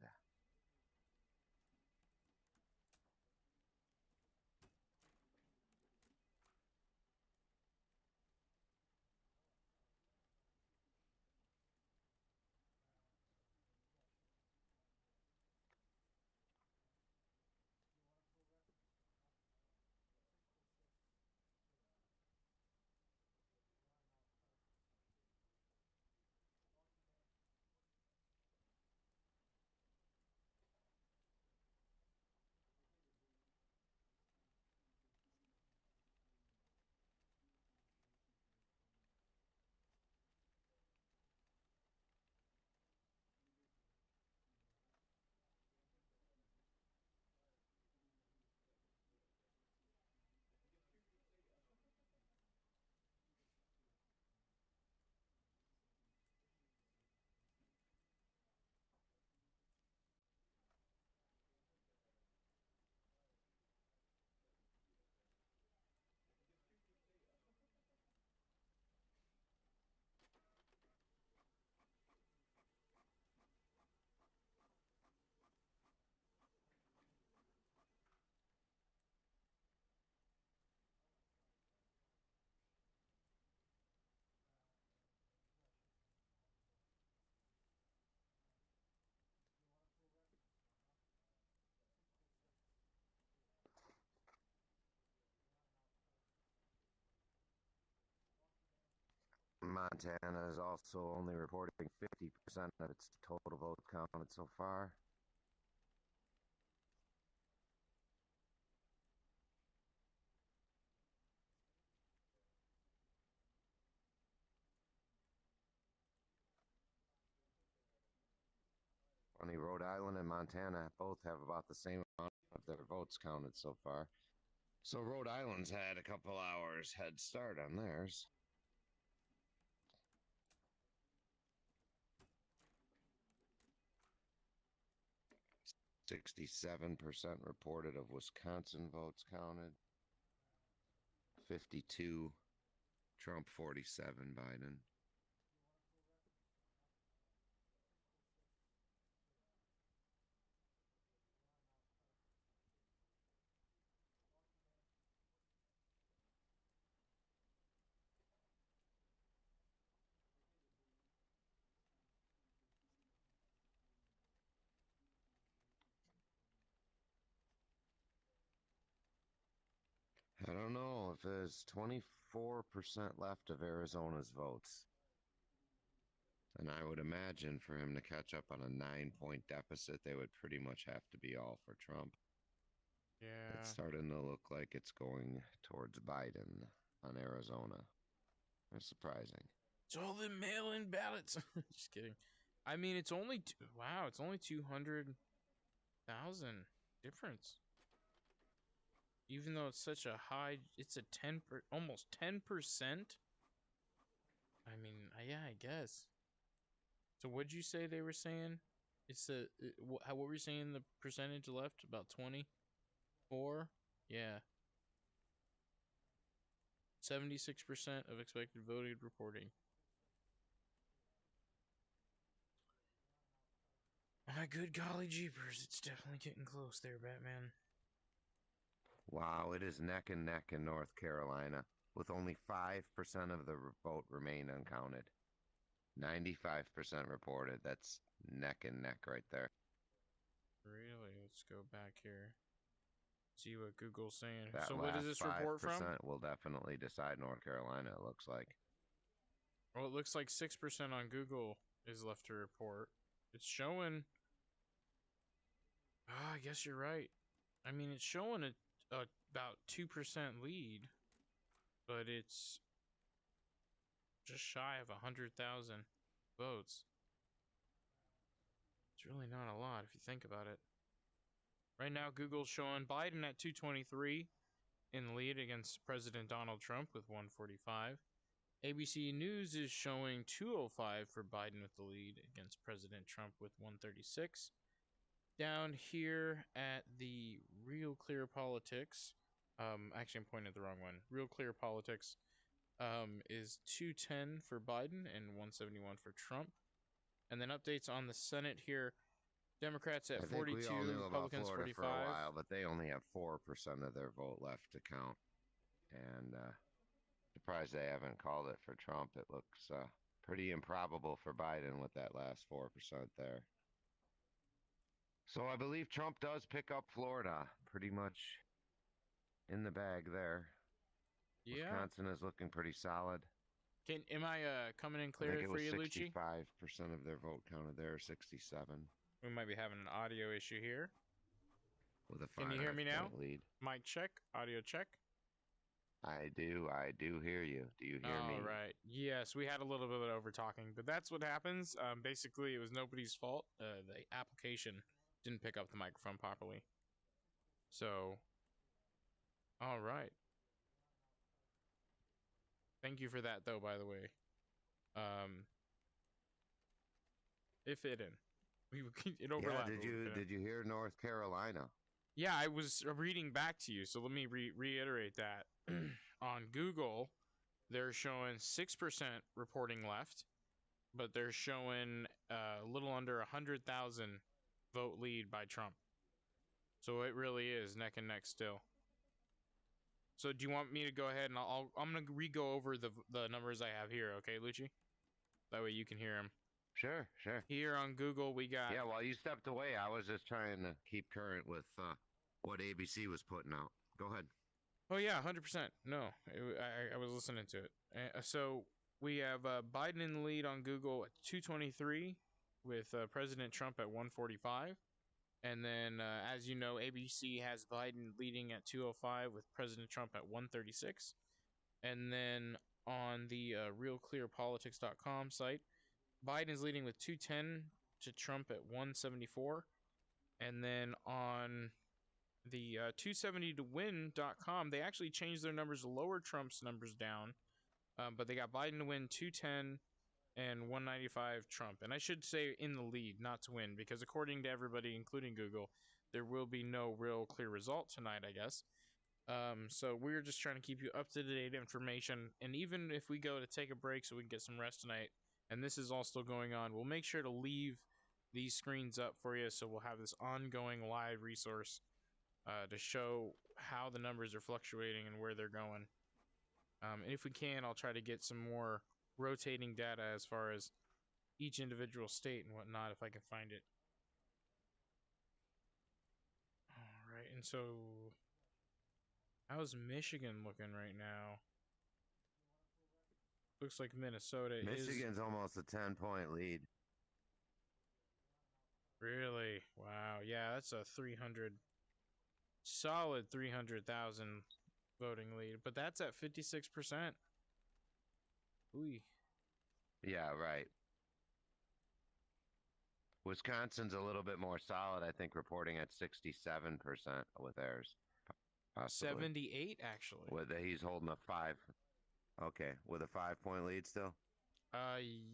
Montana is also only reporting 50% of its total vote counted so far. Funny, Rhode Island and Montana both have about the same amount of their votes counted so far. So Rhode Island's had a couple hours head start on theirs. 67% reported of Wisconsin votes counted. 52 Trump, 47 Biden. I don't know if there's 24% left of Arizona's votes. And I would imagine for him to catch up on a 9-point deficit, they would pretty much have to be all for Trump. Yeah. It's starting to look like it's going towards Biden on Arizona. It's surprising. It's all the mail-in ballots. Just kidding. I mean, it's only wow. It's only 200,000 difference. Even though it's such a high, it's a almost 10%. I mean, yeah, I guess. So what'd you say they were saying? It's what were you saying the percentage left? About 24? Yeah. 76% of expected voting reporting. My good golly jeepers, it's definitely getting close there, Batman. Wow, it is neck and neck in North Carolina, with only 5% of the vote remain uncounted. 95% reported. That's neck and neck right there. Really? Let's go back here. See what Google's saying. That So what is this report from? 5% will definitely decide North Carolina, it looks like. Well, it looks like 6% on Google is left to report. It's showing... Oh, I guess you're right. I mean, it's showing a about 2% lead, but it's just shy of 100,000 votes. It's really not a lot if you think about it. Right now, Google's showing Biden at 223 in the lead against President Donald Trump with 145. ABC News is showing 205 for Biden with the lead against President Trump with 136. Down here at the Real Clear Politics, actually I'm pointing at the wrong one. Real Clear Politics is 210 for Biden and 171 for Trump. And then updates on the Senate here. Democrats at 42, I think we all knew about Republicans Florida 45. for a while, but they only have 4% of their vote left to count. And surprised they haven't called it for Trump. It looks pretty improbable for Biden with that last 4% there. So I believe Trump does pick up Florida, pretty much in the bag there. Yeah. Wisconsin is looking pretty solid. Am I coming in I clear think for you, it was Lucci? 65% of their vote counted there, 67. We might be having an audio issue here. With a 5 Can you hear me now? lead. Mic check, audio check. I do hear you. Do you hear me? All right. Yes, we had a little bit of over talking, but that's what happens. Basically, it was nobody's fault. The application didn't pick up the microphone properly. So, all right. Thank you for that, though. By the way, it fit in. It overlapped. Yeah, did you hear North Carolina? Yeah, I was reading back to you, so let me reiterate that. On Google, they're showing 6% reporting left, but they're showing a little under 100,000 vote lead by Trump. So it really is neck and neck still. So do you want me to go ahead and I'm gonna re-go over the numbers I have here, okay, Lucci? That way you can hear them. Sure. Here on Google, we got... Yeah, while you stepped away, I was just trying to keep current with what ABC was putting out. Go ahead. Oh, yeah, 100%. No, I was listening to it. So we have Biden in the lead on Google at 223 with President Trump at 145. And then, as you know, ABC has Biden leading at 205 with President Trump at 136. And then on the realclearpolitics.com site, Biden is leading with 210 to Trump at 174. And then on the 270towin.com, they actually changed their numbers to lower Trump's numbers down. But they got Biden to win 210 and 195 Trump. And I should say in the lead, not to win, because according to everybody, including Google, there will be no real clear result tonight, I guess. So we're just trying to keep you up to date information, and even if we go to take a break so we can get some rest tonight, and this is all still going on, we'll make sure to leave these screens up for you, so we'll have this ongoing live resource to show how the numbers are fluctuating and where they're going. And if we can, I'll try to get some more rotating data as far as each individual state and whatnot, if I can find it. All right, and so how's Michigan looking right now? Looks like Minnesota Michigan's almost a 10-point lead. Really? Wow. Yeah, that's a solid 300,000 voting lead, but that's at 56%. Ooh. Yeah, right. Wisconsin's a little bit more solid, I think, reporting at 67% with theirs. Possibly. 78, actually. He's holding a 5. Okay, with a 5-point lead still?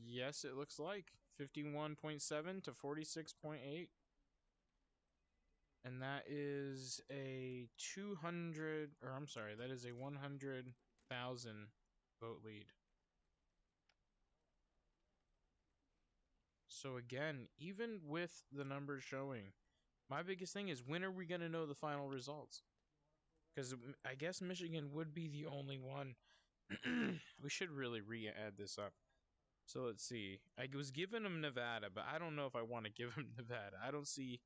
Yes, it looks like 51.7 to 46.8. And that is a 100,000 vote lead. So again, even with the numbers showing, my biggest thing is, when are we going to know the final results? Because I guess Michigan would be the only one. We should really re-add this up. So let's see. I was giving him Nevada, but I don't know if I want to give him Nevada. I don't see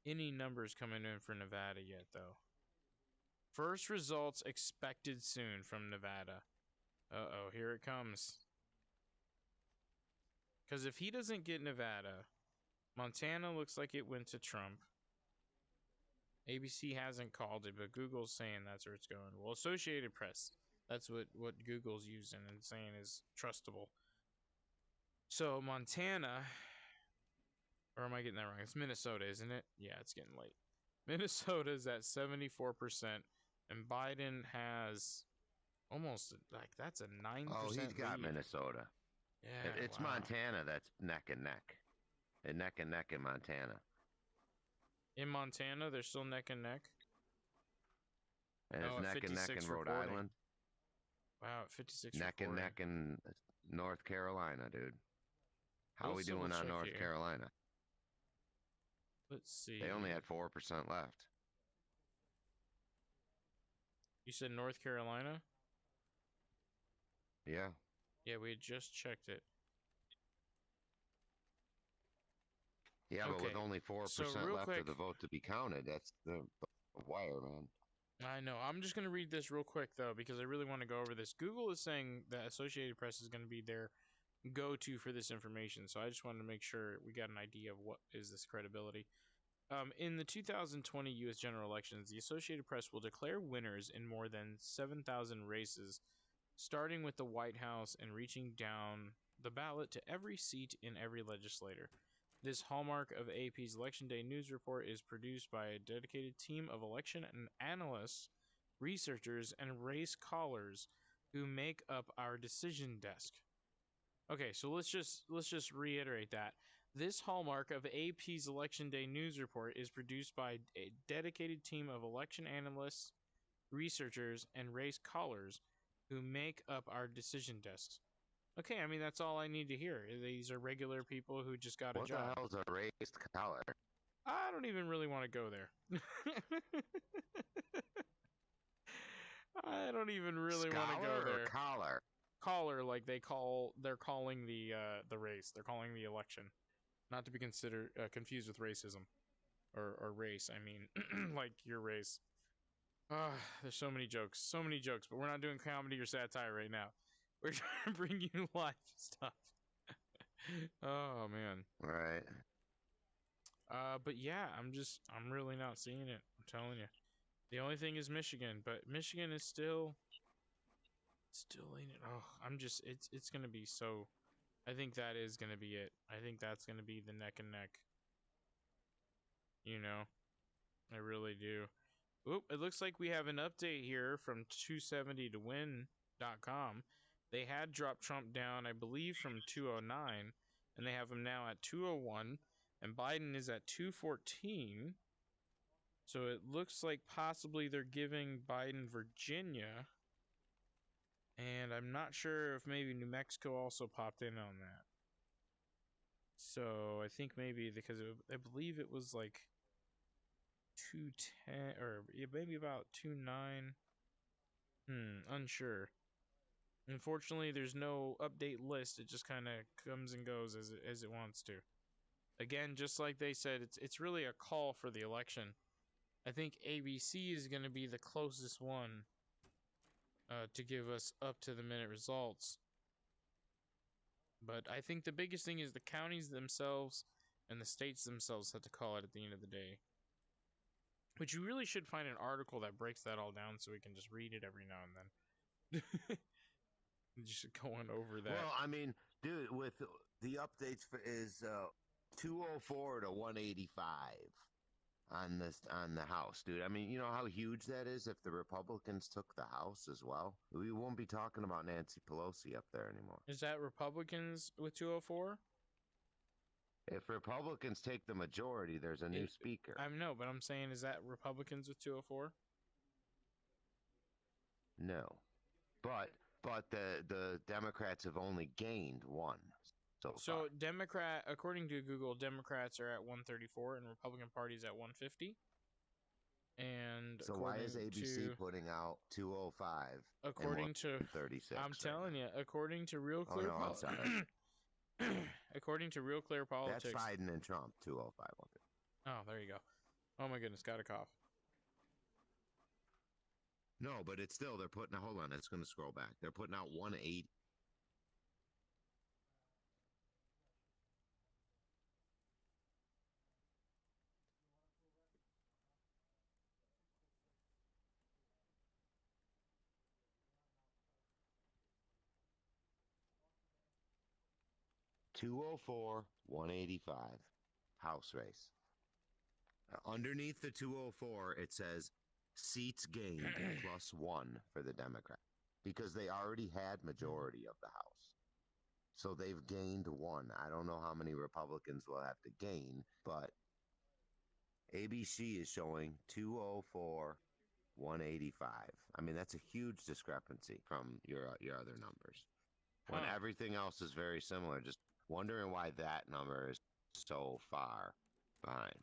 any numbers coming in for Nevada yet, though. First results expected soon from Nevada. Uh-oh, here it comes. Because if he doesn't get Nevada, Montana looks like it went to Trump. ABC hasn't called it, but Google's saying that's where it's going. Well, Associated Press, that's what Google's using and saying is trustable. So Montana, or am I getting that wrong? It's Minnesota, isn't it? Yeah, it's getting late. Minnesota's at 74%, and Biden has almost, like, that's a 9% Oh, he's got lead. Minnesota. Yeah, it's wow. Montana that's neck and neck. And neck and neck in Montana. In Montana, they're still neck and neck? And it's neck and neck in Rhode Island. Wow, 56 Neck and neck in North Carolina, dude. How are we doing on North Carolina? Let's see. They only had 4% left. You said North Carolina? Yeah. Yeah, we had just checked it. Yeah, but with only 4% left of the vote to be counted, that's the wire, man. I know. I'm just going to read this real quick, though, because I really want to go over this. Google is saying that Associated Press is going to be their go-to for this information, so I just wanted to make sure we got an idea of what is this credibility. In the 2020 U.S. general elections, the Associated Press will declare winners in more than 7,000 races, starting with the White House and reaching down the ballot to every seat in every legislature. This hallmark of AP's Election Day news report is produced by a dedicated team of election analysts, researchers, and race callers who make up our decision desk. Okay, so let's just reiterate that. This hallmark of AP's Election Day news report is produced by a dedicated team of election analysts, researchers, and race callers who make up our decision desks. Okay, I mean, that's all I need to hear. These are regular people who just got a job. What the hell's a raised collar? I don't even really want to go there. I don't even really want to go there. Or collar? Caller, like they're calling the race. They're calling the election. Not to be confused with racism. Or race, I mean, like your race. There's so many jokes, but we're not doing comedy or satire right now. We're trying to bring you live stuff. Oh, man. Right. But yeah, I'm really not seeing it. I'm telling you. The only thing is Michigan, but Michigan is still ain't it. Oh, it's going to be so, I think that is going to be it. I think that's going to be the neck and neck. You know, I really do. Oop, it looks like we have an update here from 270towin.com. They had dropped Trump down, I believe, from 209, and they have him now at 201, and Biden is at 214. So it looks like possibly they're giving Biden Virginia. And I'm not sure if maybe New Mexico also popped in on that. So I think maybe because I believe it was like 210 or maybe about 29. Unsure. Unfortunately, there's no update list. It just kind of comes and goes as it wants to. Again, just like they said, it's really a call for the election. I think ABC is going to be the closest one to give us up to the minute results. But I think the biggest thing is the counties themselves and the states themselves have to call it at the end of the day. But you really should find an article that breaks that all down so we can just read it every now and then. Just going over that. Well, I mean, dude, with the updates is 204 to 185 on the House, dude. I mean, you know how huge that is if the Republicans took the House as well? We won't be talking about Nancy Pelosi up there anymore. Is that Republicans with 204? If Republicans take the majority, there's a new speaker. I know, but I'm saying, is that Republicans with 204? No. But the Democrats have only gained one. So according to Google, Democrats are at 134 and Republican Party's at 150. And so why is ABC putting out 205? According to 36. I'm telling you, according to Real Clear Politics. According to Real Clear Politics. That's Biden and Trump, 205. Oh, there you go. Oh my goodness, got a cough. No, but it's still, they're putting, hold on, it's going to scroll back. They're putting out 180. $204, 185 House race. Underneath the 204, it says seats gained +1 for the Democrat because they already had majority of the House. So they've gained 1. I don't know how many Republicans will have to gain, but ABC is showing 204, 185. I mean, that's a huge discrepancy from your other numbers. When everything else is very similar, just wondering why that number is so far behind.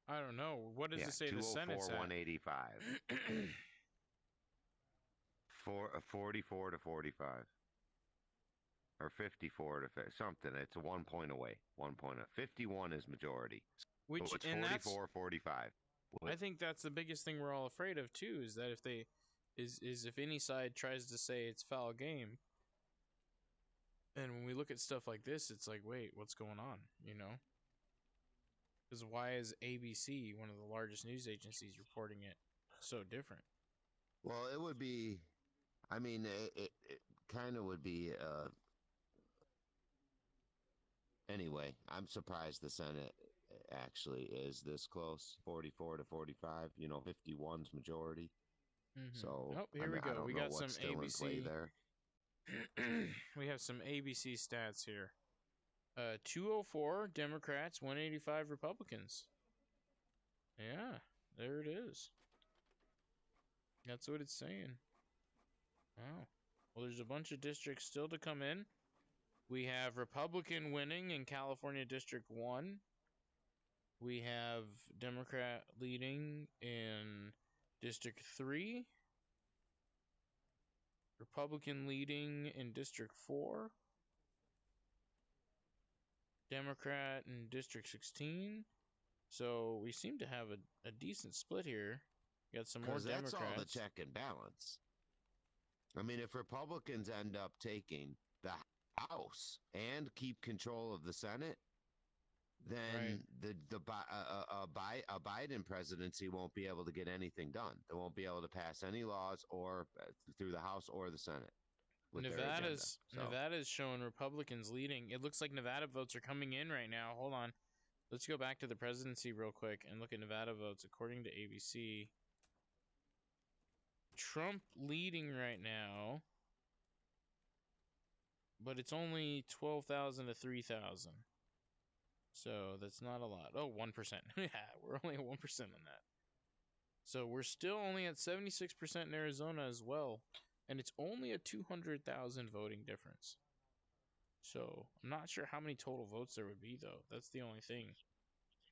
I don't know. What does it say the Senate's at? 185. 44 to 45. Or 54 to 50. Something. It's 1 point away. 1 point. 51 is majority. Which, so it's and 44, 45. I think that's the biggest thing we're all afraid of too, is that if any side tries to say it's foul game, and when we look at stuff like this, it's like, wait, what's going on? You know? Because why is ABC, one of the largest news agencies, reporting it so different? Well, it would be, I mean, it kind of would be, anyway, I'm surprised the Senate actually is this close, 44 to 45, 51's majority. Mm-hmm. So, here we go. We got some ABC there. We have some ABC stats here. 204 Democrats, 185 Republicans. Yeah, there it is. That's what it's saying. Wow. Well, there's a bunch of districts still to come in. We have Republican winning in California District 1. We have Democrat leading in District 3. Republican leading in District 4. Democrat in District 16. So we seem to have a decent split here. Got some more Democrats. That's all the check and balance. I mean, if Republicans end up taking the House and keep control of the Senate, then a Biden presidency won't be able to get anything done. They won't be able to pass any laws or through the House or the Senate. Nevada's showing Republicans leading. It looks like Nevada votes are coming in right now. Hold on. Let's go back to the presidency real quick and look at Nevada votes. According to ABC, Trump leading right now, but it's only 12,000 to 3,000. So that's not a lot. Oh, 1%. Yeah, we're only at 1% on that. So we're still only at 76% in Arizona as well. And it's only a 200,000 voting difference. So I'm not sure how many total votes there would be, though. That's the only thing.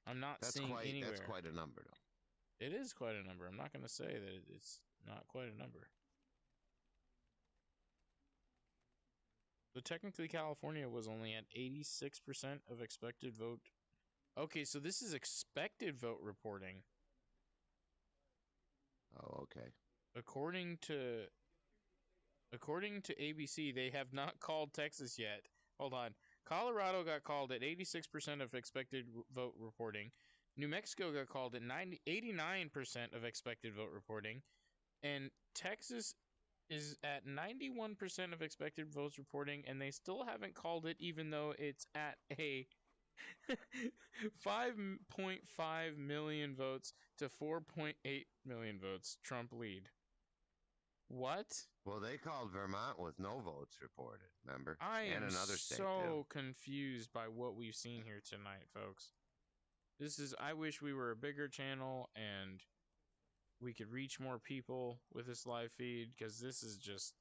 I'm not seeing anywhere. That's quite a number, though. It is quite a number. I'm not going to say that it's not quite a number. So technically, California was only at 86% of expected vote. Okay, so this is expected vote reporting. Oh, okay. According to ABC, they have not called Texas yet. Hold on. Colorado got called at 86% of expected vote reporting. New Mexico got called at 89% of expected vote reporting. And Texas is at 91% of expected votes reporting, and they still haven't called it, even though it's at a 5.5 million votes to 4.8 million votes Trump lead. What? Well, they called Vermont with no votes reported, remember? I and am another state, so too. confused by what we've seen here tonight, folks. I wish we were a bigger channel and we could reach more people with this live feed, because this is just...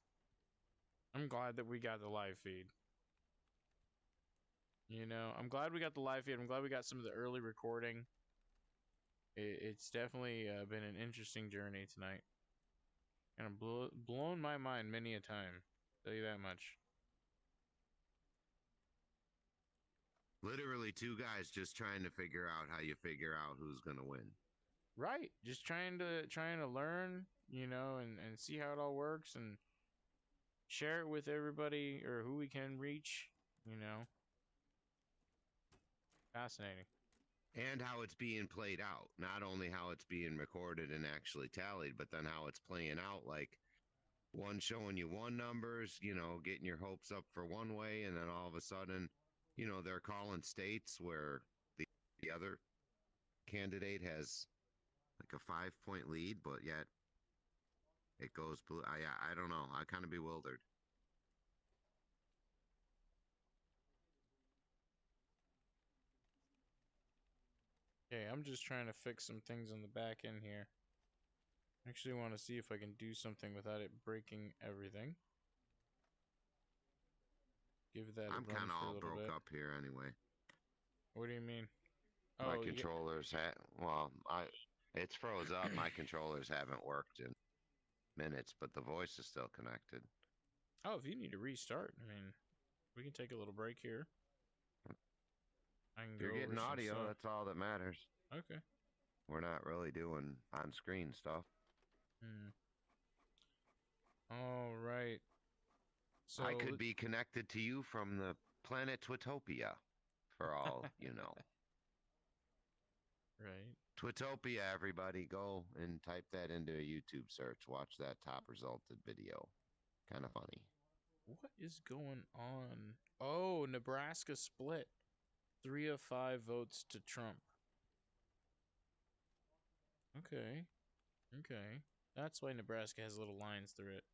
I'm glad that we got the live feed. You know, I'm glad we got the live feed. I'm glad we got some of the early recording. It's definitely been an interesting journey tonight. And blown my mind many a time. Tell you that much. Literally 2 guys just trying to figure out how you figure out who's going to win. Right. Just trying to learn, you know, and see how it all works and share it with everybody or who we can reach, you know. Fascinating. And how it's being played out. Not only how it's being recorded and actually tallied, but then how it's playing out, like one showing you one numbers, you know, getting your hopes up for one way, and then all of a sudden, you know, they're calling states where the other candidate has like a 5-point lead, but yet it goes blue. I don't know. I kind of bewildered. Okay, I'm just trying to fix some things on the back end here. I actually want to see if I can do something without it breaking everything. Give that I'm a run kind of for a all little broke bit. up here anyway. What do you mean? My Oh, controllers it's froze up. My controllers haven't worked in minutes, but the voice is still connected. oh, if you need to restart, I mean, we can take a little break here. I can You're go over getting some audio, stuff. that's all that matters. Okay. We're not really doing on-screen stuff. All right. So I could be connected to you from the planet Twitopia, for all you know. Right. Twitopia, everybody, go and type that into a YouTube search. Watch that top resulted video. Kind of funny. What is going on? Oh, Nebraska split. 3 of 5 votes to Trump. Okay. Okay. That's why Nebraska has little lines through it.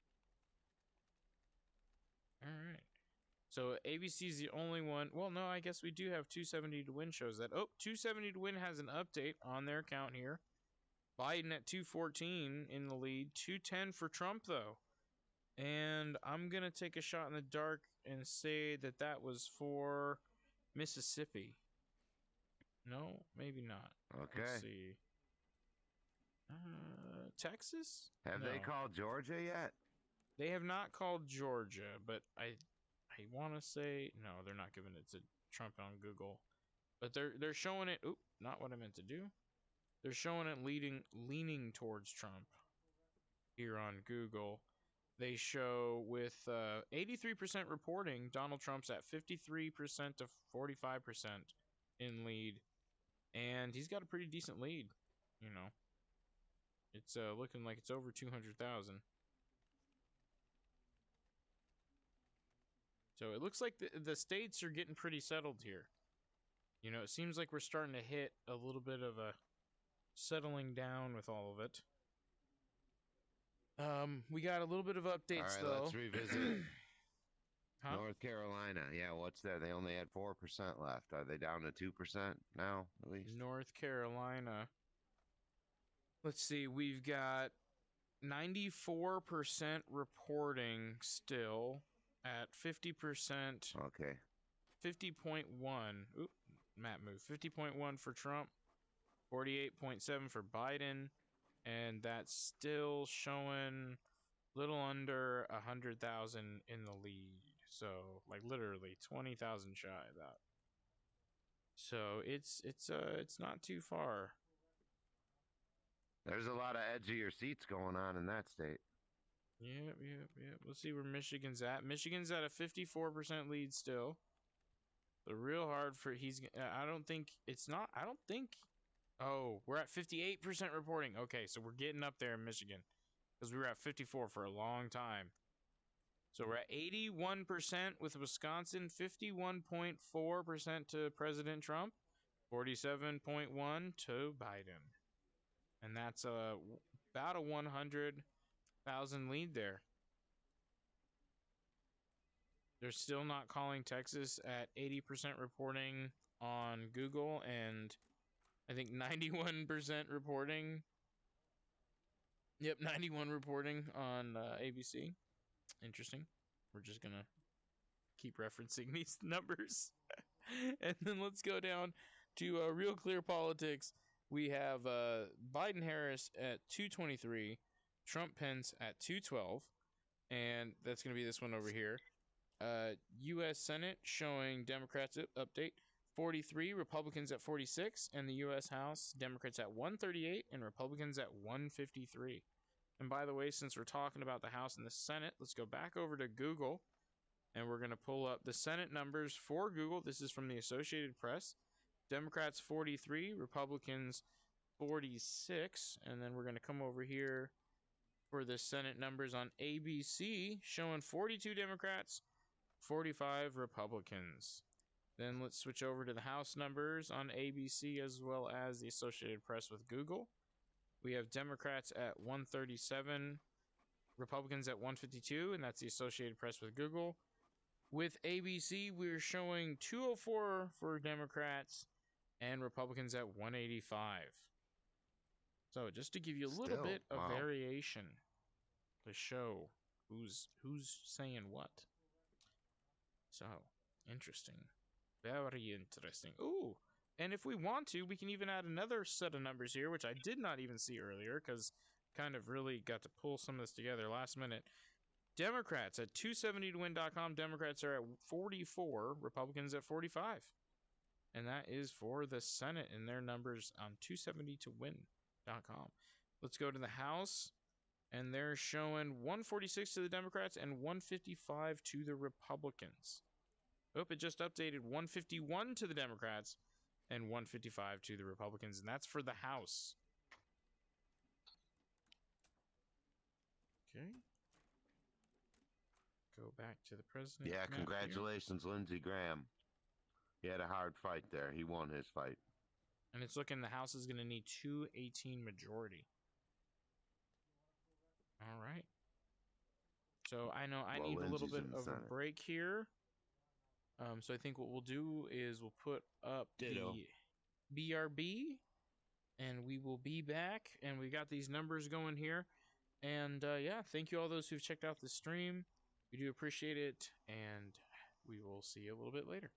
Alright. So ABC's the only one. Well, no, I guess we do have 270 to win shows that. Oh, 270 to win has an update on their account here. Biden at 214 in the lead. 210 for Trump, though. And I'm going to take a shot in the dark and say that that was for Mississippi. No, maybe not. Okay. Let's see. Texas? Have they called Georgia yet? They have not called Georgia, but I want to say no. They're not giving it to Trump on Google, but they're showing it. Oop, not what I meant to do. They're showing it leaning towards Trump here on Google. They show with 83% reporting, Donald Trump's at 53% to 45% in lead, and he's got a pretty decent lead. You know, it's looking like it's over 200,000. So it looks like the states are getting pretty settled here. You know, it seems like we're starting to hit a little bit of a settling down with all of it. We got a little bit of updates, all right, though. let's revisit. Huh? North Carolina. Yeah, what's that? They only had 4% left. Are they down to 2% now, at least? North Carolina. Let's see. We've got 94% reporting still at 50%, Okay. 50.1. Oop, map move. 50.1 for Trump, 48.7 for Biden, and that's still showing little under 100,000 in the lead. So, like literally 20,000 shy of that. So it's not too far. There's a lot of edge of your seats going on in that state. Yep. Let's see where Michigan's at. Michigan's at a 54% lead still. The real hard for I don't think it's not. I don't think. Oh, we're at 58% reporting. Okay, so we're getting up there in Michigan because we were at 54 for a long time. So we're at 81% with Wisconsin, 51.4% to President Trump, 47.1 to Biden, and that's about a 100,000 lead there. They're still not calling Texas at 80% reporting on Google, and I think 91% reporting. Yep, 91 reporting on ABC. Interesting. We're just gonna keep referencing these numbers. And then let's go down to Real Clear Politics. We have Biden Harris at 223, Trump Pence at 212, and that's going to be this one over here. U.S. Senate showing Democrats update 43, Republicans at 46, and the U.S. House, Democrats at 138 and Republicans at 153. And by the way, since we're talking about the House and the Senate, let's go back over to Google, and we're going to pull up the Senate numbers for Google. This is from the Associated Press. Democrats 43, Republicans 46, and then we're going to come over here for the Senate numbers on ABC, showing 42 Democrats, 45 Republicans. Then let's switch over to the House numbers on ABC as well as the Associated Press with Google. We have Democrats at 137, Republicans at 152, and that's the Associated Press with Google. With ABC, we're showing 204 for Democrats and Republicans at 185. So just to give you a little Still, bit of wow. variation to show who's saying what. So, interesting. Very interesting. Ooh, and if we want to, we can even add another set of numbers here, which I did not even see earlier because kind of really got to pull some of this together last minute. Democrats at 270towin.com. Democrats are at 44, Republicans at 45. And that is for the Senate and their numbers on 270towin.com. Let's go to the House, and they're showing 146 to the Democrats and 155 to the Republicans. Oh, it just updated 151 to the Democrats and 155 to the Republicans, and that's for the House. Okay. Go back to the president. Yeah, congratulations, Lindsey Graham. He had a hard fight there. He won his fight. And it's looking the House is going to need 218 majority. All right. So I know I need a little bit of a break here. So I think what we'll do is we'll put up the BRB, and we will be back. And we got these numbers going here. And yeah, thank you all those who've checked out the stream. We do appreciate it, and we will see you a little bit later.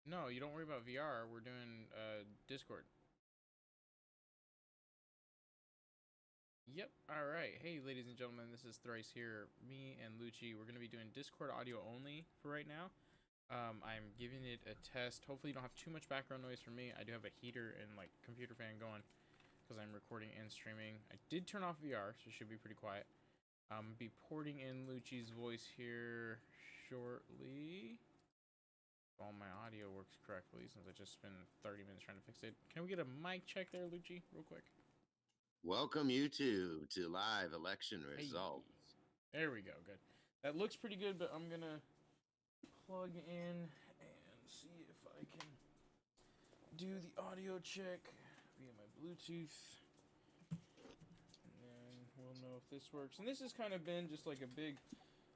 No, you don't worry about VR. We're doing Discord. Yep. All right. Hey, ladies and gentlemen, this is Thrice here. Me and Lucci. We're gonna be doing Discord audio only for right now. I'm giving it a test. Hopefully, you don't have too much background noise from me. I do have a heater and like computer fan going because I'm recording and streaming. I did turn off VR, so it should be pretty quiet. Be porting in Lucci's voice here shortly. All my audio works correctly since I just spent 30 minutes trying to fix it. Can we get a mic check there, Lucci, real quick? Welcome YouTube to live election Hey. results. There we go. Good. That looks pretty good, but I'm gonna plug in and see if I can do the audio check via my Bluetooth. And then we'll know if this works. And this has kind of been just like a big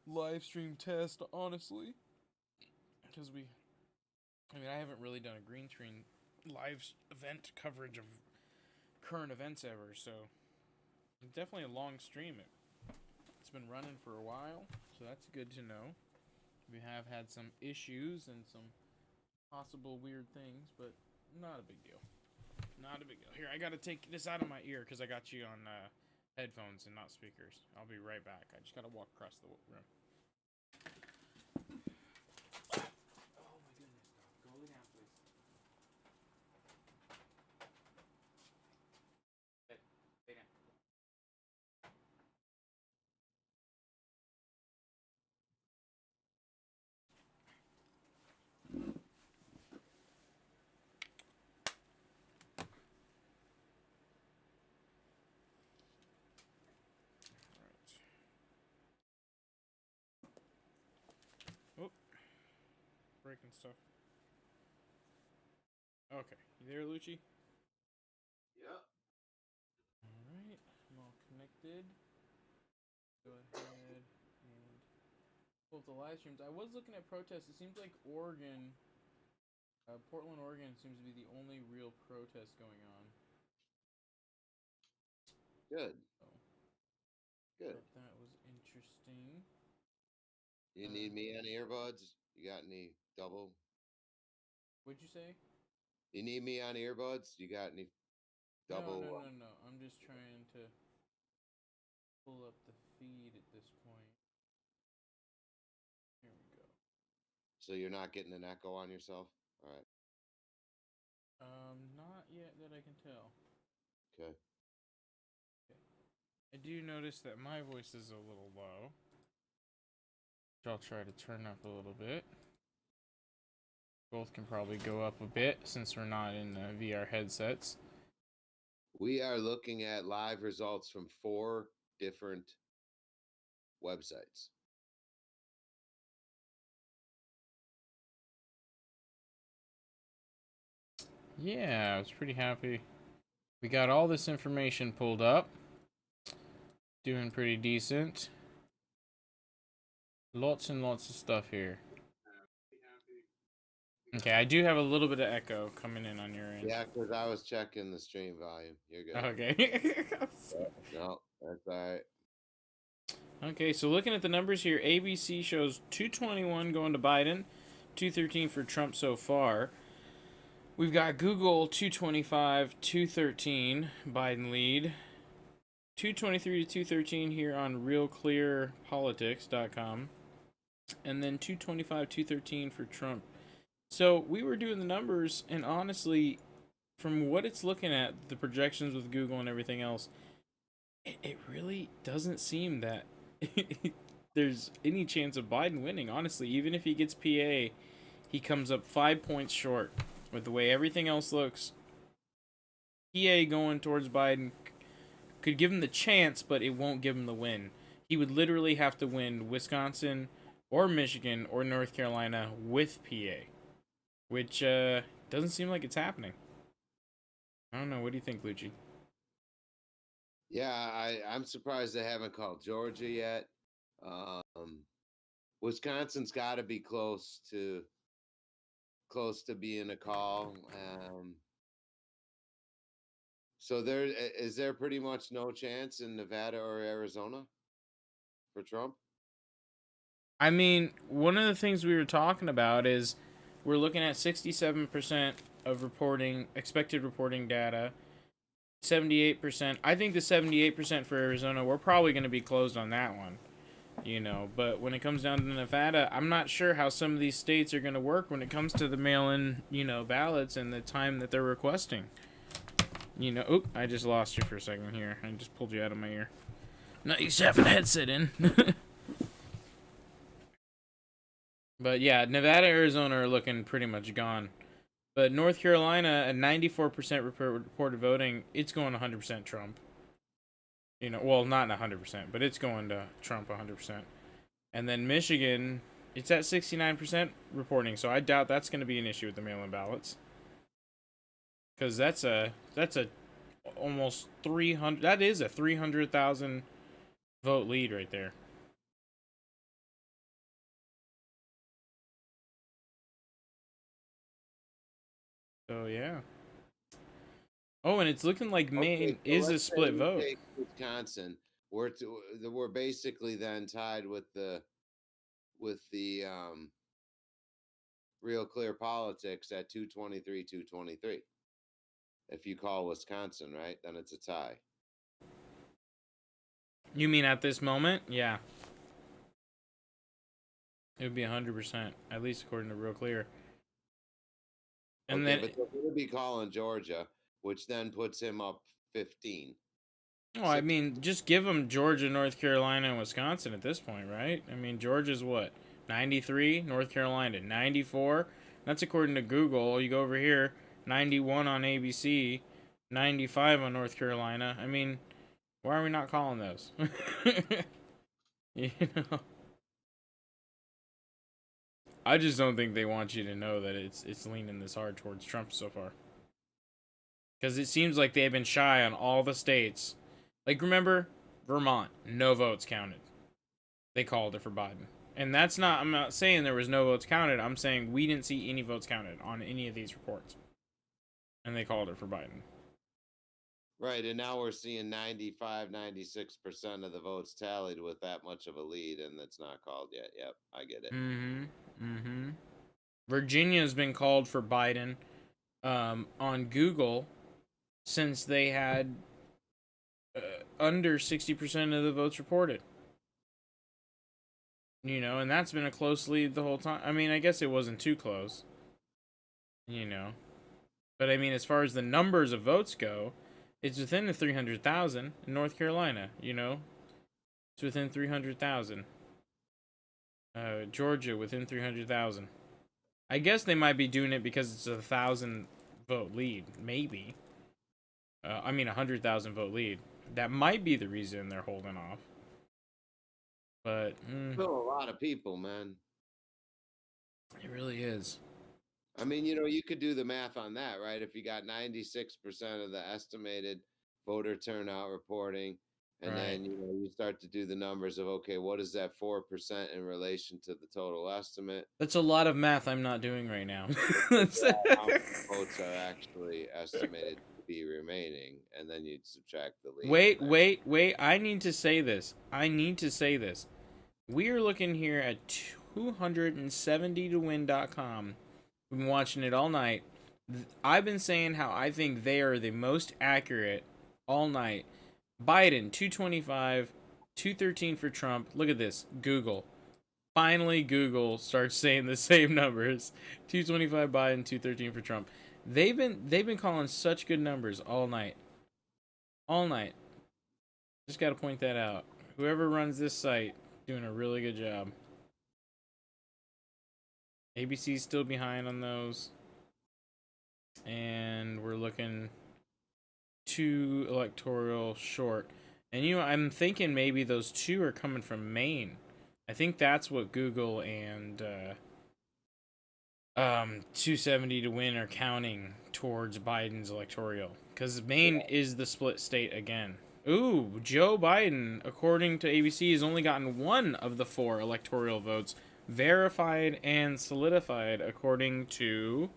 live stream test, honestly. Because I haven't really done a green screen live event coverage of current events ever, so it's definitely a long stream. It's been running for a while, so that's good to know. We have had some issues and some possible weird things, but not a big deal. Not a big deal. Here, I gotta take this out of my ear because I got you on headphones and not speakers. I'll be right back. I just gotta walk across the room. Oh my goodness, go lay down, please. Lay down. Oh, breaking stuff. Okay, you there, Lucci? Yep. Alright, I'm all connected. Go ahead and pull up the live streams. I was looking at protests. It seems like Oregon, Portland, Oregon seems to be the only real protest going on. Good. So, Good. that was interesting. You need me on earbuds? You got any double? What'd you say? You need me on earbuds? You got any double? No. I'm just trying to pull up the feed at this point. Here we go. So you're not getting an echo on yourself? All right. Not yet that I can tell. Okay. I do notice that my voice is a little low, which I'll try to turn up a little bit. Both can probably go up a bit since we're not in VR headsets. We are looking at live results from 4 different websites. Yeah, I was pretty happy. We got all this information pulled up. Doing pretty decent. Lots and lots of stuff here. Okay, I do have a little bit of echo coming in on your end. Yeah, because I was checking the stream volume. You're good. Okay. No, that's all right. Okay, so looking at the numbers here, ABC shows 221 going to Biden, 213 for Trump so far. We've got Google 225, 213, Biden lead. 223 to 213 here on realclearpolitics.com. And then 225, 213 for Trump. So we were doing the numbers, and honestly, from what it's looking at, the projections with Google and everything else, it really doesn't seem that there's any chance of Biden winning. Honestly, even if he gets PA, he comes up 5 points short with the way everything else looks. PA going towards Biden could give him the chance, but it won't give him the win. He would literally have to win Wisconsin or Michigan or North Carolina with PA, which doesn't seem like it's happening. I don't know. What do you think, Lucci? Yeah, I'm surprised they haven't called Georgia yet. Wisconsin's got to be close to being a call. So is there pretty much no chance in Nevada or Arizona for Trump? I mean, one of the things we were talking about is we're looking at 67% of expected reporting data. 78%. I think the 78% for Arizona, we're probably going to be closed on that one. But when it comes down to Nevada, I'm not sure how some of these states are going to work when it comes to the mail-in, ballots and the time that they're requesting. I just lost you for a second here. I just pulled you out of my ear. No, you should have a headset in. But yeah, Nevada, Arizona are looking pretty much gone. But North Carolina, at 94% reported voting, it's going 100% Trump. Well, not 100%, but it's going to Trump 100%. And then Michigan, it's at 69% reporting, so I doubt that's going to be an issue with the mail-in ballots. Because that's a almost 300. That is a 300,000 vote lead right there. So yeah. Oh, and it's looking like Maine so is a let's say split we vote. take Wisconsin. We're basically then tied with the Real Clear Politics at 223. If you call Wisconsin, right, then it's a tie. You mean at this moment? Yeah. It would be 100%, at least according to Real Clear. And Okay, then, but they're going to be calling Georgia, which then puts him up 15. I mean, just give them Georgia, North Carolina, and Wisconsin at this point, right? I mean, Georgia's what? 93, North Carolina 94. That's according to Google. You go over here, 91 on ABC, 95 on North Carolina. I mean, why are we not calling those? I just don't think they want you to know that it's leaning this hard towards Trump so far. Because it seems like they've been shy on all the states. Like, remember, Vermont, no votes counted. They called it for Biden. And that's not, I'm not saying there was no votes counted. I'm saying we didn't see any votes counted on any of these reports. And they called it for Biden. Right, and now we're seeing 95, 96% of the votes tallied with that much of a lead, and that's not called yet. Yep, I get it. Virginia's been called for Biden on Google since they had under 60% of the votes reported. And that's been a close lead the whole time. I mean, I guess it wasn't too close. But I mean, as far as the numbers of votes go, it's within the 300,000 in North Carolina, It's within 300,000. Georgia within 300,000. I guess they might be doing it because it's a 1,000 vote lead, maybe. 100,000 vote lead. That might be the reason they're holding off. But Still a lot of people, man. It really is. I mean, you could do the math on that, right? If you got 96% of the estimated voter turnout reporting, and then you start to do the numbers of, okay, what is that 4% in relation to the total estimate? That's a lot of math I'm not doing right now. How many votes are actually estimated to be remaining, and then you'd subtract the lead. Wait. I need to say this. We are looking here at 270towin.com. We've been watching it all night. I've been saying how I think they are the most accurate all night. Biden, 225, 213 for Trump. Look at this. Google. Finally, Google starts saying the same numbers. 225 Biden, 213 for Trump. They've been calling such good numbers all night. All night. Just got to point that out. Whoever runs this site doing a really good job. ABC's still behind on those. And we're looking 2 electoral short. And I'm thinking maybe those 2 are coming from Maine. I think that's what Google and 270 to win are counting towards Biden's electoral. Because Maine is the split state again. Ooh, Joe Biden, according to ABC, has only gotten 1 of the 4 electoral votes verified and solidified according to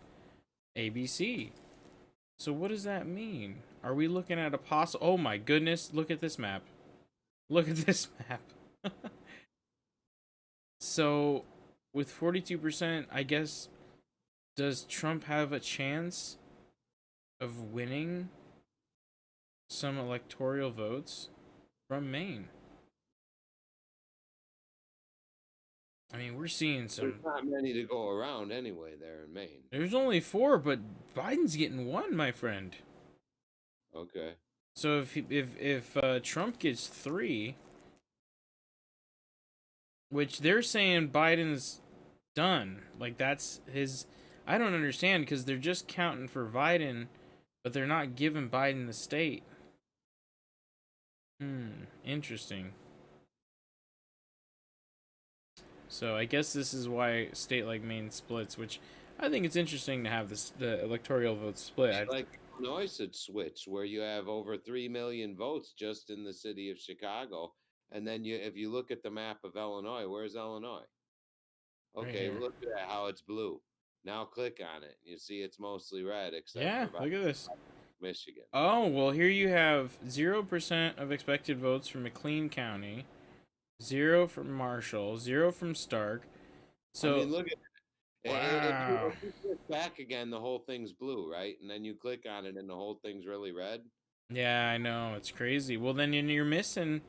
ABC. So what does that mean? Are we looking at a possible... Oh my goodness, look at this map. Look at this map. So, with 42%, I guess Does Trump have a chance of winning some electoral votes from Maine? I mean, we're seeing There's some. not many to go around anyway there in Maine. There's only 4, but Biden's getting 1, my friend. Okay. So if Trump gets 3, which they're saying Biden's done, like that's his. I don't understand because they're just counting for Biden, but they're not giving Biden the state. Interesting. So I guess this is why a state like Maine splits, which I think it's interesting to have the electoral votes split. Like Illinois should switch, where you have over 3 million votes just in the city of Chicago, and then if you look at the map of Illinois, where's Illinois? Right Okay, here. look at how it's blue. Now click on it. You see it's mostly red, except Yeah, for look at this. Michigan. Oh, well, here you have 0% of expected votes from McLean County, 0 from Marshall, 0 from Stark. So, I mean, look at wow. if you click back again, the whole thing's blue, right? And then you click on it, and the whole thing's really red. Yeah, I know, it's crazy. Well, then you're missing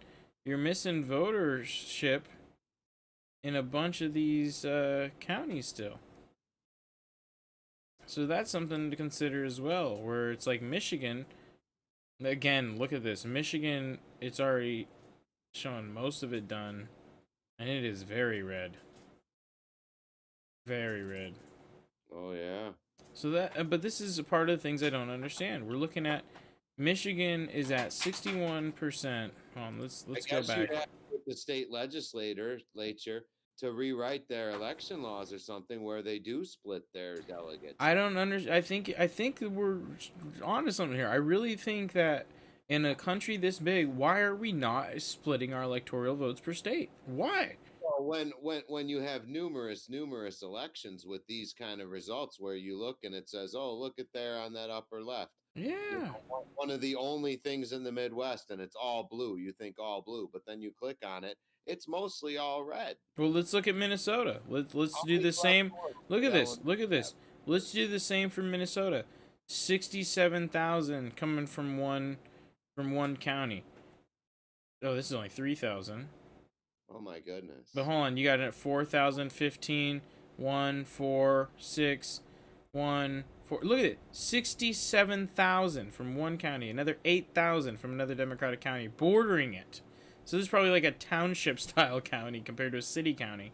votership in a bunch of these counties still. So that's something to consider as well, where it's like Michigan. Again, look at this. Michigan, it's already showing most of it done, and it is very red. Very red. Oh yeah. So that, but this is a part of the things I don't understand. We're looking at Michigan is at 61%. Let's go back. You have to get the state legislature to rewrite their election laws or something where they do split their delegates. I don't understand. I think that we're onto something here. I really think that in a country this big, why are we not splitting our electoral votes per state? Why? Well, when you have numerous elections with these kind of results, where you look and it says, "Oh, look at there on that upper left." You Yeah. know, one of the only things in the Midwest, and it's all blue. You think all blue, but then you click on it, it's mostly all red. Well, let's look at Minnesota. Let's do the same. Look at this. Look at this. Let's do the same for Minnesota. 67,000 coming from one county. Oh, this is only 3,000. Oh my goodness. But hold on, you got it at 4,000, 15, 1, 4, 6, 1, 4. Look at it. 67,000 from one county. Another 8,000 from another Democratic county bordering it. So this is probably like a township style county compared to a city county.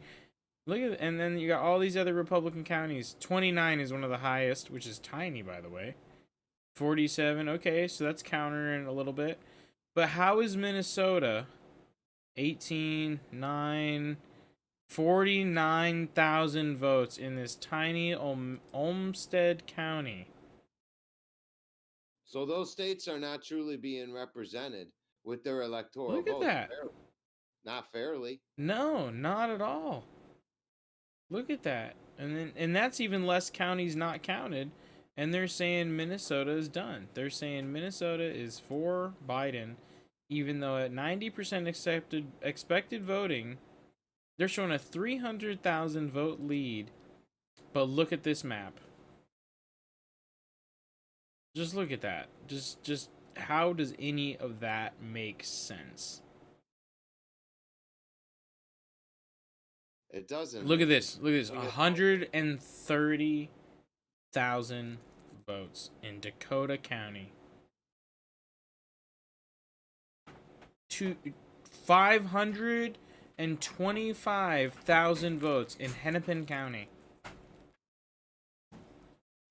Look at it. And then you got all these other Republican counties. 29 is one of the highest, which is tiny, by the way. 47. Okay, so that's countering a little bit. But how is Minnesota 18, 9, 49,000 votes in this tiny Olmsted County? So those states are not truly being represented with their electoral Look at votes. that. Not fairly. No, not at all. Look at that. And that's even less counties not counted. And they're saying Minnesota is done. They're saying Minnesota is for Biden, even though at 90% expected voting, they're showing a 300,000 vote lead. But look at this map. Just look at that. Just how does any of that make sense? It doesn't. Look at this. Look at this. 130,000 votes in Dakota County. 525,000 votes in Hennepin County.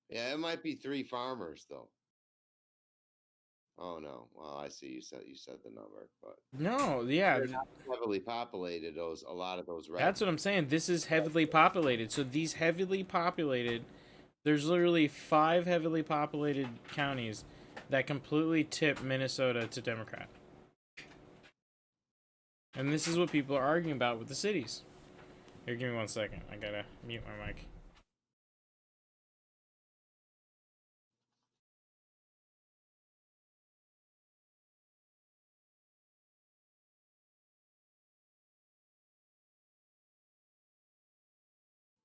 Yeah, it might be 3 farmers though. Oh no. Well, I see you said the number, but No, yeah. they're not heavily populated, a lot of those red. That's what I'm saying. This is heavily populated. So these heavily populated, there's literally 5 heavily populated counties that completely tip Minnesota to Democrat. And this is what people are arguing about with the cities. Here, give me 1 second. I gotta mute my mic.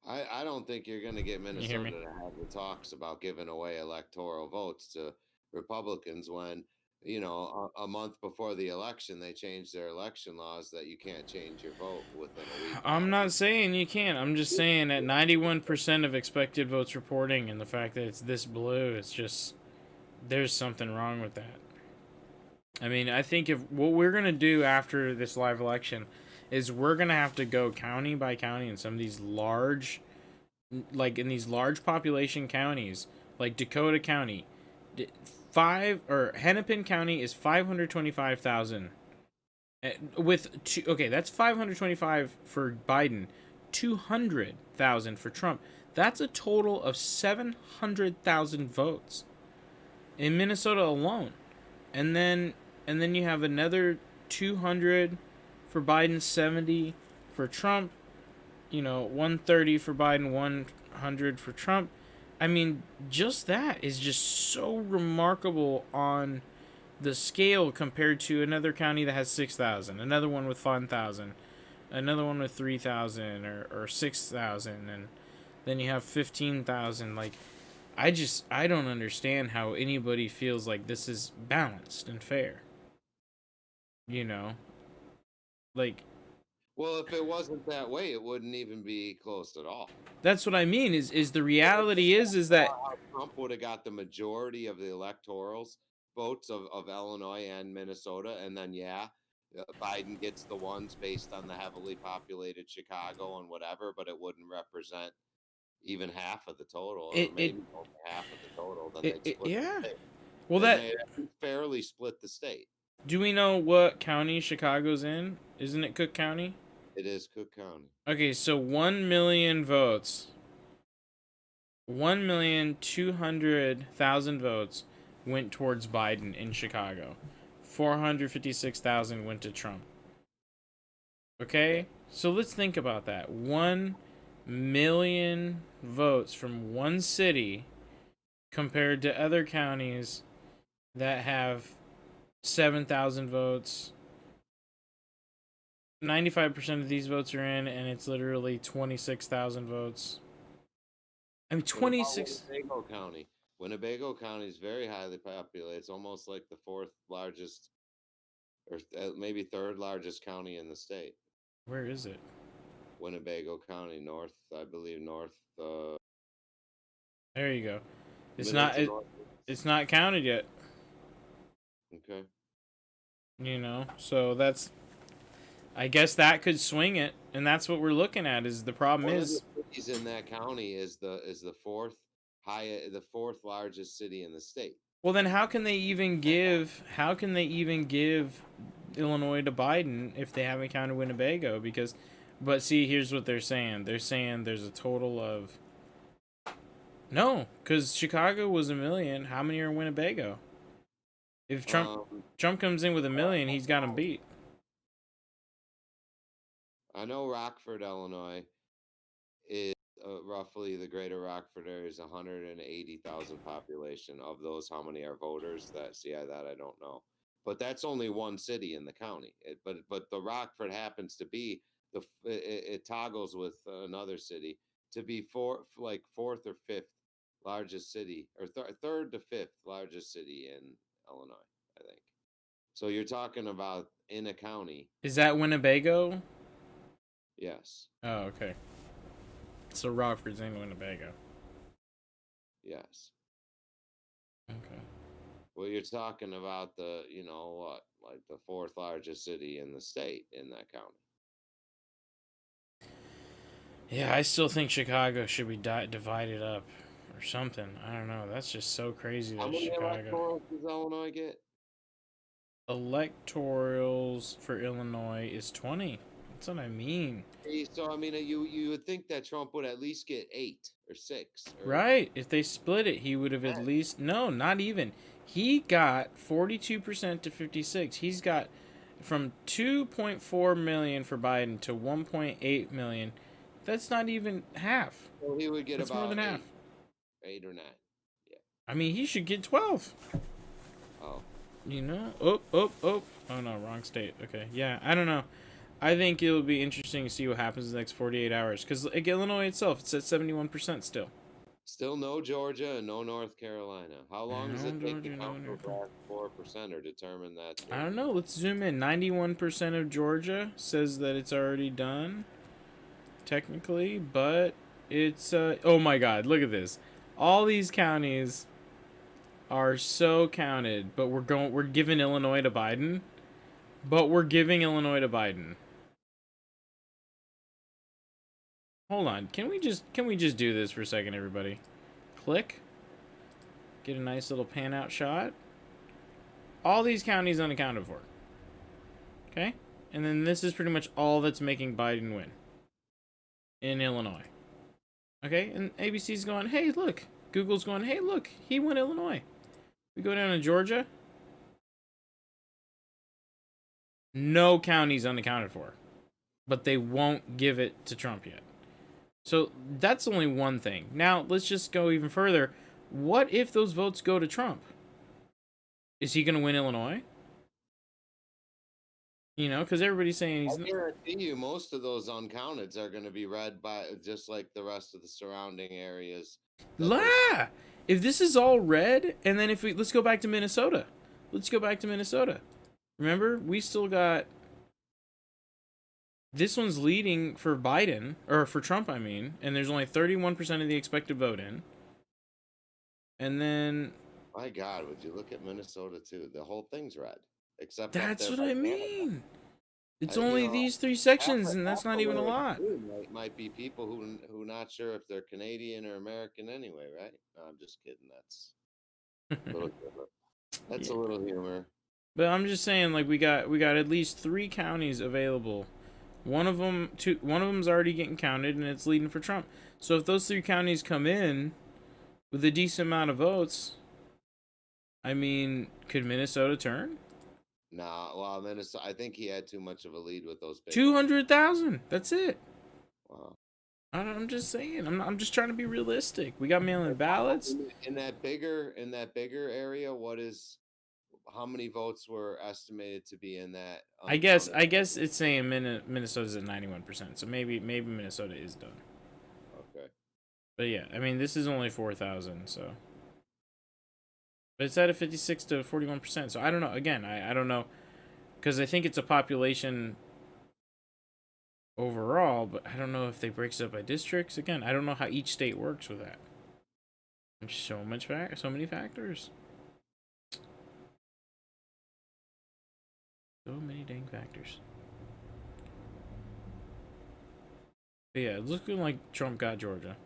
I don't think you're going to get You hear me? Minnesota to have the talks about giving away electoral votes to Republicans when, you know, a month before the election, they changed their election laws that you can't change your vote within a week. I'm not saying you can't. I'm just saying at 91% of expected votes reporting and the fact that it's this blue, it's just, there's something wrong with that. I mean, I think if what we're going to do after this live election is we're going to have to go county by county in some of these large, like in these large population counties, like Dakota County. Hennepin County is 525,000. With two, okay, that's 525 for Biden, 200,000 for Trump. That's a total of 700,000 votes in Minnesota alone. And then you have another 200 for Biden, 70 for Trump. 130 for Biden, 100 for Trump. I mean, just that is just so remarkable on the scale compared to another county that has 6,000, another one with 5,000, another one with 3,000 or 6,000, and then you have 15,000. Like, I don't understand how anybody feels like this is balanced and fair. Like, Well, if it wasn't that way, it wouldn't even be close at all. that's what I mean. Is the reality is that Trump would have got the majority of the electorals votes of Illinois and Minnesota, and then Biden gets the ones based on the heavily populated Chicago and whatever, but it wouldn't represent even half of the total, or maybe only half of the total. Then they'd split the state. Well, they'd fairly split the state. Do we know what county Chicago's in? Isn't it Cook County? It is Cook County. Okay, so 1 million votes. 1,200,000 votes went towards Biden in Chicago. 456,000 went to Trump. Okay? So let's think about that. 1 million votes from one city compared to other counties that have 7,000 votes. 95% of these votes are in, and it's literally 26,000 votes. I mean, 26. Winnebago County. Winnebago County is very highly populated. It's almost like the fourth largest, or maybe third largest county in the state. Where is it? Winnebago County, north. I believe north. There you go. It's not. It's not counted yet. Okay. So that's. I guess that could swing it, and that's what we're looking at. Is the problem One is of the cities in that county is the fourth largest city in the state. Well, then how can they even give Illinois to Biden if they haven't counted Winnebago? But see, here's what they're saying. They're saying there's a total of no, because Chicago was 1 million. How many are in Winnebago? If Trump comes in with 1 million, he's got him beat. I know Rockford, Illinois, is roughly the greater Rockford area is 180,000 population. Of those, how many are voters? That I don't know, but that's only one city in the county. But the Rockford happens to be it toggles with another city to be fourth or fifth largest city, or third to fifth largest city in Illinois, I think. So you're talking about in a county. Is that Winnebago? Yes. Oh, okay. So Rockford's in Winnebago. Yes. Okay. Well, you're talking about the fourth largest city in the state in that county. Yeah, I still think Chicago should be divided up or something. I don't know. That's just so crazy that Chicago. How many electorals does Illinois get? Electorals for Illinois is 20. That's what I mean. So I mean, you would think that Trump would at least get 8 or 6. Right. If they split it, he would have at least not even. He got 42% to 56. He's got from 2.4 million for Biden to 1.8 million. That's not even half. So he would get That's about more than half. 8 or 9. Yeah. I mean, he should get 12. Oh. Oh no, wrong state. Okay, yeah, I don't know. I think it'll be interesting to see what happens in the next 48 hours. Because like, Illinois itself, it's at 71% still. Still no Georgia and no North Carolina. How long does No it take to Georgia, no count North those last 4% or determine that? I don't know. Let's zoom in. 91% of Georgia says that it's already done, technically, but it's oh my God, look at this. All these counties are so counted, but we're giving Illinois to Biden. But we're giving Illinois to Biden. Hold on. Can we just do this for a second, everybody? Click. Get a nice little pan out shot. All these counties unaccounted for. Okay? And then this is pretty much all that's making Biden win. In Illinois. Okay? And ABC's going, hey, look. Google's going, hey, look. He won Illinois. We go down to Georgia. No counties unaccounted for. But they won't give it to Trump yet. So that's only one thing. Now, let's just go even further. What if those votes go to Trump? Is he going to win Illinois? You know, because everybody's saying he's... I guarantee you most of those uncounteds are going to be read by just like the rest of the surrounding areas. La! If this is all red, and then if we... Let's go back to Minnesota. Let's go back to Minnesota. Remember, we still got... This one's leading for Biden, or for Trump, I mean, and there's only 31% of the expected vote in. And then... My God, would you look at Minnesota too? The whole thing's red. Except that's what I mean. It's you only know, these 3 sections, and that's not even a lot. Might be people who not sure if they're Canadian or American anyway, right? No, I'm just kidding. That's a little humor. That's a little humor. But I'm just saying, like we got at least 3 counties available. One of them's already getting counted, and it's leading for Trump. So if those 3 counties come in with a decent amount of votes, I mean, could Minnesota turn? Nah, well, Minnesota. I think he had too much of a lead with those. 200,000. That's it. Wow. I'm just saying. I'm just trying to be realistic. We got mail-in ballots. In that bigger area, how many votes were estimated to be in that? I guess it's saying Minnesota's at 91%. So maybe Minnesota is done. Okay. But yeah, I mean, this is only 4,000, so. But it's at a 56 to 41%. So I don't know. Again, I don't know, because I think it's a population overall, but I don't know if they break it up by districts. Again, I don't know how each state works with that. There's so many factors. So many dang factors. But yeah, it's looking like Trump got Georgia.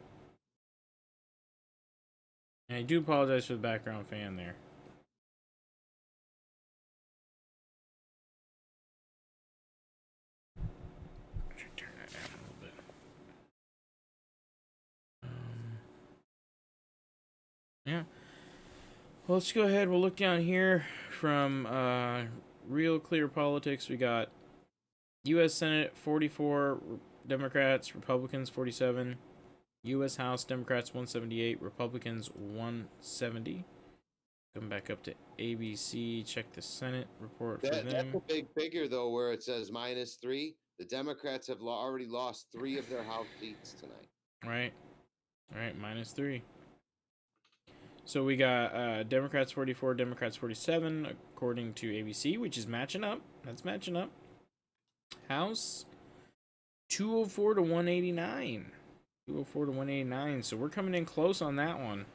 And I do apologize for the background fan there. Turn that down a little bit. Yeah. Well, let's go ahead. We'll look down here from Real Clear Politics. We got U.S. Senate 44 Democrats, Republicans 47. U.S. House Democrats 178, Republicans 170. Come back up to ABC. Check the Senate report for them. That's a big figure though, where it says -3. The Democrats have already lost 3 of their House seats tonight. Right. -3. So we got Democrats 44, Democrats 47, according to ABC, which is matching up. That's matching up. House 204 to 189. 204 to 189. So we're coming in close on that one.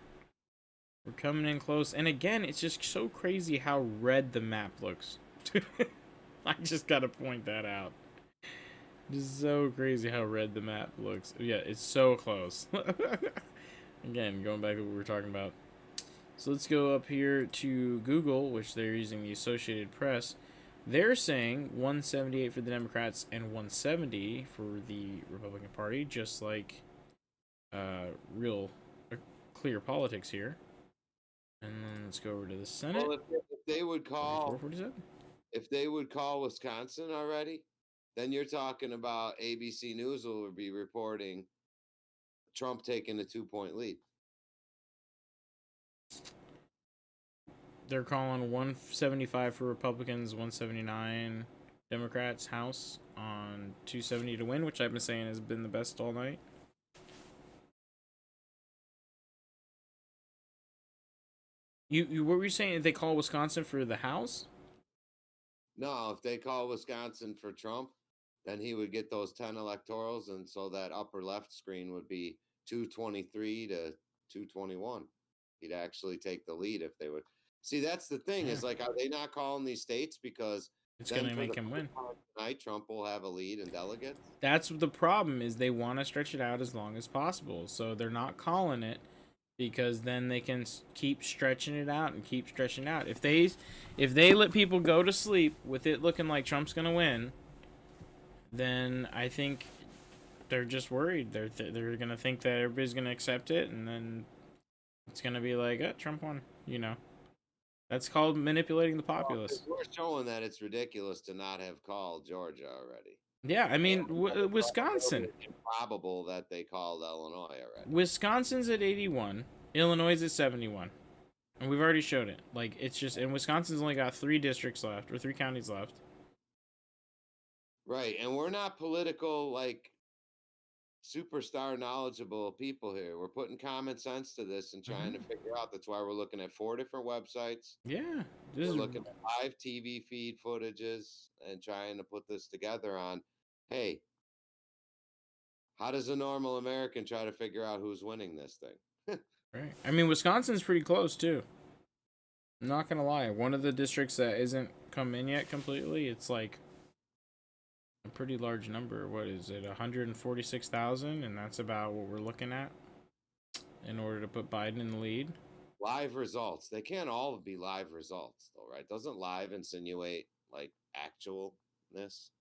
We're coming in close. And again, it's just so crazy how red the map looks. I just got to point that out. Just so crazy how red the map looks. Yeah, it's so close. Again, going back to what we were talking about. So let's go up here to Google, which they're using the Associated Press. They're saying 178 for the Democrats and 170 for the Republican Party, just like Real Clear Politics here. And then let's go over to the Senate. Well, if they would call, 47. if they would call Wisconsin already, then you're talking about ABC News will be reporting Trump taking a 2-point lead. They're calling 175 for Republicans, 179. Democrats House on 270 to win, which I've been saying has been the best all night. You what were you saying? If they call Wisconsin for the House? No, if they call Wisconsin for Trump, then he would get those 10 electorals, and so that upper left screen would be 223 to 221. He'd actually take the lead if they would. See, that's the thing is, like, are they not calling these states because It's then gonna for make the him first win. time tonight, Trump will have a lead in delegates? That's the problem, is they want to stretch it out as long as possible. So they're not calling it because then they can keep stretching it out and keep stretching it out. If they let people go to sleep with it looking like Trump's gonna win, then I think they're just worried. They're gonna think that everybody's gonna accept it, and then it's gonna be like, Trump won. You know, that's called manipulating the populace. We're showing that it's ridiculous to not have called Georgia already. Yeah, I mean, Wisconsin. It's improbable that they called Illinois already. Wisconsin's at 81, Illinois is at 71, and we've already showed it. Like, it's just, and Wisconsin's only got 3 districts left, or 3 counties left. Right, and we're not political, like, superstar knowledgeable people here. We're putting common sense to this and trying to figure out. That's why we're looking at 4 different websites. Yeah, We're looking at live TV feed footages and trying to put this together on, hey, how does a normal American try to figure out who's winning this thing? right. I mean, Wisconsin's pretty close too. I'm not gonna lie. One of the districts that isn't come in yet completely, it's like a pretty large number. What is it? 146,000, and that's about what we're looking at in order to put Biden in the lead. Live results. They can't all be live results, though, right? Doesn't live insinuate like actualness?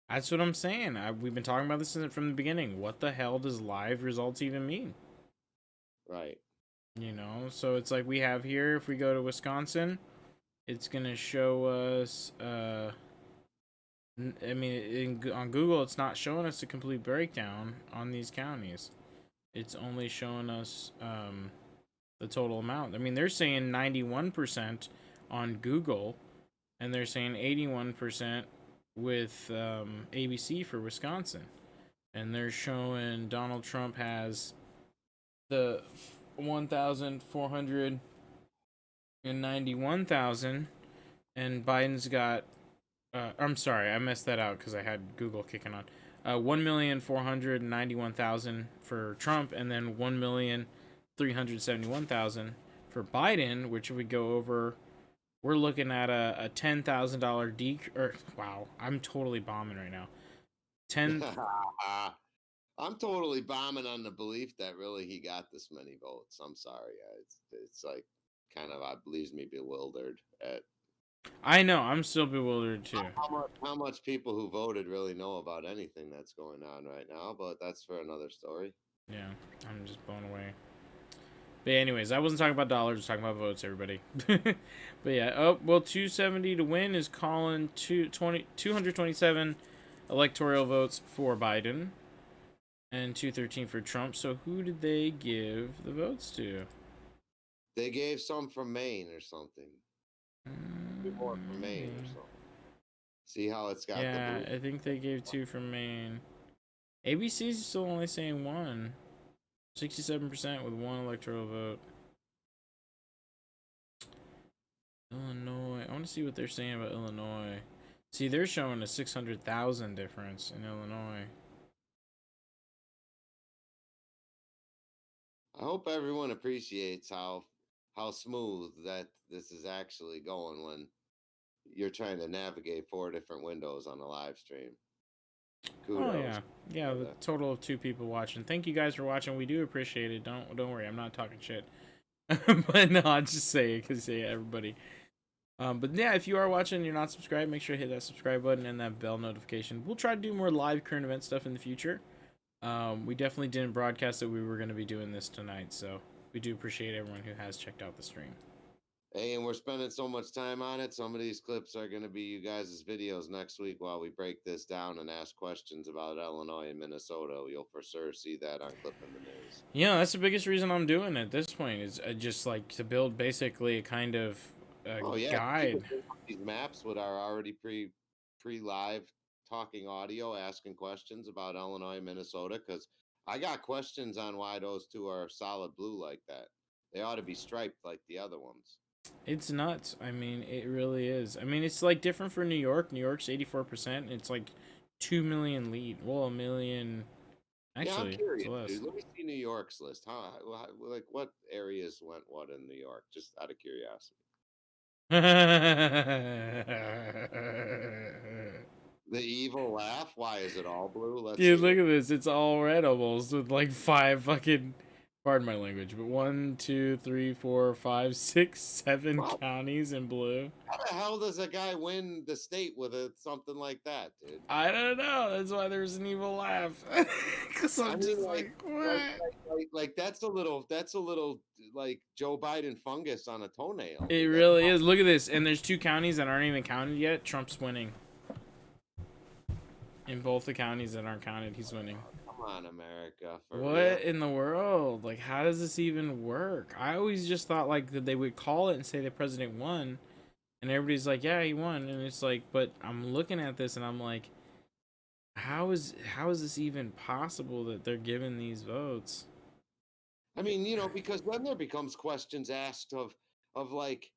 That's what I'm saying. We've been talking about this from the beginning. What the hell does live results even mean? Right. You know, so it's like we have here, if we go to Wisconsin, it's going to show us, I mean, on Google, it's not showing us a complete breakdown on these counties. It's only showing us the total amount. I mean, they're saying 91% on Google, and they're saying 81% with ABC for Wisconsin. And they're showing Donald Trump has the 1,491,000, and Biden's got I'm sorry, I messed that out because I had Google kicking on. 1,491,000 for Trump, and then 1,371,000 for Biden, which would go over. We're looking at a $10,000 decrease. Wow, I'm totally bombing right now. I'm totally bombing on the belief that really he got this many votes. I'm sorry, it's like kind of leaves me bewildered at. I know, I'm still bewildered too. How much people who voted really know about anything that's going on right now, but that's for another story. Yeah, I'm just blown away. But anyways, I wasn't talking about dollars, I was talking about votes, everybody. But yeah, 270 to win is calling 227 electoral votes for Biden and 213 for Trump. So who did they give the votes to? They gave some from Maine or something. More from Maine or something. See how it's got yeah, the I think they gave 2 from Maine. ABC's still only saying 1. 67% with 1 electoral vote. Illinois. I want to see what they're saying about Illinois. See, they're showing a 600,000 difference in Illinois. I hope everyone appreciates how smooth that this is actually going when you're trying to navigate 4 different windows on a live stream. Kudos. Oh yeah, yeah. The total of 2 people watching. Thank you guys for watching. We do appreciate it. Don't worry. I'm not talking shit. But no, I'll just say it because everybody. But yeah, if you are watching and you're not subscribed, make sure to hit that subscribe button and that bell notification. We'll try to do more live current event stuff in the future. We definitely didn't broadcast that we were going to be doing this tonight, so we do appreciate everyone who has checked out the stream. Hey, and we're spending so much time on it. Some of these clips are going to be you guys' videos next week while we break this down and ask questions about Illinois and Minnesota. You'll for sure see that on Clip in the News. Yeah, that's the biggest reason I'm doing it at this point is just like to build basically a kind of guide. These maps with our already pre-live talking audio, asking questions about Illinois, Minnesota, because I got questions on why those two are solid blue like that. They ought to be striped like the other ones. It's nuts. I mean, it really is. I mean, it's like different for New York. New York's 84%. It's like 2 million lead. Well, a million. Yeah, I'm Actually, curious, it's less. dude. Let me see New York's list. Like what areas went what in New York? Just out of curiosity. The evil laugh. Why is it all blue? Let's Dude, see. look at this. It's all red almost with like 5 fucking. Pardon my language, but 1, 2, 3, 4, 5, 6, 7 Wow. counties in blue. How the hell does a guy win the state with something like that, dude? I don't know. That's why there's an evil laugh. Because I'm just like, what? Like that's a little like Joe Biden fungus on a toenail. It That's really not- is. Look at this. And there's 2 counties that aren't even counted yet. Trump's winning. In both the counties that aren't counted, he's winning. Come on, America. For What real. in the world? Like, how does this even work? I always just thought, like, that they would call it and say the president won. And everybody's like, yeah, he won. And it's like, but I'm looking at this and I'm like, how is this even possible that they're giving these votes? I mean, because then there becomes questions asked of like,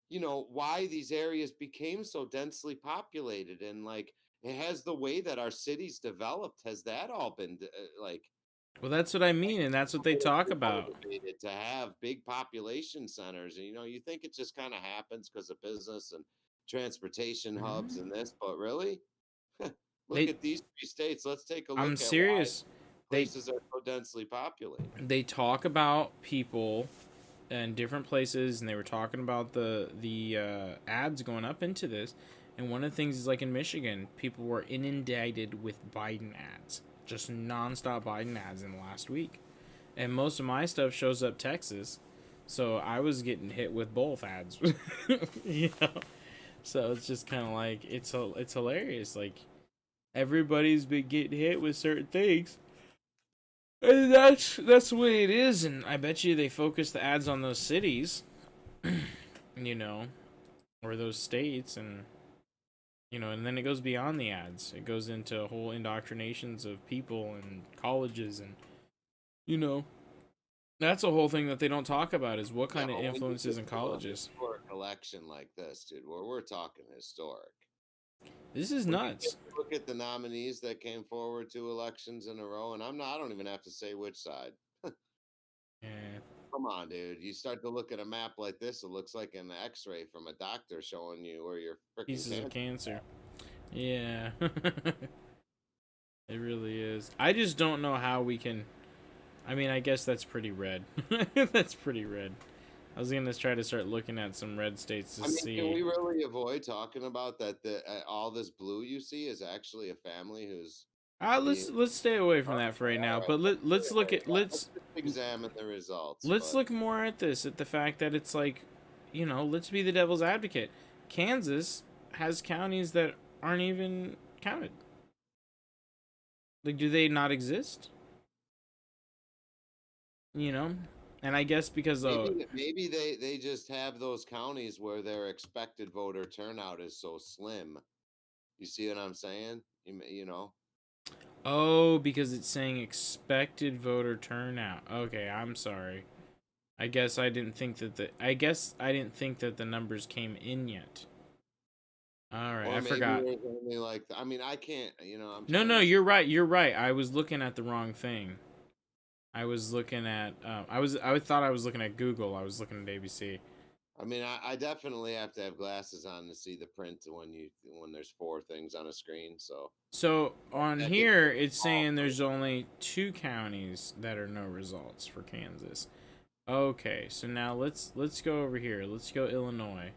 why these areas became so densely populated, and like it has the way that our cities developed. Has that all been like Well, that's what I mean, and that's what they talk about. motivated to have big population centers? And you think it just kind of happens because of business and transportation hubs and this, but really, look They- at these 3 states. Let's take a look. I'm at serious. Why places are so densely populated. They talk about people in different places, and they were talking about the ads going up into this. And one of the things is, like in Michigan, people were inundated with Biden ads, just nonstop Biden ads in the last week. And most of my stuff shows up Texas, so I was getting hit with both ads. So it's just kind of like it's hilarious. Like everybody's been getting hit with certain things. And that's the way it is, and I bet you they focus the ads on those cities, or those states, and and then it goes beyond the ads. It goes into whole indoctrinations of people and colleges, and that's a whole thing that they don't talk about is what kind of When you influences in get to a colleges. historic election like this, dude, where we're talking historic. This is When you nuts. get to look at the nominees that came forward 2 elections in a row, and I don't even have to say which side. Yeah. Come on, dude. You start to look at a map like this, it looks like an X-ray from a doctor showing you where you're freaking Pieces of cancer. Yeah. It really is. I just don't know how we can. I mean, I guess that's pretty red. That's pretty red. I was gonna try to start looking at some red states to see. Can we really avoid talking about that? All this blue you see is actually a family who's. Let's stay away from that for right now. But let's look at Let's examine the results. let's look more at this, at the fact that it's like, let's be the devil's advocate. Kansas has counties that aren't even counted. Like, do they not exist? And I guess because maybe they just have those counties where their expected voter turnout is so slim. You see what I'm saying? Oh, because it's saying expected voter turnout. Okay, I'm sorry. I guess I didn't think that the numbers came in yet. All right, I forgot. There's only I can't. No, you're right. You're right. I was looking at the wrong thing. I was looking at. I thought I was looking at Google. I was looking at ABC. I definitely have to have glasses on to see the print when there's 4 things on a screen. So on here, it's saying there's only 2 counties that are no results for Kansas. Okay, so now let's go over here. Let's go Illinois.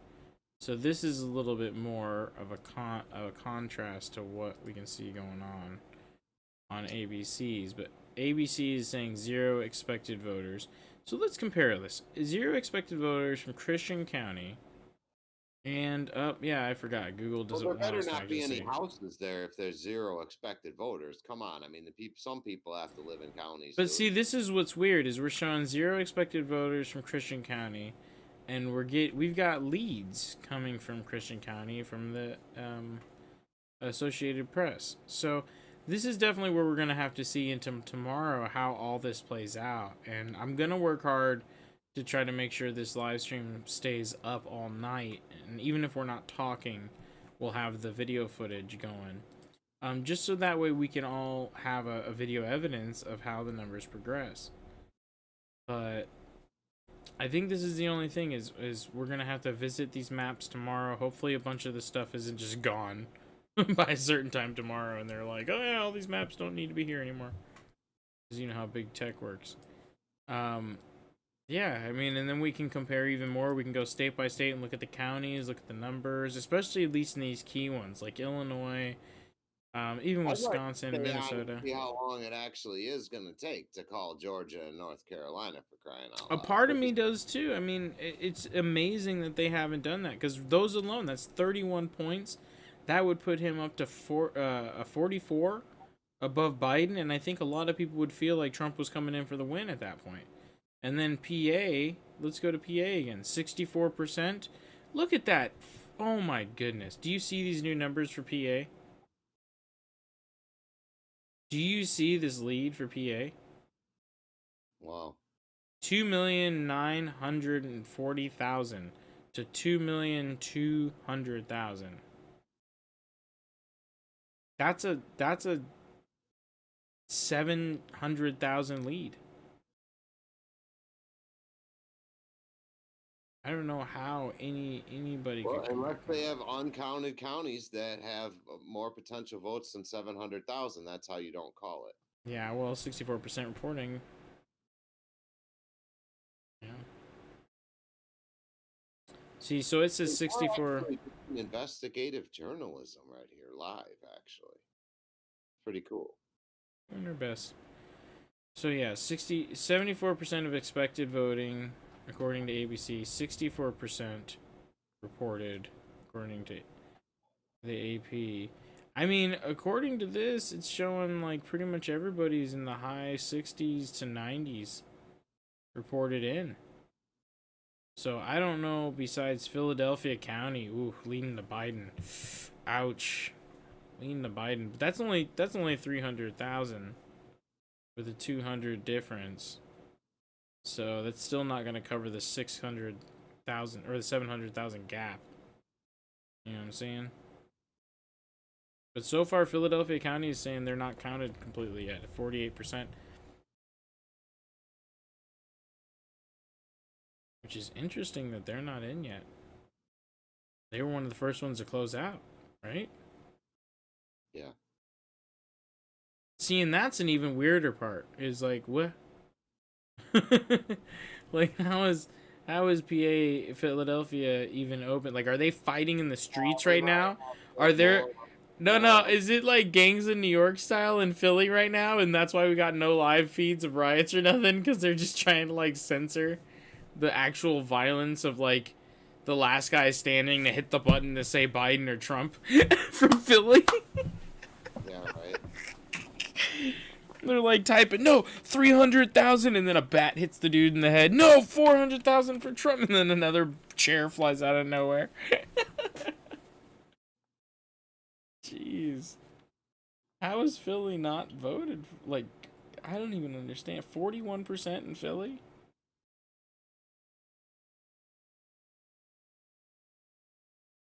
So this is a little bit more of a contrast to what we can see going on ABC's, but ABC is saying 0 expected voters. So let's compare this. 0 expected voters from Christian County. And yeah, I forgot. Google doesn't Well, there want us better to not be actually any see. houses there if there's 0 expected voters. Come on, some people have to live in counties. But dude. see, this is what's weird is we're showing 0 expected voters from Christian County, and we've got leads coming from Christian County from the Associated Press. So this is definitely where we're going to have to see into tomorrow how all this plays out. And I'm going to work hard to try to make sure this live stream stays up all night. And even if we're not talking, we'll have the video footage going. Just so that way we can all have a video evidence of how the numbers progress. But I think this is the only thing is we're going to have to visit these maps tomorrow. Hopefully a bunch of the stuff isn't just gone by a certain time tomorrow, and they're like, oh yeah, all these maps don't need to be here anymore, because you know how big tech works. Yeah, I mean, and then we can compare even more. We can go state by state and look at the counties, look at the numbers, especially at least in these key ones like Illinois, even I'd like to Wisconsin, stay on and Minnesota. see how long it actually is going to take to call Georgia and North Carolina, for crying out A loud. part of me does too. I mean, it's amazing that they haven't done that, because those alone, that's 31 points. That would put him up to 44 above Biden, and I think a lot of people would feel like Trump was coming in for the win at that point. And then PA, let's go to PA again, 64%. Look at that. Oh my goodness. Do you see these new numbers for PA? Do you see this lead for PA? Wow. 2,940,000 to 2,200,000. That's a 700,000 lead. I don't know how anybody Well, could. unless they have uncounted counties that have more potential votes than 700,000, that's how you don't call it. Yeah, well, 64% reporting. Yeah. See, so it says 64. Investigative journalism right here, live, actually. Pretty cool. Doing their best. So yeah, 74% of expected voting, according to ABC. 64% reported, according to the AP. I mean, according to this, it's showing like pretty much everybody's in the high 60s to 90s reported in. So I don't know, besides Philadelphia County, ooh, leaning to Biden. Ouch. Leaning to Biden. But that's only 300,000 with a 200 difference. So that's still not going to cover the 600,000 or the 700,000 gap. You know what I'm saying? But so far, Philadelphia County is saying they're not counted completely yet, 48%. Which is interesting that they're not in yet. They were one of the first ones to close out, right? Yeah. See, and that's an even weirder part. Is like, what? Like, how is PA Philadelphia even open? Like, are they fighting in the streets right now? Are there? No. Is it like gangs in New York style in Philly right now, and that's why we got no live feeds of riots or nothing? Because they're just trying to like censor the actual violence of like the last guy standing to hit the button to say Biden or Trump from Philly. Yeah, right. They're like typing, no, 300,000, and then a bat hits the dude in the head. No, 400,000 for Trump, and then another chair flies out of nowhere. Jeez. How is Philly not voted? Like, I don't even understand. 41% in Philly?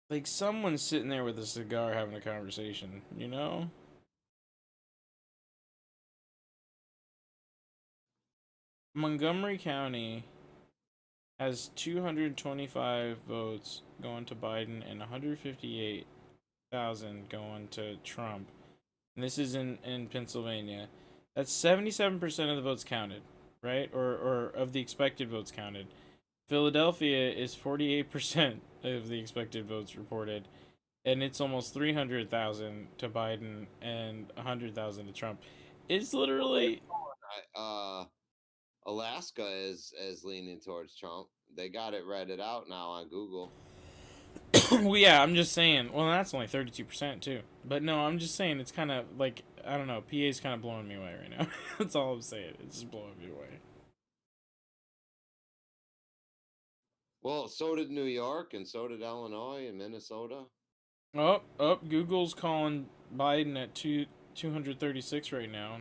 Like, someone's sitting there with a cigar having a conversation, you know? Montgomery County has 225 votes going to Biden and 158,000 going to Trump. And this is in Pennsylvania. That's 77% of the votes counted, right? Or of the expected votes counted. Philadelphia is 48% of the expected votes reported. And it's almost 300,000 to Biden and 100,000 to Trump. It's literally... Alaska is leaning towards Trump. They got it redded out now on Google. Well, yeah, I'm just saying. Well, that's only 32% too. But no, I'm just saying it's kind of like, I don't know. PA's kind of blowing me away right now. That's all I'm saying. It's just blowing me away. Well, so did New York, and so did Illinois and Minnesota. Google's calling Biden at 236 right now.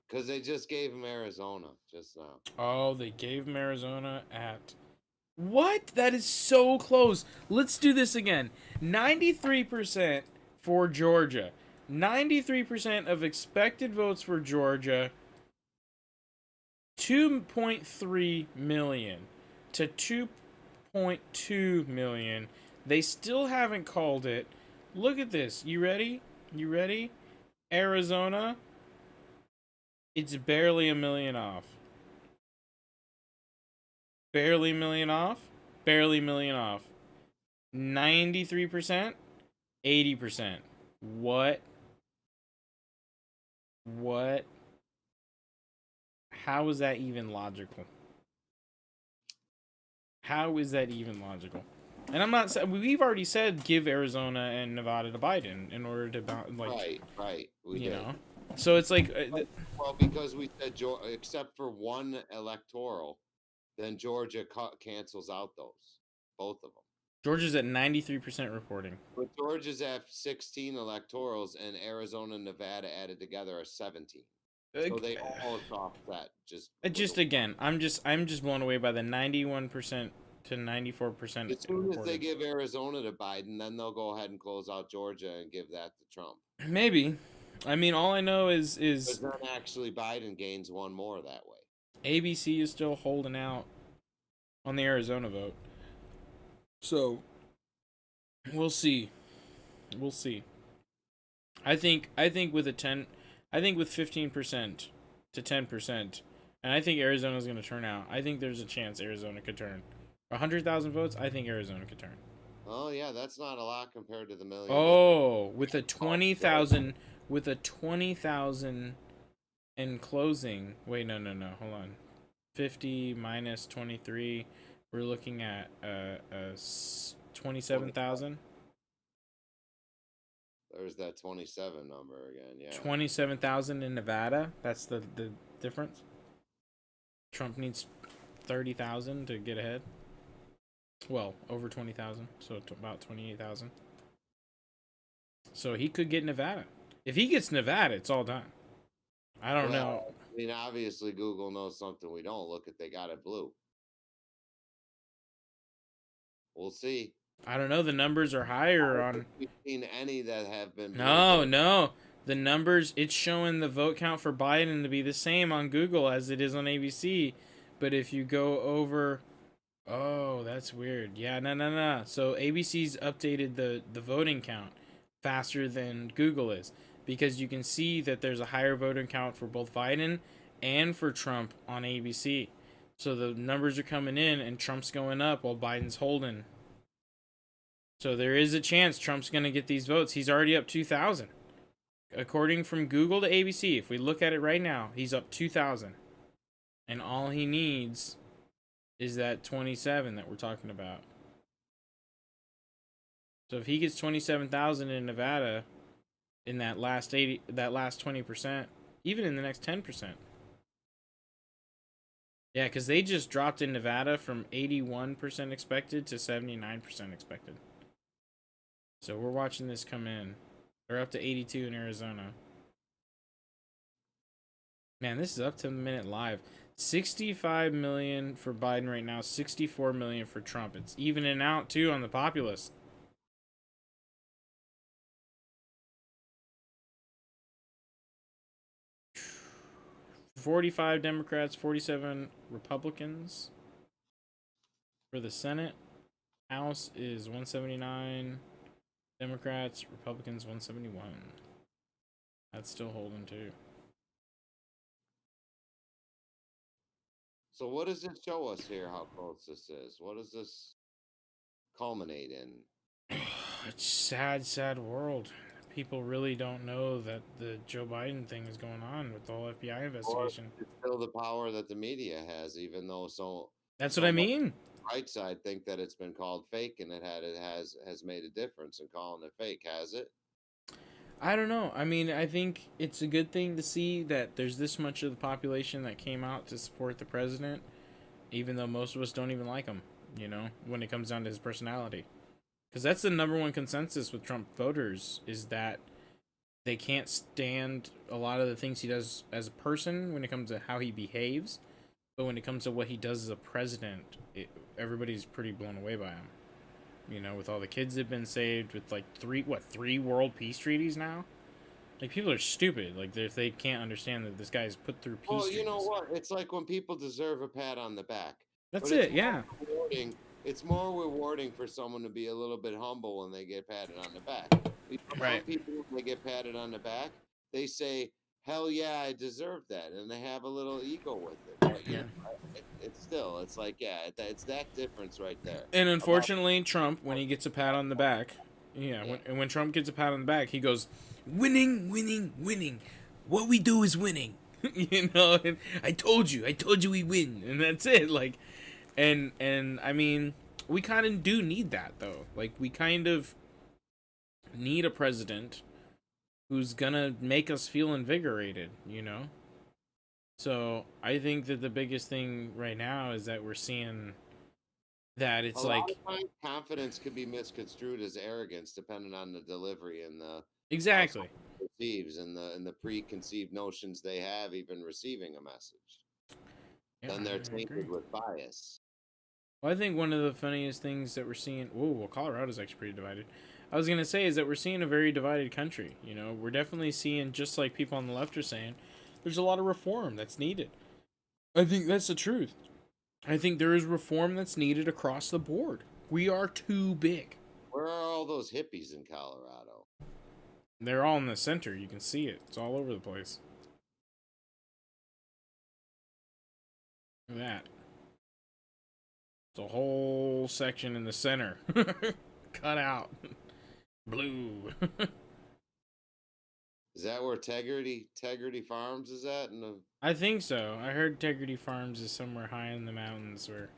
Because they just gave him Arizona just now. Oh, they gave him Arizona at... What? That is so close. Let's do this again. 93% for Georgia. 93% of expected votes for Georgia. 2.3 million to 2.2 million. They still haven't called it. Look at this. You ready? You ready? Arizona. It's barely a million off. Barely a million off. Barely a million off. 93%. 80%. What? What? How is that even logical? How is that even logical? And I'm not. We've already said give Arizona and Nevada to Biden in order to Right. We you did. know. So it's like Well, because we said except for one electoral, then Georgia cancels out both of them. Georgia's at 93% reporting. But Georgia's at 16 electorals, and Arizona and Nevada added together are 17. So they almost offset. Just again, I'm just blown away by the 91% to 94%. As soon as they give Arizona to Biden, then they'll go ahead and close out Georgia and give that to Trump. Maybe. I mean, all I know is Because then actually Biden gains one more that way. ABC is still holding out on the Arizona vote. So we'll see. We'll see. I think with 15% to 10%, and I think Arizona's going to turn out. I think there's a chance Arizona could turn. 100,000 votes, I think Arizona could turn. Oh yeah, that's not a lot compared to the million. Oh, with a 20,000 in closing. Wait, no. Hold on. 50 minus 23, we're looking at 27,000. There's that 27 number again, yeah. 27,000 in Nevada. That's the difference. Trump needs 30,000 to get ahead. Well, over 20,000, so about 28,000. So he could get Nevada. If he gets Nevada, it's all done. I don't know. I mean, obviously Google knows something we don't. Look at, they got it blue. We'll see. I don't know. The numbers are higher on. We've seen any that have been. No. The numbers, it's showing the vote count for Biden to be the same on Google as it is on ABC. But if you go over. Oh, that's weird. Yeah, no. So ABC's updated the voting count faster than Google is, because you can see that there's a higher voting count for both Biden and for Trump on ABC. So the numbers are coming in and Trump's going up while Biden's holding. So there is a chance Trump's going to get these votes. He's already up 2,000. According from Google to ABC, if we look at it right now, he's up 2,000. And all he needs is that 27 that we're talking about. So if he gets 27,000 in Nevada in that last 20%, even in the next 10%. Yeah, because they just dropped in Nevada from 81% expected to 79% expected. So we're watching this come in. They're up to 82 in Arizona. Man, this is up to the minute live. 65 million for Biden right now, 64 million for Trump. It's evening out too on the populace. $45 Democrats, 47 Republicans. For the Senate, House is 179 Democrats, Republicans 171. That's still holding too. So what does it show us here, how close this is? What does this culminate in? It's sad world. People really don't know that the Joe Biden thing is going on with the whole FBI investigation. Or it's still the power that the media has, even though That's what I mean. Right side think that it's been called fake, and it has made a difference in calling it fake, has it? I don't know. I mean, I think it's a good thing to see that there's this much of the population that came out to support the president, even though most of us don't even like him, you know, when it comes down to his personality. Because that's the number one consensus with Trump voters is that they can't stand a lot of the things he does as a person when it comes to how he behaves, but when it comes to what he does as a president, everybody's pretty blown away by him. You know, with all the kids that have been saved, with like three world peace treaties now. Like, people are stupid. Like, if they can't understand that this guy's put through peace Well, treaties. you know what? It's like when people deserve a pat on the back. That's But it, yeah. It's more rewarding for someone to be a little bit humble when they get patted on the back. Right. Some people, when they get patted on the back, they say, "Hell yeah, I deserve that," and they have a little ego with it. But, Yeah. It's like, yeah, it's that difference right there. And unfortunately, Trump, when he gets a pat on the back, when Trump gets a pat on the back, he goes, "Winning, winning, winning. What we do is winning." You know, and I told you we win, and that's it. Like, and I mean, we kind of do need that though. Like, we kind of need a president who's gonna make us feel invigorated, you know? So I think that the biggest thing right now is that we're seeing that it's A like lot of times, confidence could be misconstrued as arrogance, depending on the delivery and the exactly. receives and the preconceived notions they have, even receiving a message. Yeah, Then they're I tainted agree. with bias. Well, I think one of the funniest things that we're seeing. Whoa, well, Colorado's actually pretty divided. I was gonna say is that we're seeing a very divided country. You know, we're definitely seeing, just like people on the left are saying, there's a lot of reform that's needed. I think that's the truth. I think there is reform that's needed across the board. We are too big. Where are all those hippies in Colorado? They're all in the center. You can see it. It's all over the place. Look at that. It's a whole section in the center. Cut out. Blue. Is that where Tegrity Farms is at? I think so. I heard Tegrity Farms is somewhere high in the mountains where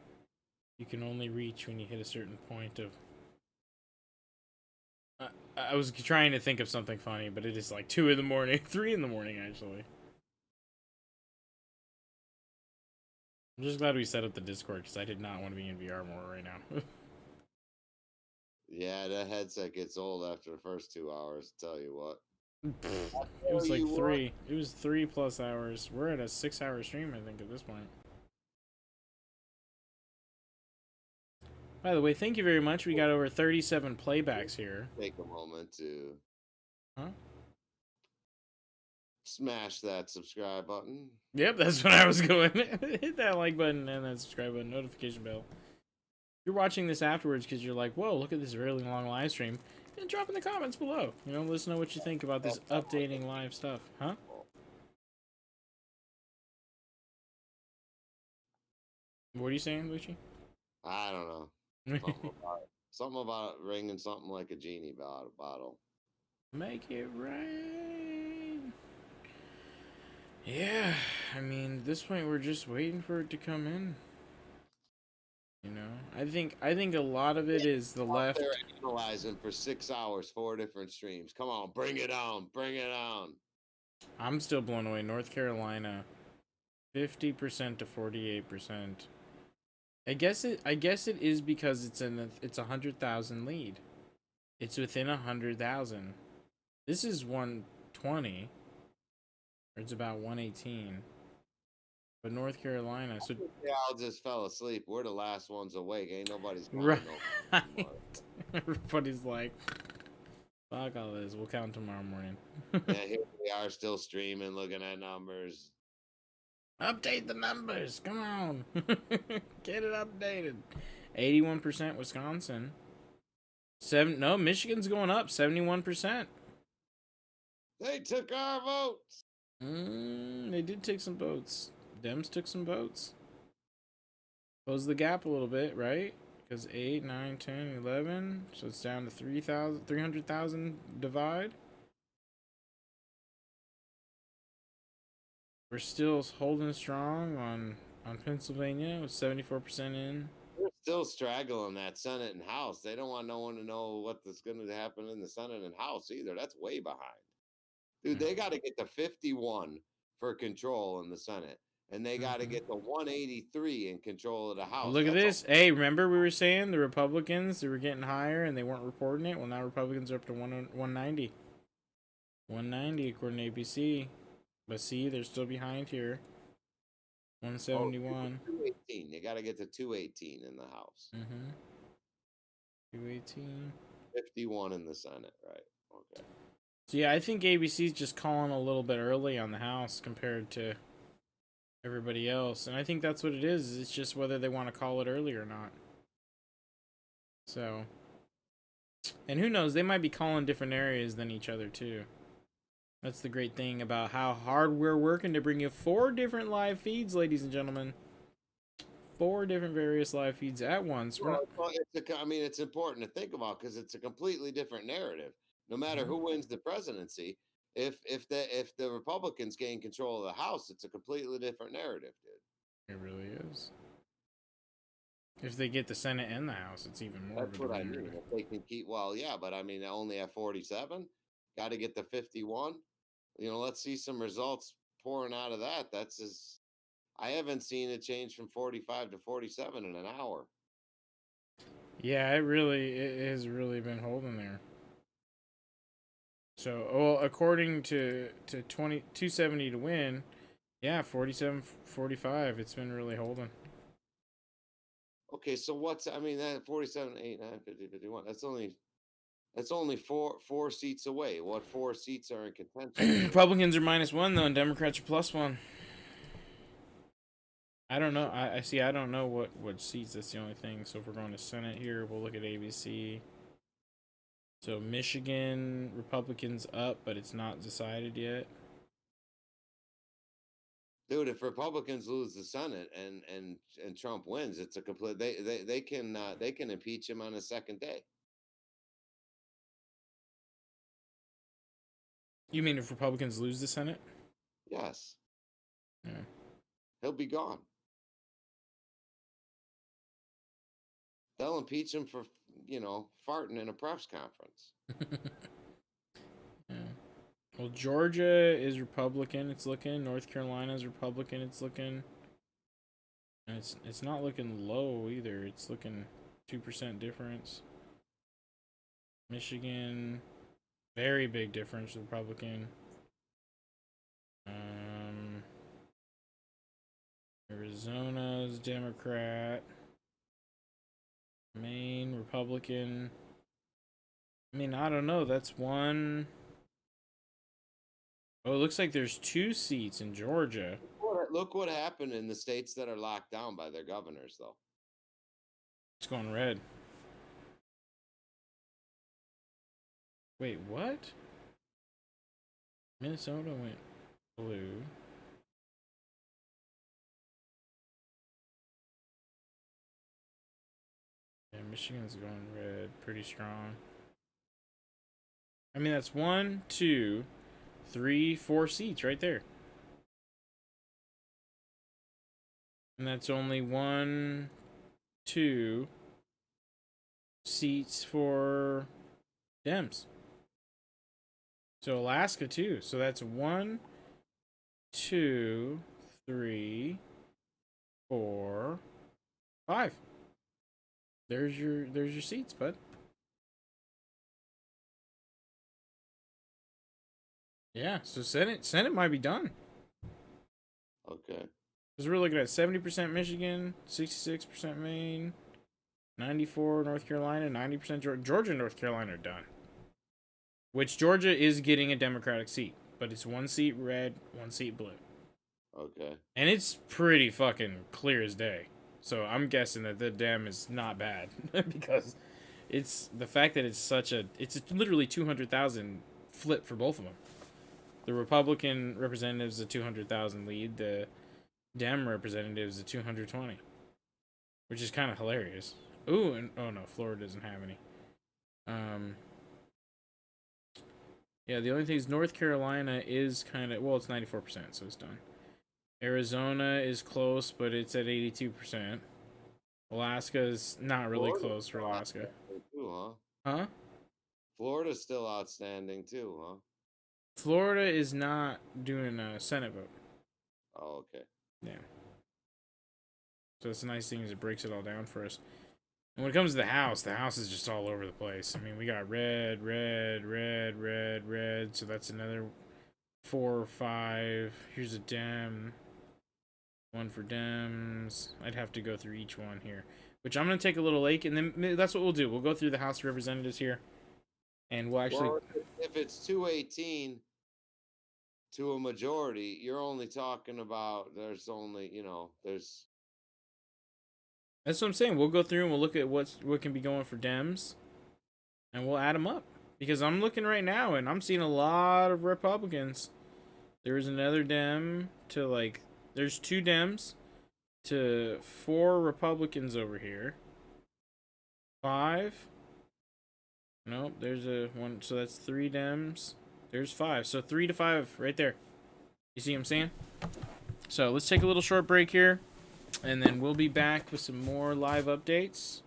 you can only reach when you hit a certain point of... I was trying to think of something funny, but it is like 2 in the morning. 3 in the morning, actually. I'm just glad we set up the Discord, because I did not want to be in VR more right now. Yeah, that headset gets old after the first 2 hours, tell you what. It was like 3. It was 3+ hours. We're at a 6-hour stream, I think, at this point. By the way, thank you very much. We got over 37 playbacks here. Take a moment to Huh? smash that subscribe button. Yep, that's what I was going. Hit that like button and that subscribe button, notification bell. If you're watching this afterwards because you're like, whoa, look at this really long live stream, then drop in the comments below. You know, let us know what you think about this updating live stuff. Huh? What are you saying, Lucci? I don't know. Something about ringing something like a genie bottle. Make it rain. Yeah, I mean, at this point, we're just waiting for it to come in. You know, I think a lot of it is the left. They're analyzing for 6 hours, 4 different streams. Come on, bring it on, bring it on. I'm still blown away. North Carolina, 50% to 48%. I guess it is because it's 100,000 lead. It's within 100,000. This is 120. Or it's about 118. But North Carolina, so they all just fell asleep. We're the last ones awake. Ain't nobody's right. No Everybody's like, fuck all this. We'll count tomorrow morning. Yeah, here we are still streaming, looking at numbers. Update the numbers. Come on. Get it updated. 81% Wisconsin. Michigan's going up 71%. They took our votes. They did take some votes. Dems took some votes. Close the gap a little bit, right? Because 8, 9, 10, 11. So it's down to 300,000 divide. We're still holding strong on Pennsylvania with 74% in. We're still straggling that Senate and House. They don't want no one to know what's going to happen in the Senate and House either. That's way behind. Dude, they got to get to 51 for control in the Senate. and they got to get to 183 in control of the House. Look at That's this. Hey, remember we were saying the Republicans, they were getting higher and they weren't reporting it? Well, now Republicans are up to 190. 190 according to ABC. But see, they're still behind here. 171. 218. They got to get to 218 in the House. 218. 51 in the Senate, right? Okay. So yeah, I think ABC's just calling a little bit early on the House compared to everybody else. And I think that's what it is. It's just whether they want to call it early or not. So, and who knows, they might be calling different areas than each other too. That's the great thing about how hard we're working to bring you 4 different live feeds, ladies and gentlemen. 4 different various live feeds at once. Well, it's important to think about because it's a completely different narrative. No matter who wins the presidency, if the Republicans gain control of the House, it's a completely different narrative, dude. It really is. If they get the Senate and the House, it's even more. That's what I mean. If they can keep, well, yeah, but I mean, they only have 47. Got to get to 51. Let's see some results pouring out of that. I haven't seen it change from 45 to 47 in an hour. Yeah, it has really been holding there. So, well, according to 270 to win, yeah, 47-45, it's been really holding. Okay, so that 47, 8, 9, 50, 51. That's only four seats away. What 4 seats are in contention? Republicans are -1 though, and Democrats are +1. I don't know. I see. I don't know what seats. That's the only thing. So if we're going to Senate here, we'll look at ABC. So Michigan, Republicans up, but it's not decided yet. Dude, if Republicans lose the Senate and Trump wins, it's a complete. They can impeach him on a second day. You mean if Republicans lose the Senate? Yes. Yeah. He'll be gone. They'll impeach him for farting in a press conference. Yeah. Well, Georgia is Republican. It's looking. North Carolina is Republican. It's looking. And it's not looking low either. It's looking 2% difference. Michigan, very big difference Republican. Arizona's Democrat. Maine Republican. I mean, I don't know. That's one. Oh, it looks like there's 2 seats in Georgia. Look what happened in the states that are locked down by their governors, though. It's going red. Wait, what? Minnesota went blue. Yeah, Michigan's going red pretty strong. I mean, that's 1, 2, 3, 4 seats right there. And that's only 1, 2 seats for Dems. So Alaska too. So that's 1, 2, 3, 4, 5. There's your seats, bud. Yeah, so Senate might be done. Okay. Because we're looking at 70% Michigan, 66% Maine, 94 North Carolina, 90% Georgia and North Carolina are done. Which Georgia is getting a Democratic seat, but it's 1 seat red, 1 seat blue. Okay. And it's pretty fucking clear as day. So I'm guessing that the Dem is not bad because it's the fact that it's literally 200,000 flip for both of them. The Republican representatives a 200,000 lead, the Dem representatives a 220, which is kind of hilarious. Ooh, and oh no, Florida doesn't have any. Yeah, the only thing is North Carolina is kind of, well, it's 94%, so it's done. Arizona is close, but it's at 82%. Alaska is not really close for Alaska. Too, huh? Huh? Florida's still outstanding too, huh? Florida is not doing a Senate vote. Oh, okay. Yeah. So that's the nice thing is it breaks it all down for us. And when it comes to the house is just all over the place. I mean, we got red, red, red, red, red. So that's another 4 or 5. Here's a Dem. One for Dems. I'd have to go through each one here. Which I'm going to take a little lake, and then that's what we'll do. We'll go through the House of Representatives here. And we'll actually... Well, if it's 218 to a majority, you're only talking about there's only, there's... That's what I'm saying. We'll go through and we'll look at what can be going for Dems. And we'll add them up. Because I'm looking right now, and I'm seeing a lot of Republicans. There's another Dem to, like... There's 2 Dems to 4 Republicans over here. 5. Nope, there's a 1. So that's 3 Dems. There's 5. So 3 to 5 right there. You see what I'm saying? So let's take a little short break here. And then we'll be back with some more live updates.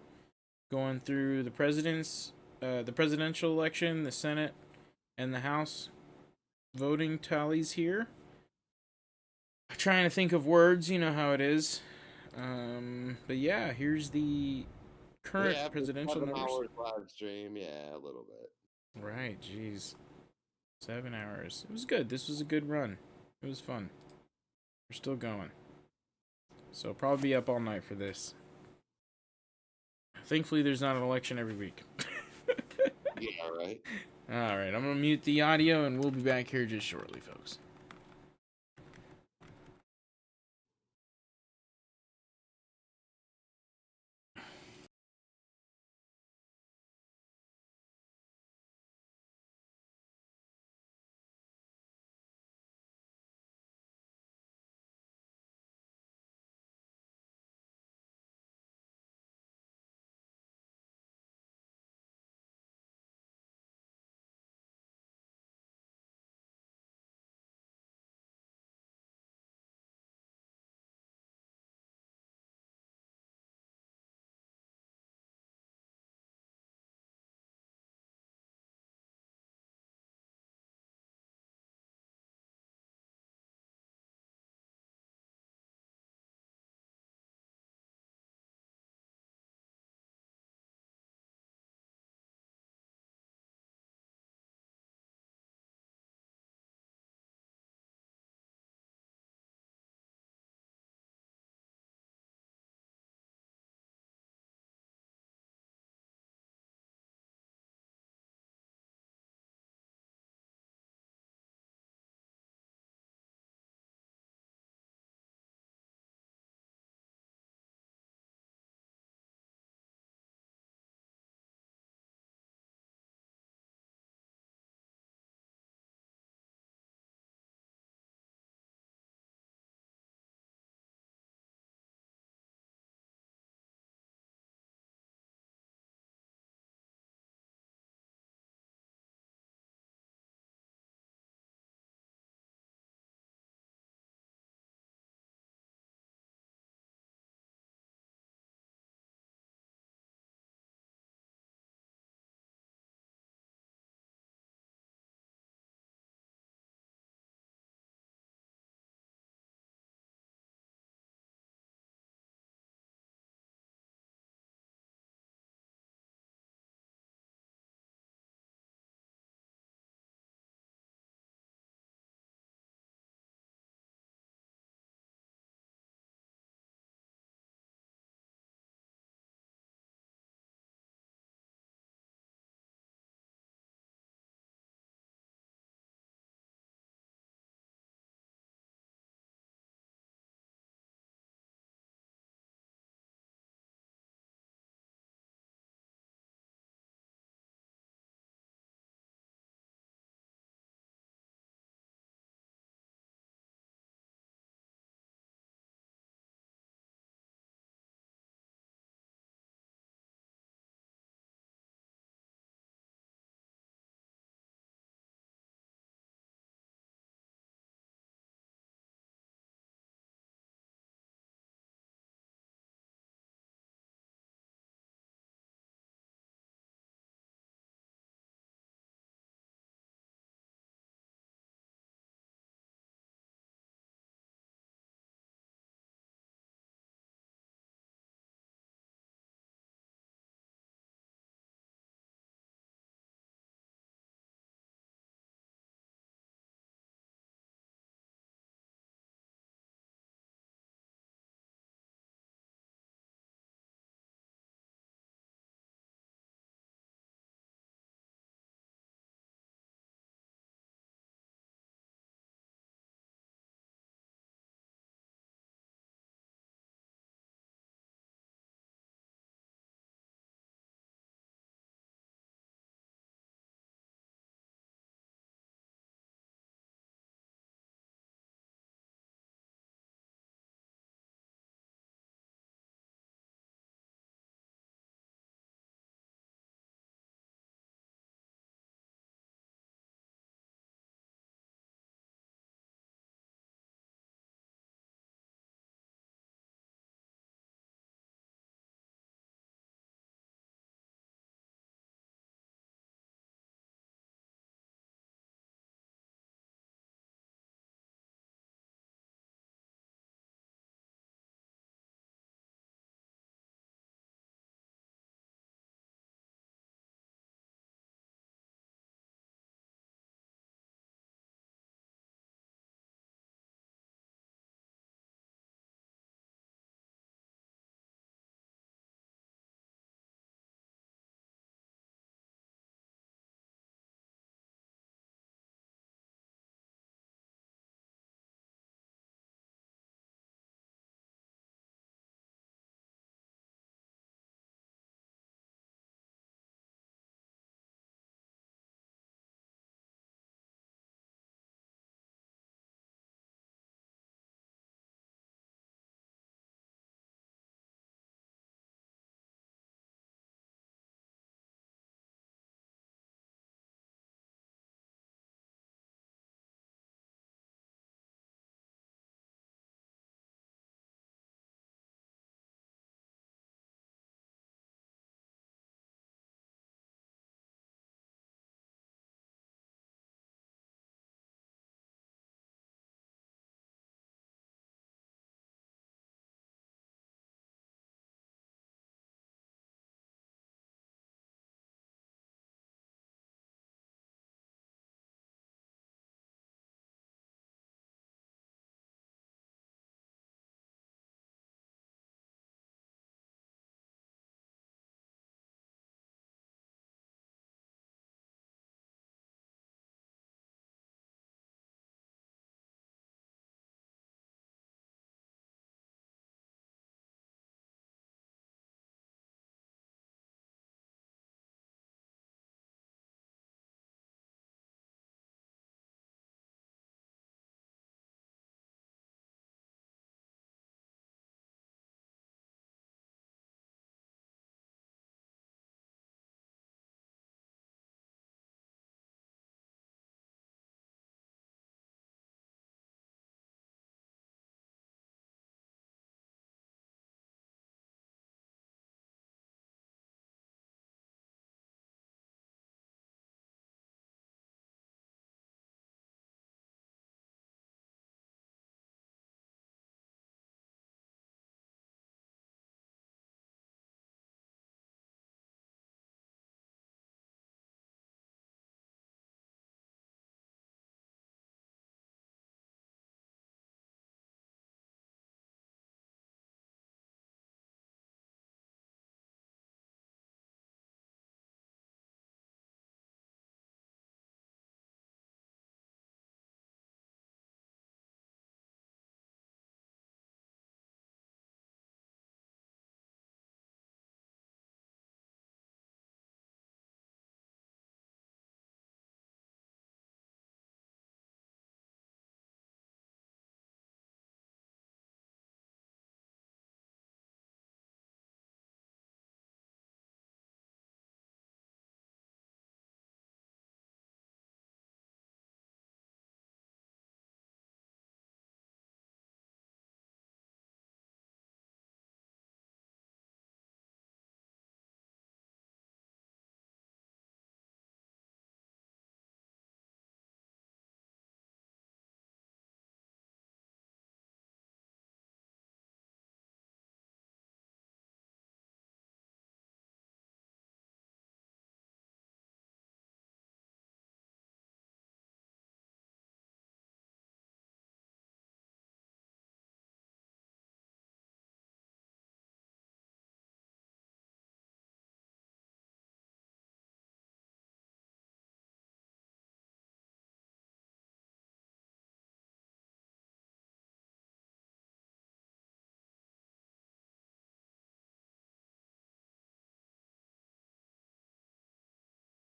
Going through the presidential election, the Senate, and the House voting tallies here. Trying to think of words, you know how it is. But yeah, here's the current presidential numbers. 7 hours live stream, yeah, a little bit. Right, jeez. 7 hours. It was good. This was a good run. It was fun. We're still going. So probably be up all night for this. Thankfully, there's not an election every week. Yeah, right. All right, I'm going to mute the audio, and we'll be back here just shortly, folks.